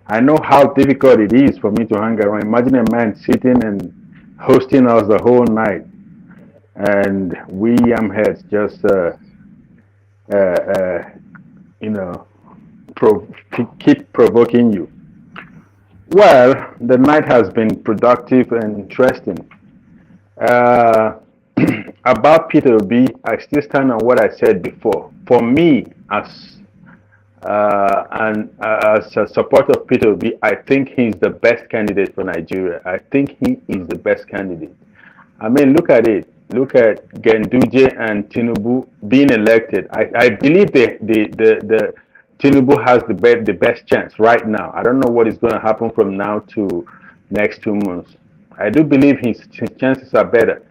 I know how difficult it is for me to hang around. Imagine a man sitting and hosting us the whole night, and we heads just, keep provoking you. Well, the night has been productive and interesting. Uh, about Peter Obi, I still stand on what I said before. For me, as a supporter of Peter Obi, I think he's the best candidate for Nigeria. I think he is the best candidate. I mean, look at it. Look at Ganduje and Tinubu being elected. I believe the Tinubu has the best chance right now. I don't know what is going to happen from now to next 2 months. I do believe his chances are better,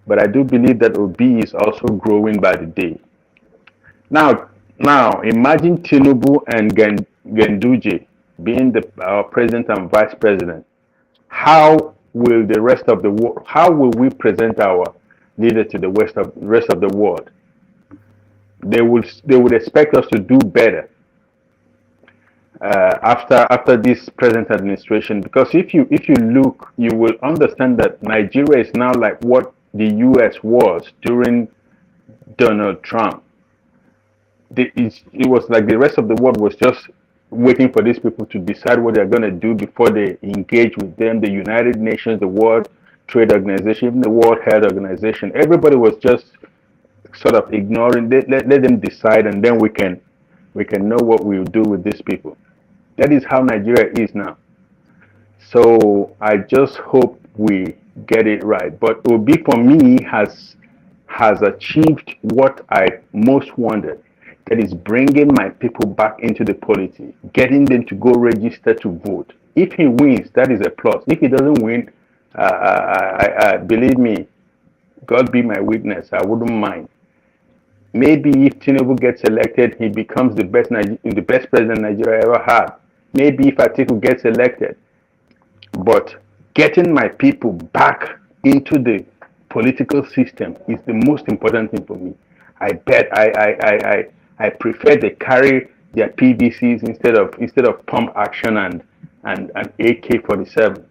but I do believe that Obi is also growing by the day. Now imagine Tinubu and Ganduje being our president and vice president. How will the rest of the world? How will we present our leader to the rest of the world? They would expect us to do better after this present administration, because if you look, you will understand that Nigeria is now like what the U.S. was during Donald Trump. It was like the rest of the world was just waiting for these people to decide what they're going to do before they engage with them. The United Nations, the World Trade Organization, even the World Health Organization, everybody was just sort of ignoring. Let them decide, and then we can know what we'll do with these people. That is how Nigeria is now. So I just hope we get it right. But Obi, for me, has achieved what I most wanted. That is bringing my people back into the politics, getting them to go register to vote. If he wins, that is a plus. If he doesn't win, believe me, God be my witness, I wouldn't mind. Maybe if Tinubu gets elected, he becomes the best president Nigeria ever had. Maybe if Atiku gets elected. But getting my people back into the political system is the most important thing for me. I bet I prefer they carry their PVCs instead of pump action and AK-47.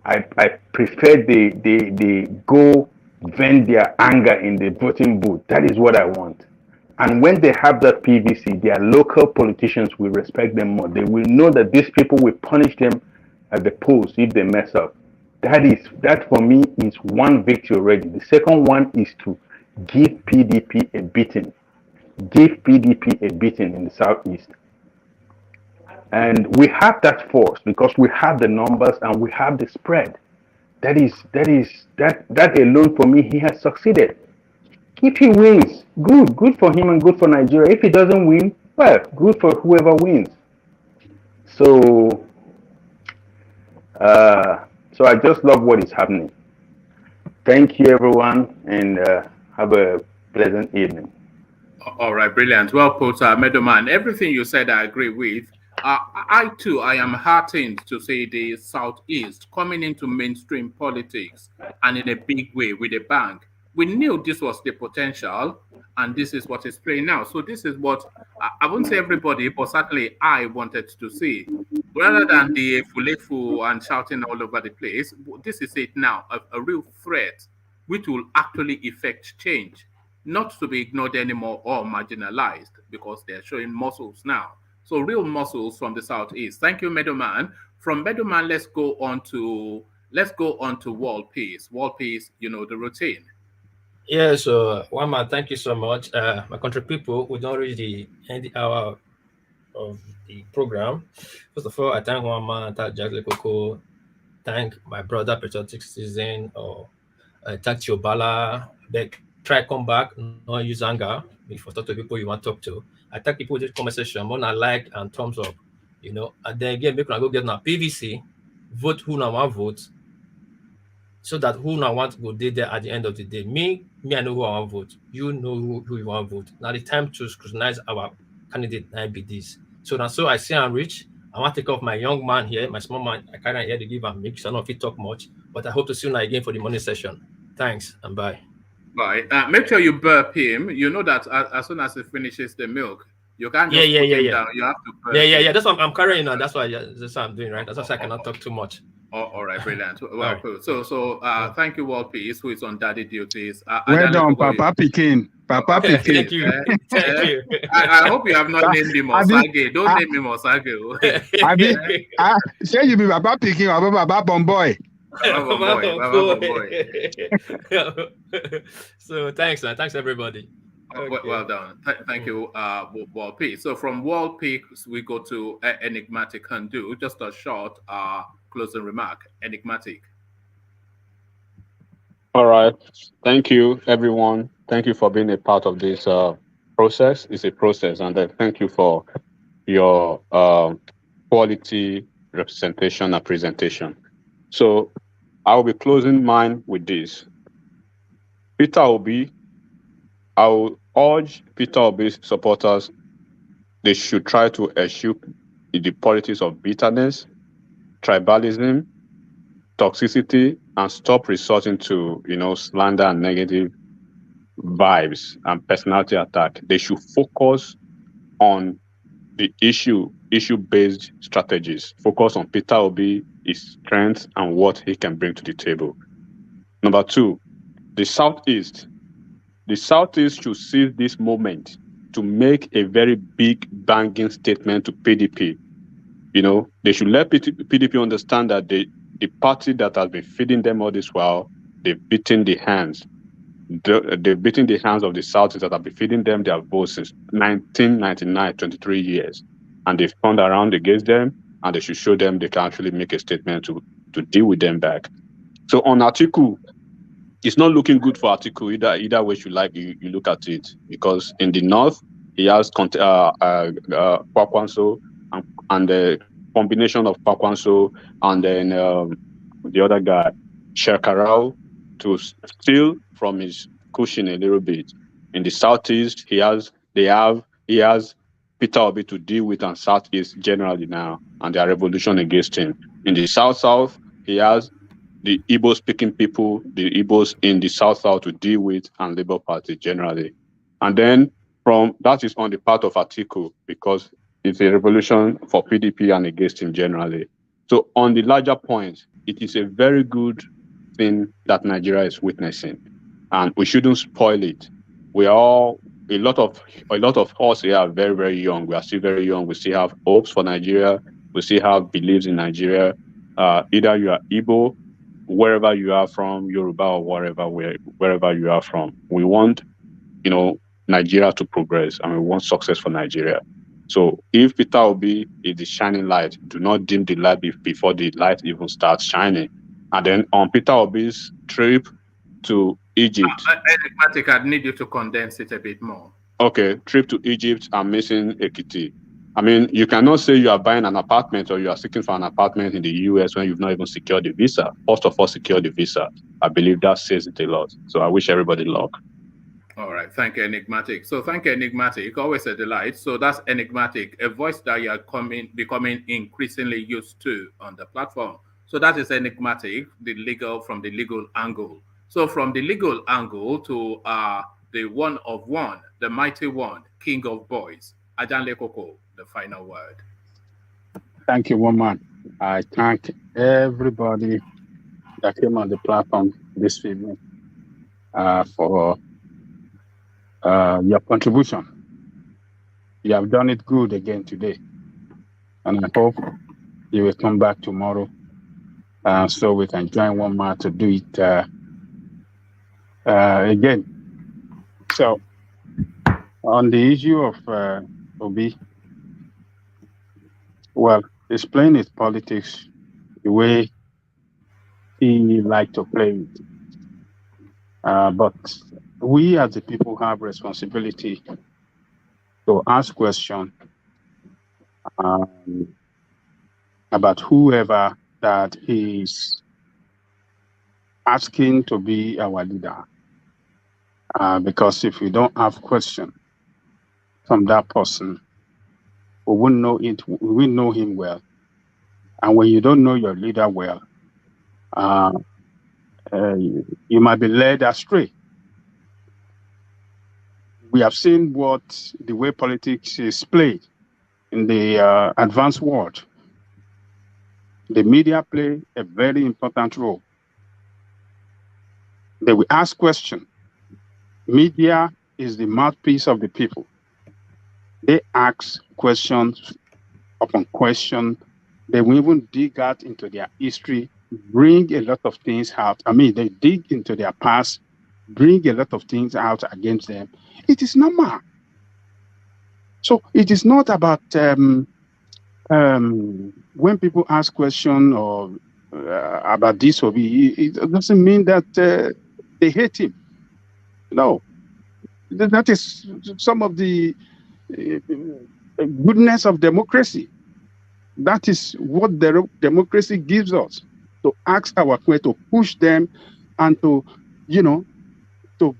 I prefer they go vent their anger in the voting booth. That is what I want. And when they have that PVC, their local politicians will respect them more. They will know that these people will punish them at the polls if they mess up. That for me is one victory already. The second one is to give PDP a beating. Give PDP a beating in the Southeast. And we have that force because we have the numbers and we have the spread. That alone for me, he has succeeded. If he wins, good for him and good for Nigeria. If he doesn't win, well, good for whoever wins. So I just love what is happening. Thank you, everyone, and have a pleasant evening. All right, brilliant. Well put, Meadowman. Everything you said, I agree with. I too, I am heartened to see the Southeast coming into mainstream politics and in a big way with a bang. We knew this was the potential, and this is what is playing now. So this is what, I won't say everybody, but certainly I wanted to see. Rather than the fulefu and shouting all over the place, this is it now, a real threat which will actually effect change, not to be ignored anymore or marginalized, because they're showing muscles now. So real muscles from the Southeast. Thank you, Meadowman. From Meadowman, let's go on to World Peace. World Peace, you know the routine. Yeah, so Wama, thank you so much. My country people, we don't reach the end hour of the program. First of all, I thank Wama, thank Jack Lekoko, thank my brother, Patriotic Citizen, or thank Chiobala. Try come back, not use anger. If you talk to people you want to talk to, I thank people with this conversation. More than like and thumbs up, you know. And then again, make go get now PVC, vote who now want vote, so that who now want to go there at the end of the day. Me, I know who I want to vote. You know who you want to vote. Now the time to scrutinize our candidate might be this. So now, so I see I'm rich. I want to take off my young man here, my small man. I can't here to give a mix. I don't know if he talk much, but I hope to see you now again for the morning session. Thanks and bye. Bye. Make sure you burp him. You know that as soon as he finishes the milk, you can't just put him down. You have to burp him. That's what I'm carrying on. That's what I'm doing, right? That's why I cannot talk too much. All right, brilliant. Well, cool. So thank you, World Peace, who is on daddy duties. Well done, Papa Pikin. Papa Pikin. Thank you. Thank you. I hope you have not named him Osage. Don't name him Osage. I say you be Papa Pikin, Papa Bomboy. Baba Bomboy. So thanks, man. Thanks, everybody. Well done. Thank you, World Peace. So from World Peace, we go to Enigmatic Handu. Just a short closing remark. Enigmatic. All right. Thank you, everyone. Thank you for being a part of this process. It's a process, and thank you for your quality representation and presentation. So I will be closing mine with this. Peter Obi, I will urge Peter Obi's supporters, they should try to eschew the politics of bitterness, tribalism, toxicity, and stop resorting to, slander and negative vibes and personality attack. They should focus on the issue-based strategies. Focus on Peter Obi, his strengths, and what he can bring to the table. Number two, the Southeast should seize this moment to make a very big banging statement to PDP. They should let PDP understand that the party that has been feeding them all this while, they've beaten the hands. They've beaten the hands of the Southeast that have been feeding them their votes since 1999, 23 years. And they've turned around against them, and they should show them they can actually make a statement to deal with them back. So on Atiku, it's not looking good for Atiku either way you look at it, because in the north he has Kwakwanso and the combination of Kwakwanso and then the other guy Shekarau to steal from his cushion a little bit. In the southeast he has Peter Obi to deal with, and southeast generally now, and their revolution against him. In the south he has the Igbo-speaking people, the Igbos in the South to deal with, and Labour Party generally. And then that is on the part of Atiku, because it's a revolution for PDP and against him generally. So on the larger point, it is a very good thing that Nigeria is witnessing, and we shouldn't spoil it. We are a lot of us here are very, very young. We are still very young. We still have hopes for Nigeria. We still have beliefs in Nigeria. Either you are Igbo, wherever you are from, Yoruba or wherever you are from. We want, Nigeria to progress, and we want success for Nigeria. So if Peter Obi is the shining light, do not dim the light before the light even starts shining. And then on Peter Obi's trip to Egypt. Enigmatic, I need you to condense it a bit more. Okay, trip to Egypt, I'm missing Ekiti. I mean, you cannot say you are buying an apartment or you are seeking for an apartment in the US when you've not even secured the visa. First of all, secure the visa. I believe that says it a lot. So I wish everybody luck. All right. Thank you, Enigmatic. So thank you, Enigmatic. Always a delight. So that's Enigmatic, a voice that you are becoming increasingly used to on the platform. So that is Enigmatic, from the legal angle. So from the legal angle to the one of one, the mighty one, king of boys, Ajanle Koko, the final word. Thank you, woman. I thank everybody that came on the platform this evening for your contribution. You have done it good again today. And I hope you will come back tomorrow so we can join one more to do it again. So, on the issue of Obi, well, he's playing his politics the way he likes to play it. But we as the people have responsibility to ask questions about whoever that is asking to be our leader. Because if we don't have questions from that person, we won't know it. We will know him well. And when you don't know your leader well, you might be led astray. We have seen the way politics is played in the advanced world. The media play a very important role. They will ask questions. Media is the mouthpiece of the people. They ask questions upon question. They will even dig out into their history, bring a lot of things out. I mean, they dig into their past, bring a lot of things out against them. It is normal. So it is not about when people ask questions or about this or it doesn't mean that they hate him. No, that is some of the goodness of democracy. That is what the democracy gives us, to ask our question, to push them, and to, to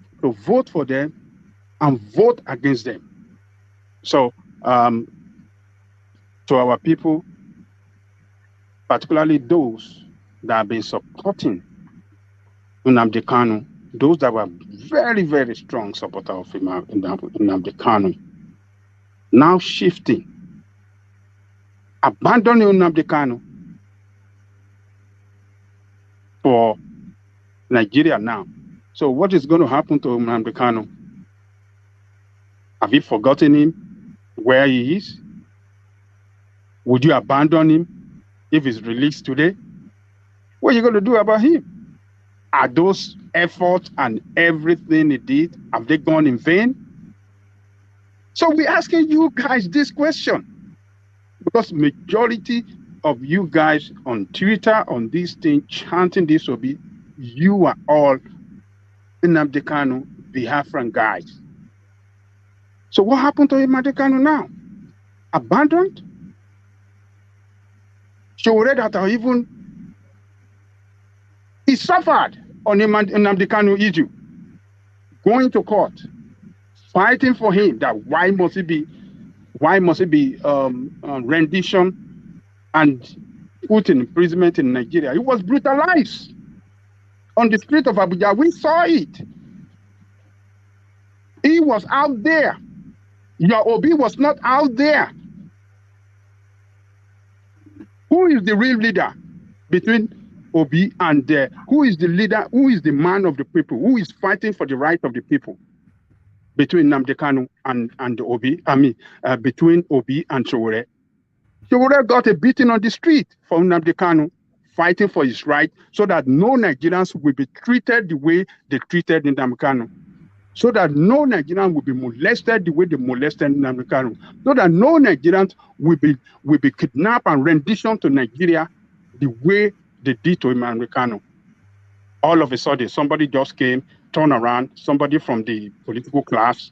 vote for them and vote against them. So, to our people, particularly those that have been supporting Nnamdi Kanu, those that were very, very strong supporters of Nnamdi Kanu, now shifting, abandoning Nnamdi Kanu for Nigeria now. So what is going to happen to Nnamdi Kanu? Have you forgotten him, where he is? Would you abandon him if he's released today? What are you going to do about him? Are those efforts and everything he did, have they gone in vain? So we're asking you guys this question, because majority of you guys on Twitter, on this thing, chanting this will be, you are all Nnamdi Kanu Biafran guys. So what happened to Nnamdi Kanu now? Abandoned? Sowore that are even, he suffered on Nnamdi Kanu issue, going to court, fighting for him that why must it be rendition and put in imprisonment in Nigeria. He was brutalized on the street of Abuja. We saw it. He was out there. Your Obi was not out there. Who is the real leader between Obi and who is the leader? Who is the man of the people? Who is fighting for the right of the people? Between Nnamdi Kanu and Obi, between Obi and Sowore. Sowore got a beating on the street for Nnamdi Kanu, fighting for his right, so that no Nigerians will be treated the way they treated Nnamdi Kanu, so that no Nigerians will be molested the way they molested Nnamdi Kanu, so that no Nigerians will be kidnapped and rendition to Nigeria the way they did to Nnamdi Kanu. All of a sudden, somebody just came, turned around, somebody from the political class,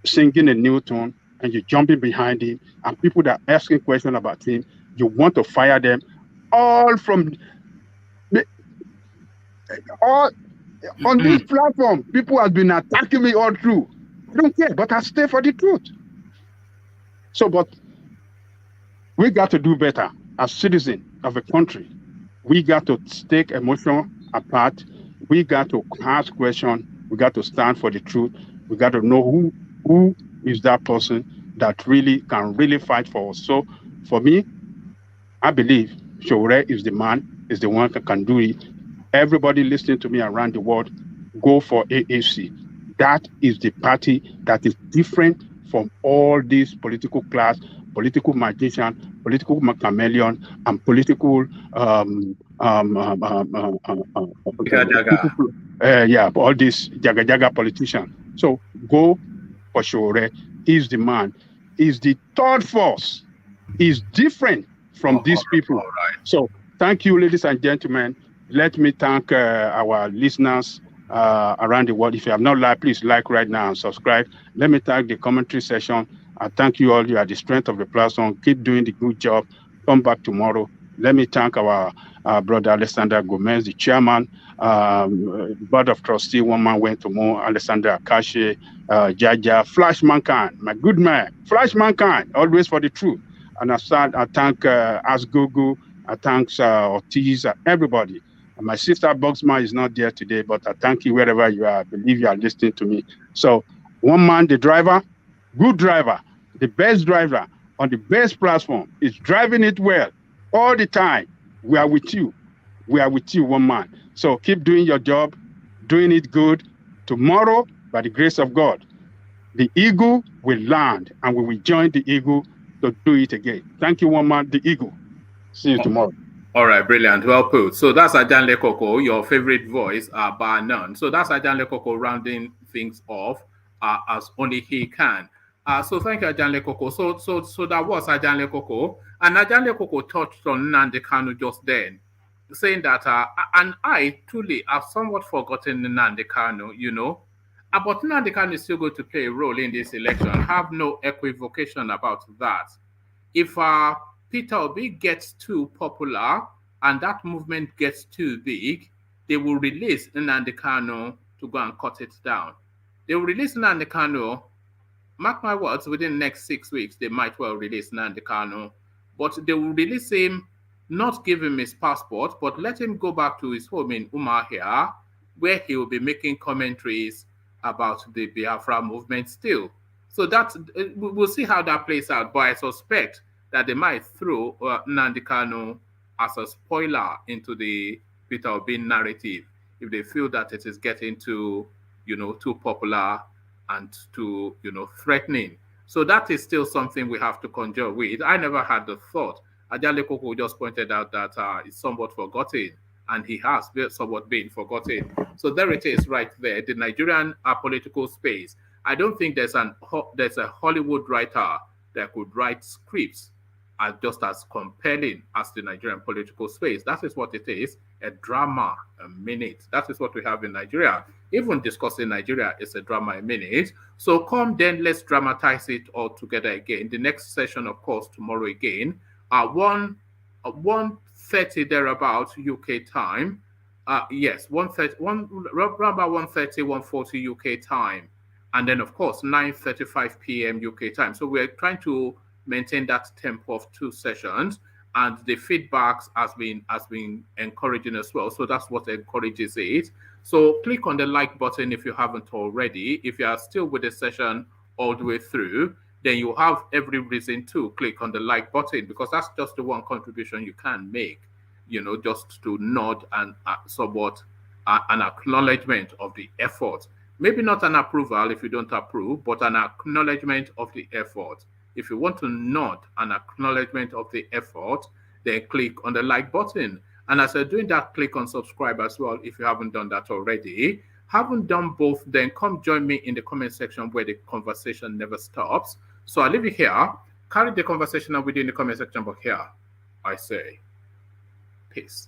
singing a new tune, and you're jumping behind him, and people that are asking questions about him, you want to fire them, all on this platform. People have been attacking me all through. I don't care, but I stay for the truth. So, but we got to do better as citizens of a country. We got to take emotion apart. We got to ask questions. We got to stand for the truth. We got to know who is that person that really can fight for us. So for me, I believe Sowore is the man, is the one that can do it. Everybody listening to me around the world, go for AAC. That is the party that is different from all these political class, political magician, political chameleon, and political all these jaga politicians. So go for Sowore. He's the man. He's the third force. He's different from these people. Right. So thank you, ladies and gentlemen. Let me thank our listeners around the world. If you have not liked, please like right now and subscribe. Let me thank the commentary session. I thank you all. You are the strength of the platform. Keep doing the good job. Come back tomorrow. Let me thank our brother Alexander Gomez, the chairman, board of trustee. One man went to more. Alexander Akashi, Jaja, Flash Mankind, my good man, Flash Mankind, always for the truth. And I thank Asgogo. I thank Ortiz, everybody. And my sister Boxman is not there today, but I thank you wherever you are. I believe you are listening to me. So one man, the driver, good driver, the best driver on the best platform is driving it well. all the time. We are with you. We are with you, one man. So keep doing your job, doing it good. Tomorrow, by the grace of God, the eagle will land and we will join the eagle to do it again. Thank you, one man, the eagle. See you tomorrow. All right, brilliant. Well put. So that's Ajanle Koko, your favorite voice, bar none. So that's Ajanle Koko rounding things off as only he can. So thank you, Ajanle Koko. So that was Ajanle Koko. And Ajanle Koko touched on Nnamdi Kanu just then, saying that, and I truly have somewhat forgotten Nnamdi Kanu, you know. But Nnamdi Kanu is still going to play a role in this election. Have no equivocation about that. If Peter Obi gets too popular and that movement gets too big, they will release Nnamdi Kanu to go and cut it down. They will release Nnamdi Kanu. Mark my words, within the next 6 weeks, they might well release Nnamdi Kanu. But they will release him, not give him his passport, but let him go back to his home in Umuahia, where he will be making commentaries about the Biafra movement still. So that's, we'll see how that plays out. But I suspect that they might throw Nnamdi Kanu as a spoiler into the Peter Obi narrative if they feel that it is getting too, too popular and too, threatening. So that is still something we have to conjure with. I never had the thought. Ajale Koko just pointed out that it's somewhat forgotten, and he has somewhat been forgotten. So there it is right there, the Nigerian political space. I don't think there's a Hollywood writer that could write scripts just as compelling as the Nigerian political space. That is what it is, a drama a minute. That is what we have in Nigeria. Even discussing Nigeria is a drama a minute. So come then, let's dramatize it all together again. The next session, of course, tomorrow again, 1:30 thereabout UK time. Yes, 1:30, around about 1:30, 1:40 UK time. And then, of course, 9:35 p.m. UK time. So we're trying to maintain that tempo of 2 sessions, and the feedbacks has been encouraging as well. So that's what encourages it. So click on the like button if you haven't already. If you are still with the session all the way through, then you have every reason to click on the like button, because that's just the one contribution you can make, just to nod and somewhat an acknowledgement of the effort. Maybe not an approval if you don't approve, but an acknowledgement of the effort. If you want to nod an acknowledgement of the effort, then click on the like button. And as you're doing that, click on subscribe as well if you haven't done that already. Haven't done both, then come join me in the comment section where the conversation never stops. So I'll leave you here. Carry the conversation on with you in the comment section, but here I say peace.